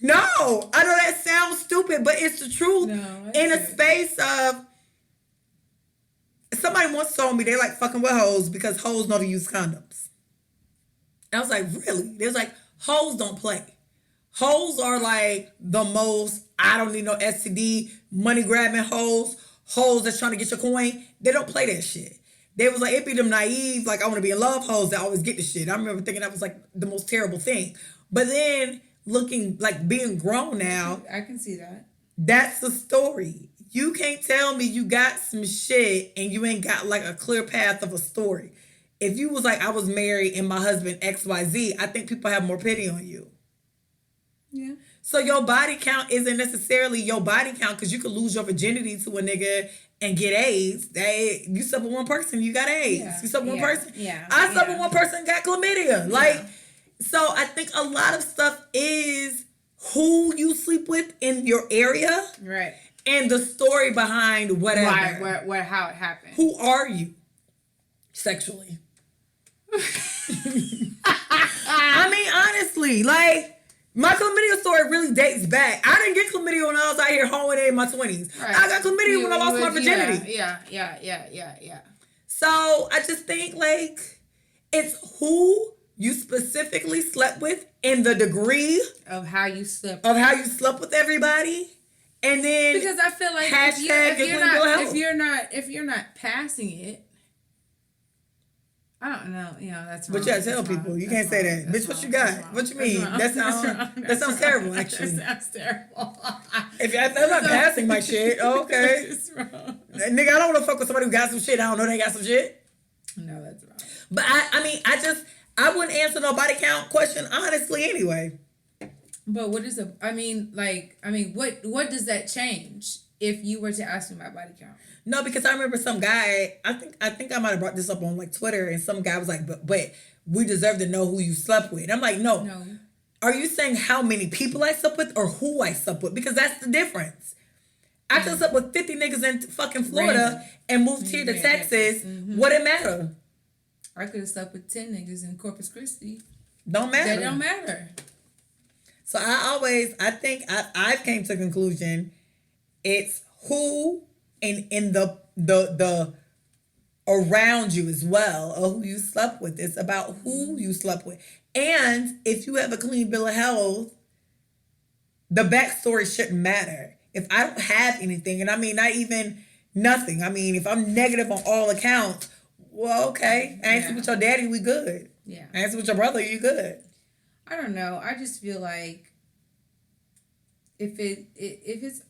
No, I know that sounds stupid, but it's the truth. No, in a space of, somebody once told me they like fucking with hoes because hoes know to use condoms. And I was like, really? They was like, hoes don't play. Hoes are like the most, I don't need no STD, money grabbing hoes that's trying to get your coin. They don't play that shit. They was like, it be them naive, like I want to be in love hoes that always get the shit. I remember thinking that was like the most terrible thing. But then looking, like being grown now. I can see that. That's the story. You can't tell me you got some shit and you ain't got like a clear path of a story. If you was like, I was married and my husband XYZ, I think people have more pity on you. Yeah. So your body count isn't necessarily your body count because you could lose your virginity to a nigga and get AIDS. You slept with one person, you got AIDS. Yeah. You slept with one person. Yeah. I slept with one person, got chlamydia. Like, so I think a lot of stuff is who you sleep with in your area. Right. And the story behind whatever. Why, how it happened. Who are you sexually? I mean, honestly, like, my chlamydia story really dates back. I didn't get chlamydia when I was out here hoeing in my 20s. Right. I got chlamydia when I lost my virginity. Yeah. So I just think, like, it's who you specifically slept with and the degree of how you slept with everybody. And then because I feel like if you're not passing it, I don't know. You know, that's wrong. But you gotta tell people. You can't say that. Bitch, what you got? What you mean? That sounds terrible, actually. That sounds terrible. If I'm not passing my shit, okay. It's wrong. Nigga, I don't want to fuck with somebody who got some shit. I don't know they got some shit. No, that's wrong. But I wouldn't answer no body count question honestly anyway. But what is what does that change if you were to ask me my body count? No, because I remember some guy, I think I might have brought this up on like Twitter, and some guy was like, but we deserve to know who you slept with. I'm like, no. Are you saying how many people I slept with or who I slept with? Because that's the difference. I just slept with 50 niggas in fucking Florida and moved here to Texas. Mm-hmm. What it matter? I could have slept with 10 niggas in Corpus Christi. Don't matter. That don't matter. So I think I've came to the conclusion it's who in the around you as well, or who you slept with. It's about who you slept with. And if you have a clean bill of health, the backstory shouldn't matter. If I don't have anything, and I mean not even nothing. I mean, if I'm negative on all accounts, well, okay. I ain't sleep with your daddy, we good. Yeah. I ain't sleep with your brother, you good. I don't know. I just feel like if it's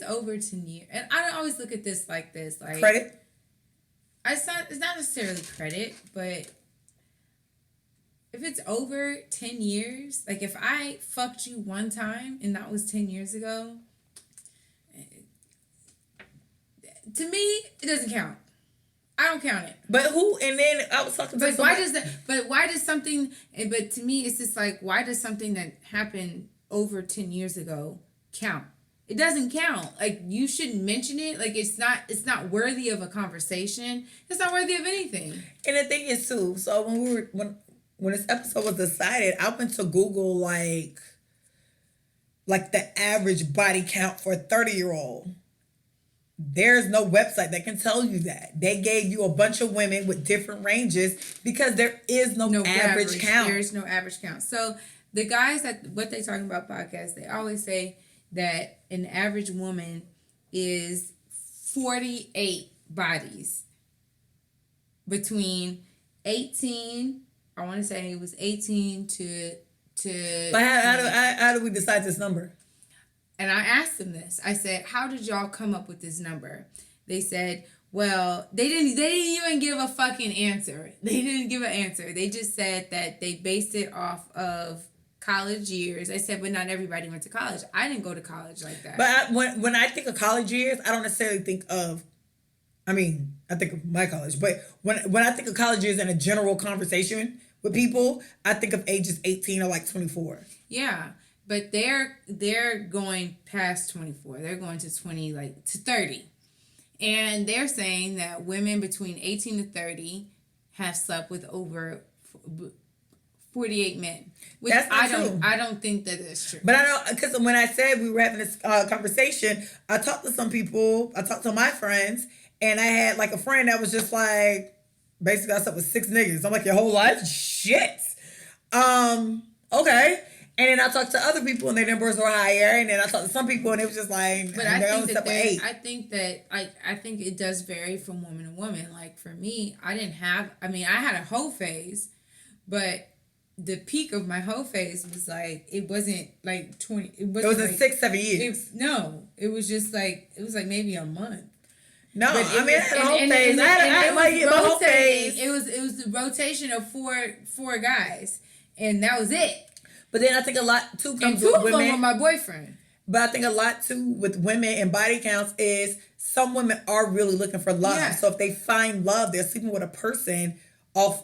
over 10 years, and I don't always look at this like Credit? It's not necessarily credit, but if it's over 10 years, like if I fucked you one time and that was 10 years ago, to me, it doesn't count. I don't count it. But who? And then I was talking to But somebody. why does that? But why does something? But to me, it's just like, why does something that happened over 10 years ago count? It doesn't count. Like, you shouldn't mention it. Like, it's not worthy of a conversation. It's not worthy of anything. And the thing is too. So when this episode was decided, I went to Google like the average body count for a 30-year-old. There's no website that can tell you that. They gave you a bunch of women with different ranges because there is no average count. There is no average count. So the guys what they talking about podcast, they always say that an average woman is 48 bodies between 18. I want to say it was 18 to. But how do we decide this number? And I asked them this. I said, how did y'all come up with this number? They said, well, they didn't even give a fucking answer. They didn't give an answer. They just said that they based it off of college years. I said, but not everybody went to college. I didn't go to college like that. But when I think of college years, I don't necessarily think of, I think of my college. But when I think of college years in a general conversation with people, I think of ages 18 or like 24. Yeah. But they're going past 24. They're going to 20, like to 30. And they're saying that women between 18 to 30 have slept with over 48 men. Which That's not true. I don't think that is true. But I know, because when I said we were having this conversation, I talked to some people, I talked to my friends, and I had like a friend that was just like, basically I slept with 6 niggas. I'm like, your whole life? Shit. Okay. And then I talked to other people and their numbers were higher. And then I talked to some people and it was just like, but I think it does vary from woman to woman. Like for me, I had a hoe phase, but the peak of my hoe phase was like, it wasn't like 20. It wasn't like 6-7 years. It was just like, it was like maybe a month. No, I had a whole phase. I had my whole phase. It was the rotation of four guys, and that was it. But then I think a lot too comes with women. And 2 of them were my boyfriend. But I think a lot too with women and body counts is some women are really looking for love. Yeah. So if they find love, they're sleeping with a person off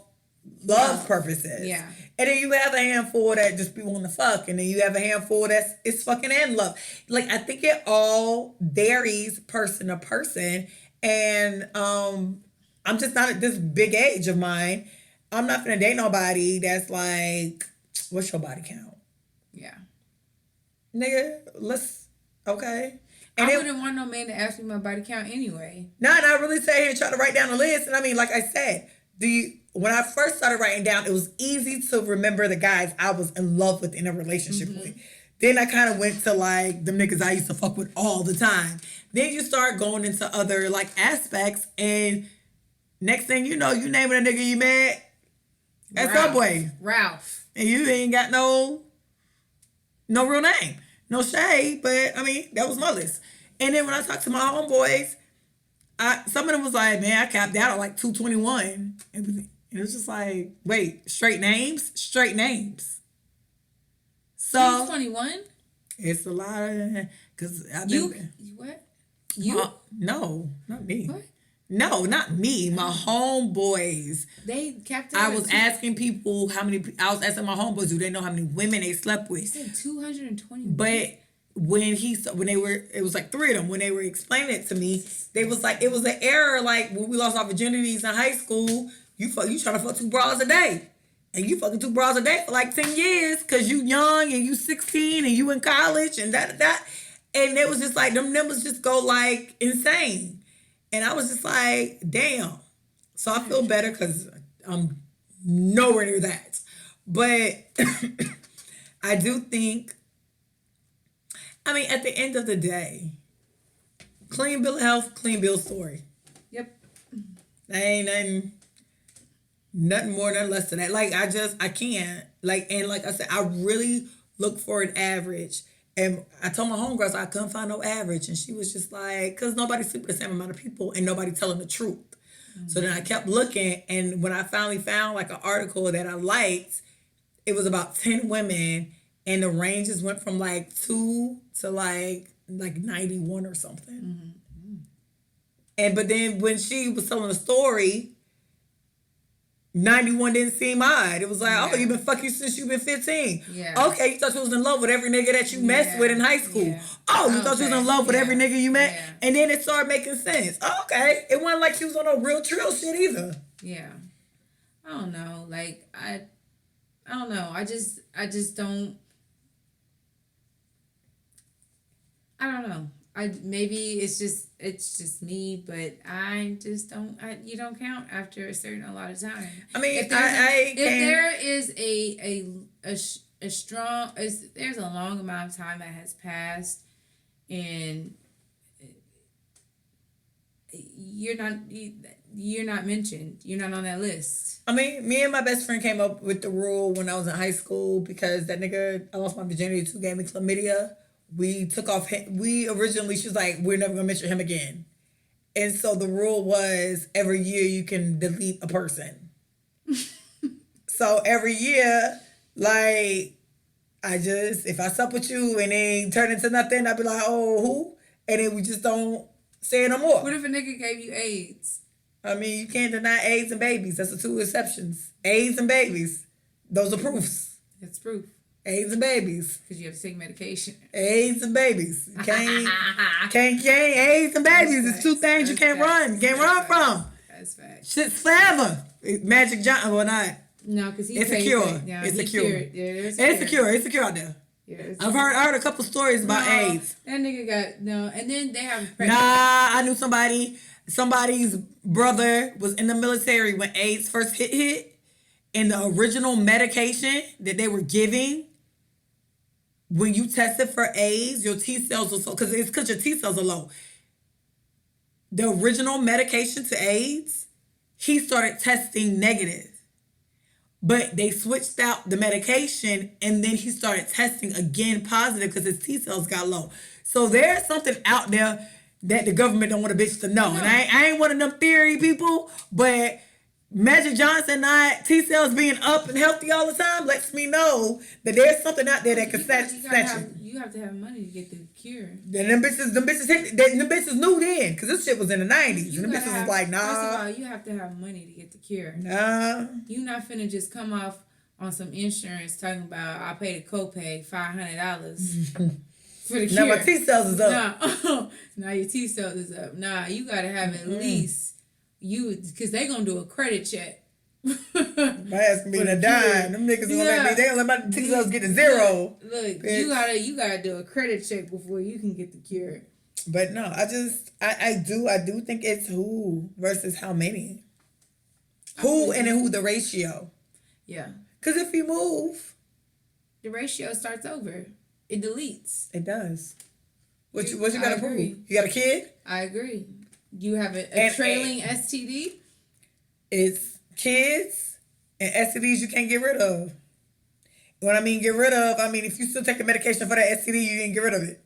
love purposes. Yeah. And then you have a handful that just be wanting to fuck. And then you have a handful it's fucking and love. Like, I think it all varies person to person. And I'm just not at this big age of mine. I'm not gonna date nobody that's like, what's your body count? Yeah. Nigga, okay. And I wouldn't want no man to ask me my body count anyway. Nah, and I really sat here and tried to write down a list. And like I said, when I first started writing down, it was easy to remember the guys I was in love with in a relationship with. Then I kind of went to like them niggas I used to fuck with all the time. Then you start going into other like aspects, and next thing you know, you naming a nigga you met at Subway. Ralph. And you ain't got no real name. No shade, but that was my list. And then when I talked to my homeboys, some of them was like, man, I capped out at like 221. And it was just like, wait, straight names? Straight names. So 221? It's a lot of, because I've been... What? You? No, not me. What? No, not me. My homeboys. They kept. I was asking people how many. I was asking my homeboys, do they know how many women they slept with? They said 220. But it was like 3 of them. When they were explaining it to me, they was like, it was an error. Like when we lost our virginities in high school, You trying to fuck 2 bras a day. And you fucking 2 bras a day for like 10 years because you young and you 16 and you in college and that. And it was just like, them numbers just go like insane. And I was just like, damn. So I feel better because I'm nowhere near that. But I do think, I mean, at the end of the day, clean bill of health, clean bill story. Yep. That ain't nothing more, nothing less than that. Like, I can't. Like, and like I said, I really look for an average. And I told my homegirls I couldn't find no average. And she was just like, because nobody sleep with the same amount of people and nobody telling the truth. Mm-hmm. So then I kept looking. And when I finally found like an article that I liked, it was about 10 women. And the ranges went from like 2 to like 91 or something. Mm-hmm. And but then when she was telling the story, 91 didn't seem odd. It was like, oh, you've been fucking since you've been 15. Yeah. Okay, you thought you was in love with every nigga that you messed with in high school. Yeah. Oh, you thought you was in love with every nigga you met? Yeah. And then it started making sense. Okay. It wasn't like she was on no real trill shit either. Yeah. I don't know. Like, I don't know. I just don't. I don't know. Maybe it's just me, but I just don't. You don't count after a lot of time. I mean, if there is a strong, there's a long amount of time that has passed, and you're not mentioned. You're not on that list. I mean, me and my best friend came up with the rule when I was in high school because that nigga I lost my virginity to gave me chlamydia. We took off, she was like, we're never going to mention him again. And so the rule was every year you can delete a person. So every year, like, if I sup with you and they turn into nothing, I'd be like, oh, who? And then we just don't say it no more. What if a nigga gave you AIDS? I mean, you can't deny AIDS and babies. That's the 2 exceptions. AIDS and babies. Those are proofs. That's proof. AIDS and babies. Because you have to take medication. AIDS and babies. Can't AIDS and babies. It's 2 things you can't run. You can't run from. That's fact. Shit's forever. Magic Johnson or not. No, because it's a cure. It's a cure. It's a cure. It's a cure out there. Yeah, I heard a couple stories about AIDS. That nigga got and then they have. I knew somebody's brother was in the military when AIDS first hit, and the original medication that they were giving. When you tested for AIDS, your T cells were because your T cells are low. The original medication to AIDS, he started testing negative. But they switched out the medication and then he started testing again positive because his T cells got low. So there's something out there that the government don't want a bitch to know. No. And I ain't one of them theory people, but Magic Johnson not T cells being up and healthy all the time lets me know that there's something out there that can snatch you. You have to have money to get the cure. And them bitches knew then because this shit was in the 90s. And them bitches was like, nah. First of all, you have to have money to get the cure. Nah. You not finna just come off on some insurance talking about I paid a copay $500 for the cure. Now my T cells is up. Now your T cells is up. Nah, you gotta have at least. Because they gonna do a credit check. My ass gonna be in a dime. Them niggas gonna let my T cells get to 0. Look, bitch. you gotta do a credit check before you can get the cure. But no, I do think it's who versus how many. Who and then who the ratio. Yeah. Because if you move, the ratio starts over. It deletes. It does. What you gotta prove? You got a kid? I agree. You have a trailing STD? It's kids and STDs you can't get rid of. When I mean get rid of, I mean if you still take the medication for that STD, you didn't get rid of it.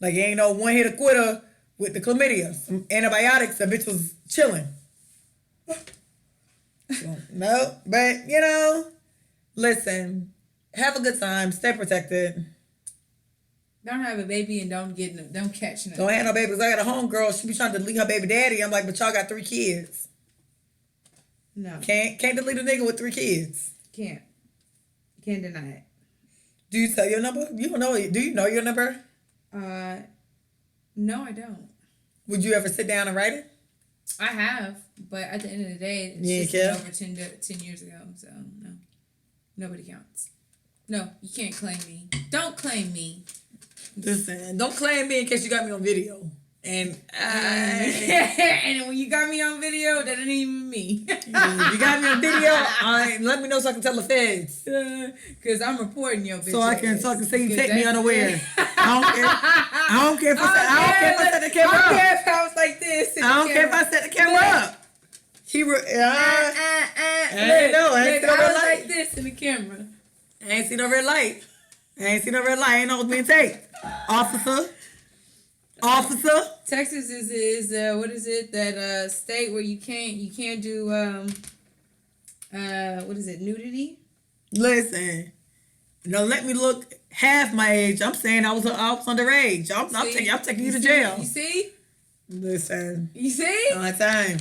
Like you ain't no one hit a quitter with the chlamydia. Some antibiotics, that bitch was chilling. No, but listen, have a good time, stay protected. Don't have a baby and don't catch nothing. Don't have no babies. I got a homegirl. She be trying to delete her baby daddy. I'm like, but y'all got 3 kids. No. Can't delete a nigga with 3 kids. Can't deny it. Do you tell your number? You don't know it. Do you know your number? No, I don't. Would you ever sit down and write it? I have, but at the end of the day, You it's ain't just been over 10 years ago, so no. Nobody counts. No, you can't claim me. Don't claim me. Listen, don't claim me in case you got me on video. And and when you got me on video, that ain't even me. if you got me on video, let me know so I can tell the feds. Because I'm reporting your bitch. So I can say you take me that's unaware. I don't care if I set the camera I up. don't care if I was like this. I don't care if I set the camera up. I was like this in the camera. I ain't see no red light. Ain't no being taped. Officer. Texas is what is it, that state where you can't do what is it, nudity? Listen, don't let me look half my age. I'm saying I was underage. I'm taking you to jail. You see? Listen. You see? All the time.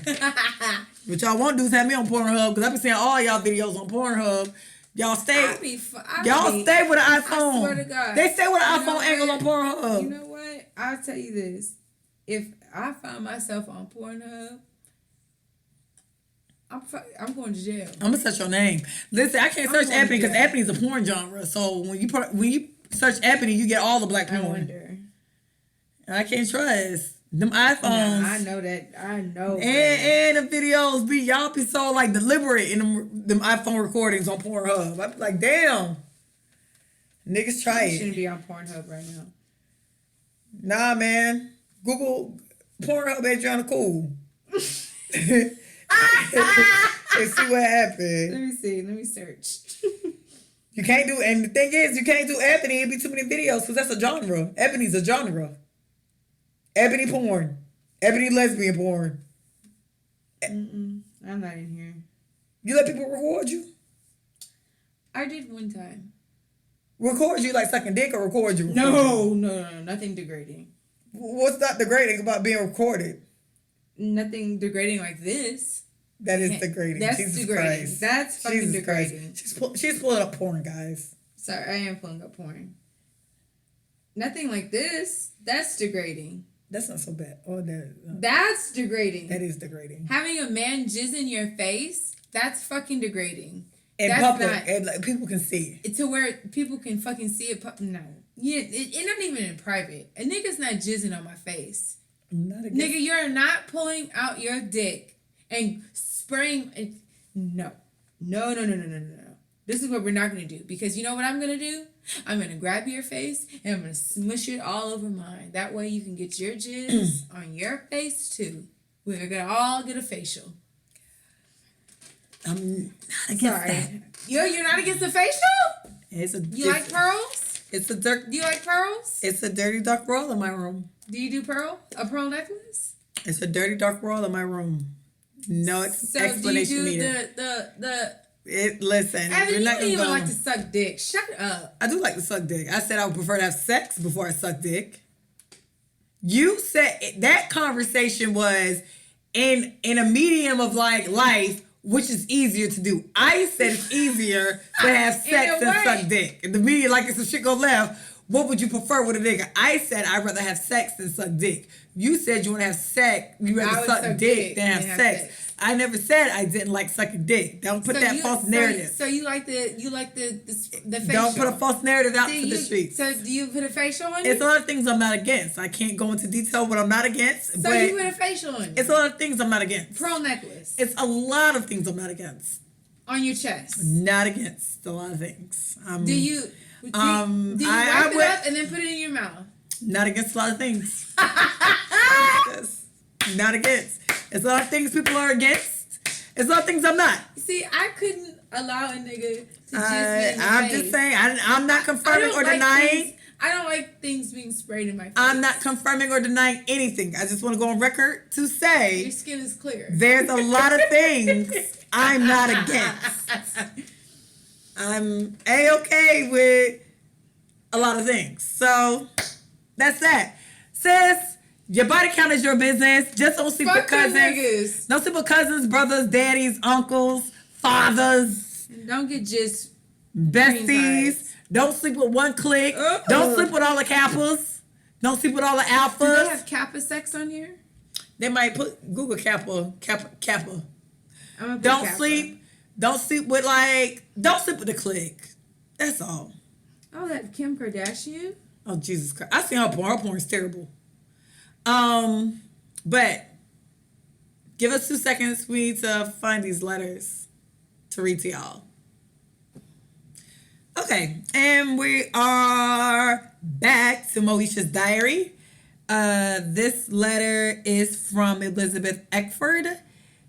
What y'all want to do is have me on Pornhub, because I've been seeing all y'all videos on Pornhub. Y'all stay with an iPhone. I swear to God. They stay with an iPhone angle on Pornhub. You know what? I'll tell you this. If I find myself on Pornhub, I'm going to jail. I'm gonna search your name. Listen, I can't search Ebony because Ebony's a porn genre. So when you search Ebony, you get all the black porn. I wonder. I can't trust them iPhones. Nah, I know that. And the videos y'all be so like deliberate in them iPhone recordings on Pornhub. I be like, damn. Niggas try it. Shouldn't be on Pornhub right now. Nah, man. Google Pornhub Adrianna cool. And see what happened. Let me see. Let me search. You can't do, and the thing is, you can't do Ebony. It'd be too many videos because that's a genre. Ebony's a genre. Ebony porn. Ebony lesbian porn. I'm not in here. You let people record you? I did one time. Record you like sucking dick or record you? No, nothing degrading. What's not degrading about being recorded? Nothing degrading like this. That is degrading. That's Jesus degrading. Christ. That's fucking Jesus degrading. Christ. She's pulling up porn, guys. Sorry, I am pulling up porn. Nothing like this. That's degrading. That's not so bad. Oh, that's degrading. That is degrading. Having a man jizz in your face, that's fucking degrading. In that's public, not, and like, people can see it. To where people can fucking see it. No. Yeah, it's not even in private. A nigga's not jizzing on my face. Nigga, you're not pulling out your dick and spraying. No. This is what we're not going to do. Because you know what I'm going to do? I'm going to grab your face and I'm going to smush it all over mine. That way you can get your jizz on your face too. We're going to all get a facial. I'm not against that. You're not against the facial? You like pearls? Do you like pearls? It's a dirty dark world in my room. Do you do a pearl necklace? It's a dirty dark world in my room. No explanation needed. Listen, Evan, you don't even go. like to suck dick. Shut up. I do like to suck dick. I said I would prefer to have sex before I suck dick. You said that conversation was in a medium of like life, which is easier to do. I said it's easier to have sex than suck dick. In the media, like if some shit go left, what would you prefer with a nigga? I said I'd rather have sex than suck dick. You said you want to have sex. You rather suck dick than have sex. I never said I didn't like sucking dick. Don't put that false narrative. So you like the facial. Don't put a false narrative out to the streets. So do you put a facial on you? It's a lot of things I'm not against. I can't go into detail what I'm not against. So but you put a facial on you? It's a lot of things I'm not against. Pearl necklace. It's a lot of things I'm not against. On your chest. Not against a lot of things. Do you wrap it up and then put it in your mouth? Not against a lot of things. Not against. It's a lot of things people are against. It's a lot of things I'm not. See, I couldn't allow a nigga to jizz me in the I'm face. just saying, I'm not confirming or denying. I don't like things being sprayed in my face. I'm not confirming or denying anything. I just want to go on record to say your skin is clear. There's a lot of things I'm not against. I'm A-okay with a lot of things. So that's that. Sis, your body count is your business. Just don't sleep with cousins. Don't sleep with cousins, brothers, daddies, uncles, fathers. Don't get just besties. Don't sleep with one clique. Don't sleep with all the Kappas. Don't sleep with all the alphas. Do they have Kappa sex on here? They might put Google Kappa. I'm gonna Don't sleep. Don't sleep with the clique. That's all. Oh, that Kim Kardashian? Oh, Jesus Christ. I seen her porn. Her porn's terrible. But give us 2 seconds. We need to find these letters to read to y'all. Okay, and we are back to Moesha's diary. This letter is from Elizabeth Eckford.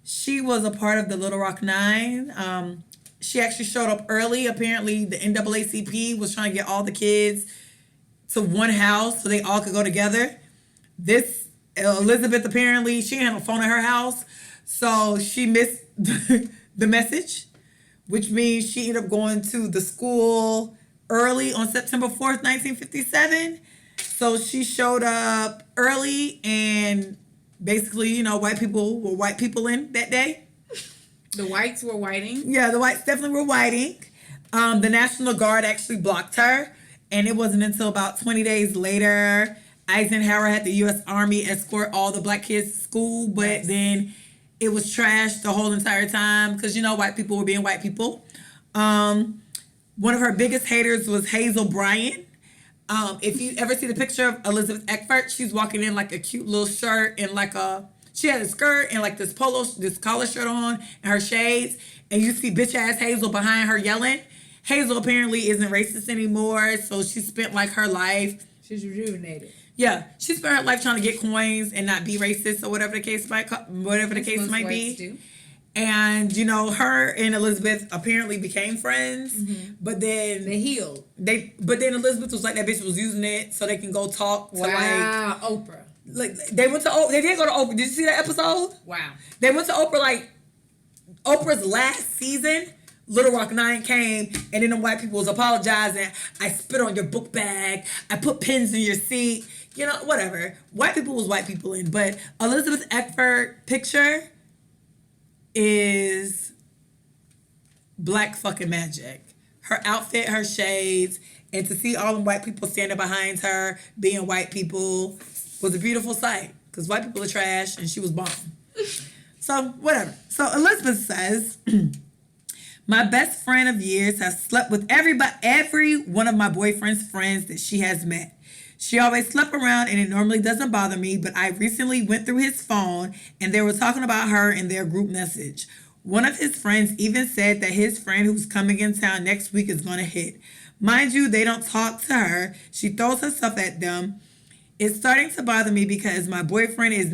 She was a part of the Little Rock Nine. She actually showed up early. Apparently, the NAACP was trying to get all the kids to one house so they all could go together. This Elizabeth, apparently, she didn't have a phone at her house, so she missed the message, which means she ended up going to the school early on September 4th, 1957. So she showed up early, and basically, white people were white people in that day. The whites were whiting? Yeah, the whites definitely were whiting. The National Guard actually blocked her, and it wasn't until about 20 days later Eisenhower had the U.S. Army escort all the black kids to school, but then it was trashed the whole entire time because, white people were being white people. One of her biggest haters was Hazel Bryan. If you ever see the picture of Elizabeth Eckford, she's walking in like a cute little shirt and she had a skirt and like this collar shirt on and her shades. And you see bitch ass Hazel behind her yelling. Hazel apparently isn't racist anymore, so she spent like her life. She's rejuvenated. Yeah, she spent her life trying to get coins and not be racist or whatever the case might be. Do. And her and Elizabeth apparently became friends, but then they healed. But then Elizabeth was like, that bitch was using it so they can go talk to Oprah. Like they went to Oprah. They did go to Oprah. Did you see that episode? Wow. They went to Oprah like Oprah's last season. Little Rock 9 came, and then the white people was apologizing. I spit on your book bag. I put pins in your seat. Whatever. White people was white people in. But Elizabeth Eckford picture is black fucking magic. Her outfit, her shades, and to see all the white people standing behind her, being white people, was a beautiful sight. Because white people are trash, and she was bomb. So, whatever. So, Elizabeth says, my best friend of years has slept with every one of my boyfriend's friends that she has met. She always slept around and it normally doesn't bother me, but I recently went through his phone and they were talking about her in their group message. One of his friends even said that his friend who's coming in town next week is going to hit. Mind you, they don't talk to her. She throws her stuff at them. It's starting to bother me because my boyfriend is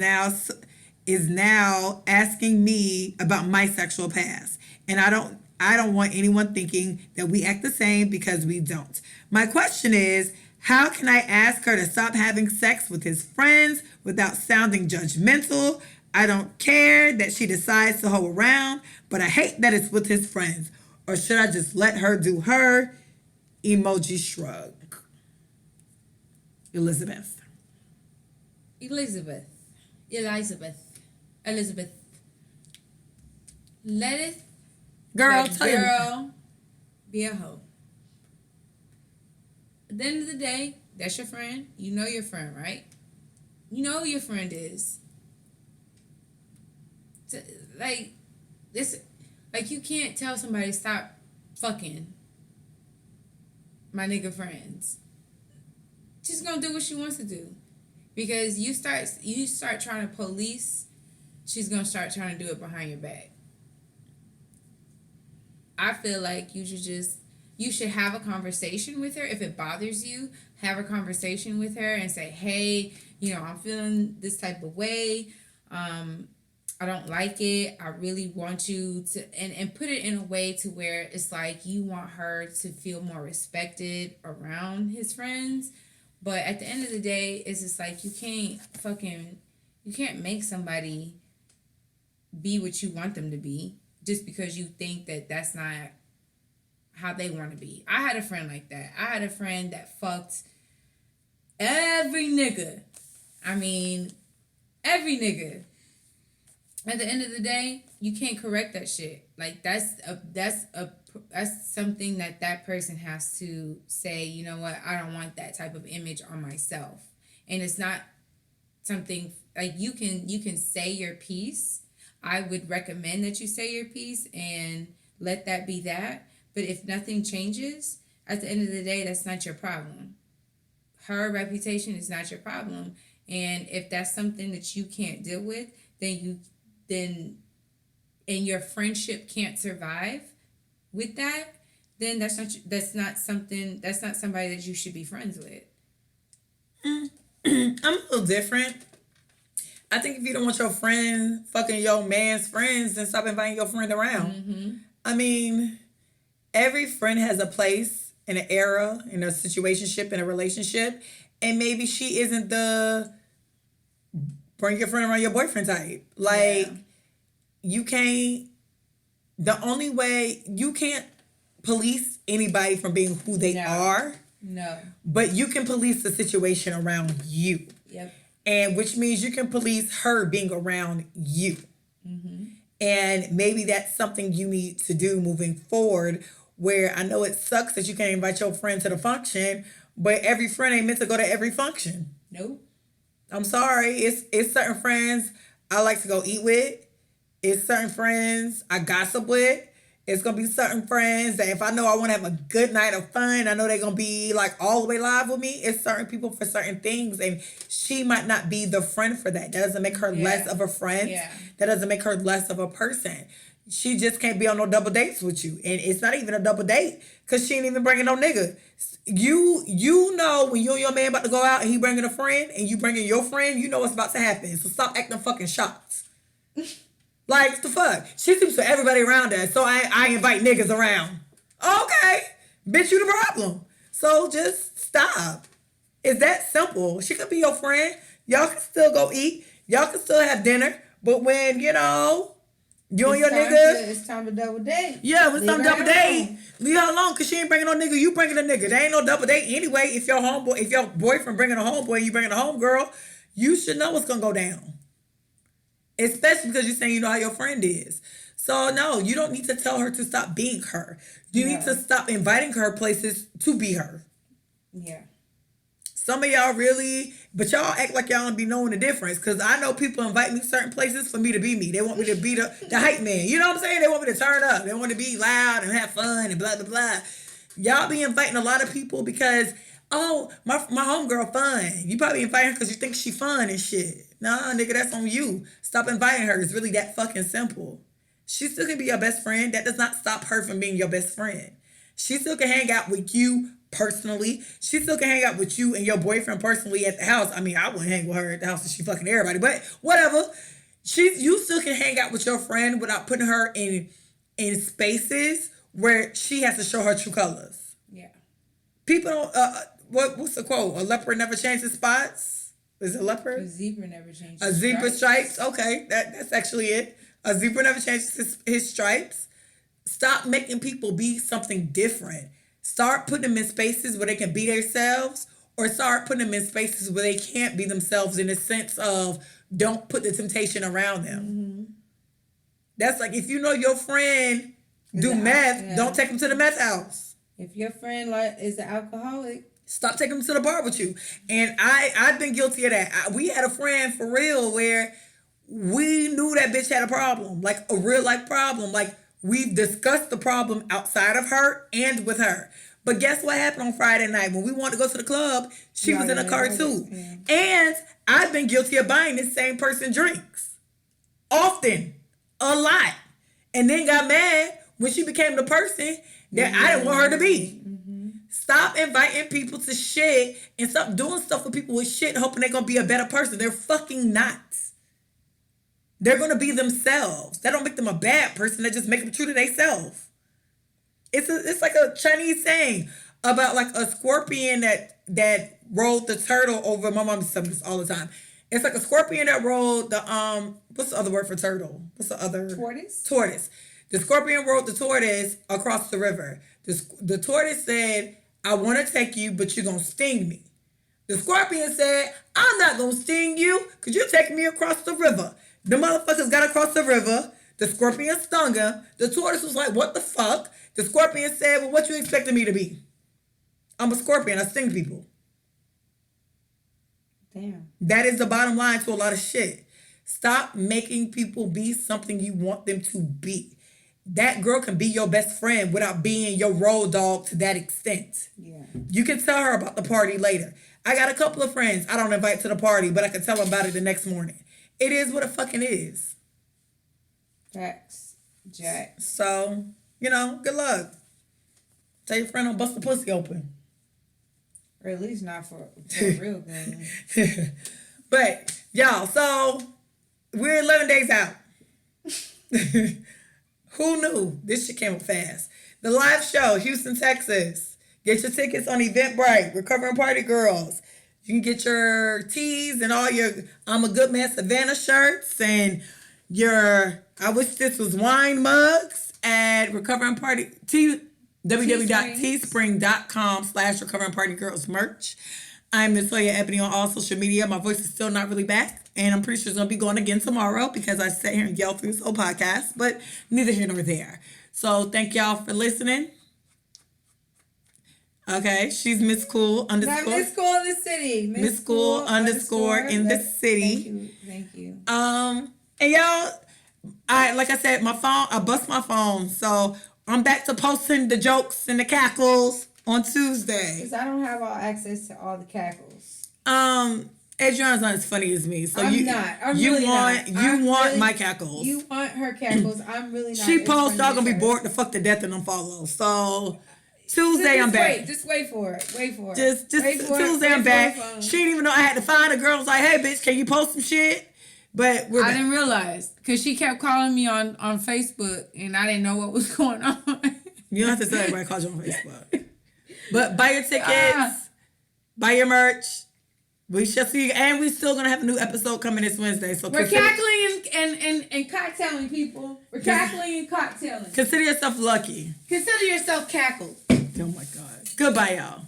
now asking me about my sexual past. And I don't want anyone thinking that we act the same because we don't. My question is, how can I ask her to stop having sex with his friends without sounding judgmental? I don't care that she decides to hoe around, but I hate that it's with his friends. Or should I just let her do her? Emoji shrug. Elizabeth. Let it Girl, be a hoe. At the end of the day, that's your friend. You know your friend, right? You know who your friend is. You can't tell somebody stop fucking my nigga friends. She's gonna do what she wants to do. Because you start trying to police, she's gonna start trying to do it behind your back. I feel like you should have a conversation with her. If it bothers you, have a conversation with her and say, hey, I'm feeling this type of way. I don't like it. I really want you to, and put it in a way to where it's like you want her to feel more respected around his friends. But at the end of the day, it's just like you can't make somebody be what you want them to be just because you think that that's not how they want to be. I had a friend like that. I had a friend that fucked every nigga. I mean, every nigga. At the end of the day, you can't correct that shit. Like that's something that person has to say, you know what, I don't want that type of image on myself. And it's not something like you can say your piece. I would recommend that you say your piece and let that be that. But if nothing changes, at the end of the day, that's not your problem. Her reputation is not your problem. And if that's something that you can't deal with, then and your friendship can't survive with that, then that's not somebody that you should be friends with. I'm a little different. I think if you don't want your friend fucking your man's friends, then stop inviting your friend around. Mm-hmm. I mean, every friend has a place in an era, in a situationship, in a relationship, and maybe she isn't the bring your friend around your boyfriend type. Like, you can't police anybody from being who they are. No. But you can police the situation around you. Yep. And which means you can police her being around you. Mm-hmm. And maybe that's something you need to do moving forward, where I know it sucks that you can't invite your friend to the function, but every friend ain't meant to go to every function. Nope. I'm sorry. It's certain friends I like to go eat with. It's certain friends I gossip with. It's going to be certain friends that if I know I want to have a good night of fun, I know they're going to be like all the way live with me. It's certain people for certain things. And she might not be the friend for that. That doesn't make her less of a friend. Yeah. That doesn't make her less of a person. She just can't be on no double dates with you. And it's not even a double date because she ain't even bringing no nigga. You know when you and your man about to go out and he bringing a friend and you bringing your friend, you know what's about to happen. So stop acting fucking shocked. Like, what the fuck? She sleeps with everybody around us, so I invite niggas around. Okay. Bitch, you the problem. So just stop. It's that simple. She could be your friend. Y'all can still go eat. Y'all can still have dinner. But when, you and your nigga... It's time to double date. Yeah, when it's time to double date, leave her alone because she ain't bringing no nigga. You bringing a nigga. There ain't no double date anyway. If your boyfriend bringing a homeboy and you bringing a homegirl, you should know what's going to go down. Especially because you're saying you know how your friend is. So, no, you don't need to tell her to stop being her. You need to stop inviting her places to be her. Yeah. Some of y'all really, but y'all act like y'all don't be knowing the difference. Because I know people invite me certain places for me to be me. They want me to be the hype man. You know what I'm saying? They want me to turn up. They want to be loud and have fun and blah, blah, blah. Y'all be inviting a lot of people because, oh, my homegirl fun. You probably invite her because you think she fun and shit. Nah, nigga, that's on you. Stop inviting her. It's really that fucking simple. She still can be your best friend. That does not stop her from being your best friend. She still can hang out with you personally. She still can hang out with you and your boyfriend personally at the house. I mean, I wouldn't hang with her at the house if she fucking everybody, but whatever. You still can hang out with your friend without putting her in spaces where she has to show her true colors. Yeah. People don't, what's the quote? A leopard never changes spots? Is it a leopard? A zebra never changes a zebra stripes. Okay, that's actually it. A zebra never changes his stripes. Stop making people be something different. Start putting them in spaces where they can be themselves, or start putting them in spaces where they can't be themselves in the sense of don't put the temptation around them. Mm-hmm. That's like if you know your friend do meth, don't take them to the meth house. If your friend is an alcoholic, stop taking them to the bar with you. And I've been guilty of that. We had a friend for real where we knew that bitch had a problem. Like a real life problem. Like we've discussed the problem outside of her and with her. But guess what happened on Friday night? When we wanted to go to the club, she was in a car too. Yeah. And I've been guilty of buying this same person drinks. Often. A lot. And then got mad when she became the person that I didn't want her to be. Stop inviting people to shit and stop doing stuff with people with shit hoping they're going to be a better person. They're fucking not. They're going to be themselves. That don't make them a bad person. That just make them true to themselves. It's like a Chinese saying about like a scorpion that rolled the turtle over. My mom says this all the time. It's like a scorpion that rolled the, what's the other word for turtle? What's the other? Tortoise. The scorpion rolled the tortoise across the river. The tortoise said, I want to take you, but you're going to sting me. The scorpion said, I'm not going to sting you because you're taking me across the river. The motherfuckers got across the river. The scorpion stung him. The tortoise was like, what the fuck? The scorpion said, well, what you expecting me to be? I'm a scorpion. I sting people. Damn. That is the bottom line to a lot of shit. Stop making people be something you want them to be. That girl can be your best friend without being your road dog to that extent. Yeah. You can tell her about the party later. I got a couple of friends I don't invite to the party, but I can tell them about it the next morning. It is what it fucking is. Facts. Jack. So, good luck. Tell your friend don't bust the pussy open. Or at least not for a real thing. But, y'all, so we're 11 days out. Who knew? This shit came up fast. The live show, Houston, Texas. Get your tickets on Eventbrite, Recovering Party Girls. You can get your tees and all your I'm a Good Man Savannah shirts and your I wish this was wine mugs at Recovering Party www.teespring.com/Recovering Party Girls merch. I'm NatoyaEbony on all social media. My voice is still not really back, and I'm pretty sure it's going to be going again tomorrow because I sat here and yelled through this whole podcast, but neither here nor there. So thank y'all for listening. Okay, she's Miss Cool _ Not Miss Cool in the city. Miss Cool _ in the city. Thank you. And y'all, like I said, I bust my phone, so I'm back to posting the jokes and the cackles on Tuesday. Because I don't have all access to all the cackles. Adrianna's not as funny as me, so I'm not. You want my cackles. You want her cackles. I'm really not. She posts, y'all gonna be bored to fuck to death and unfollow. So Tuesday I'm back. Just wait for it. Just Tuesday I'm back. She didn't even know I had to find a girl. I was like, hey bitch, can you post some shit? But I didn't realize because she kept calling me on Facebook and I didn't know what was going on. You don't have to tell everybody I called you on Facebook. But buy your tickets, buy your merch. We shall see you. And we still going to have a new episode coming this Wednesday. So we're cackling and cocktailing, people. We're cackling and cocktailing. Consider yourself lucky. Consider yourself cackled. Oh, my God. Goodbye, y'all.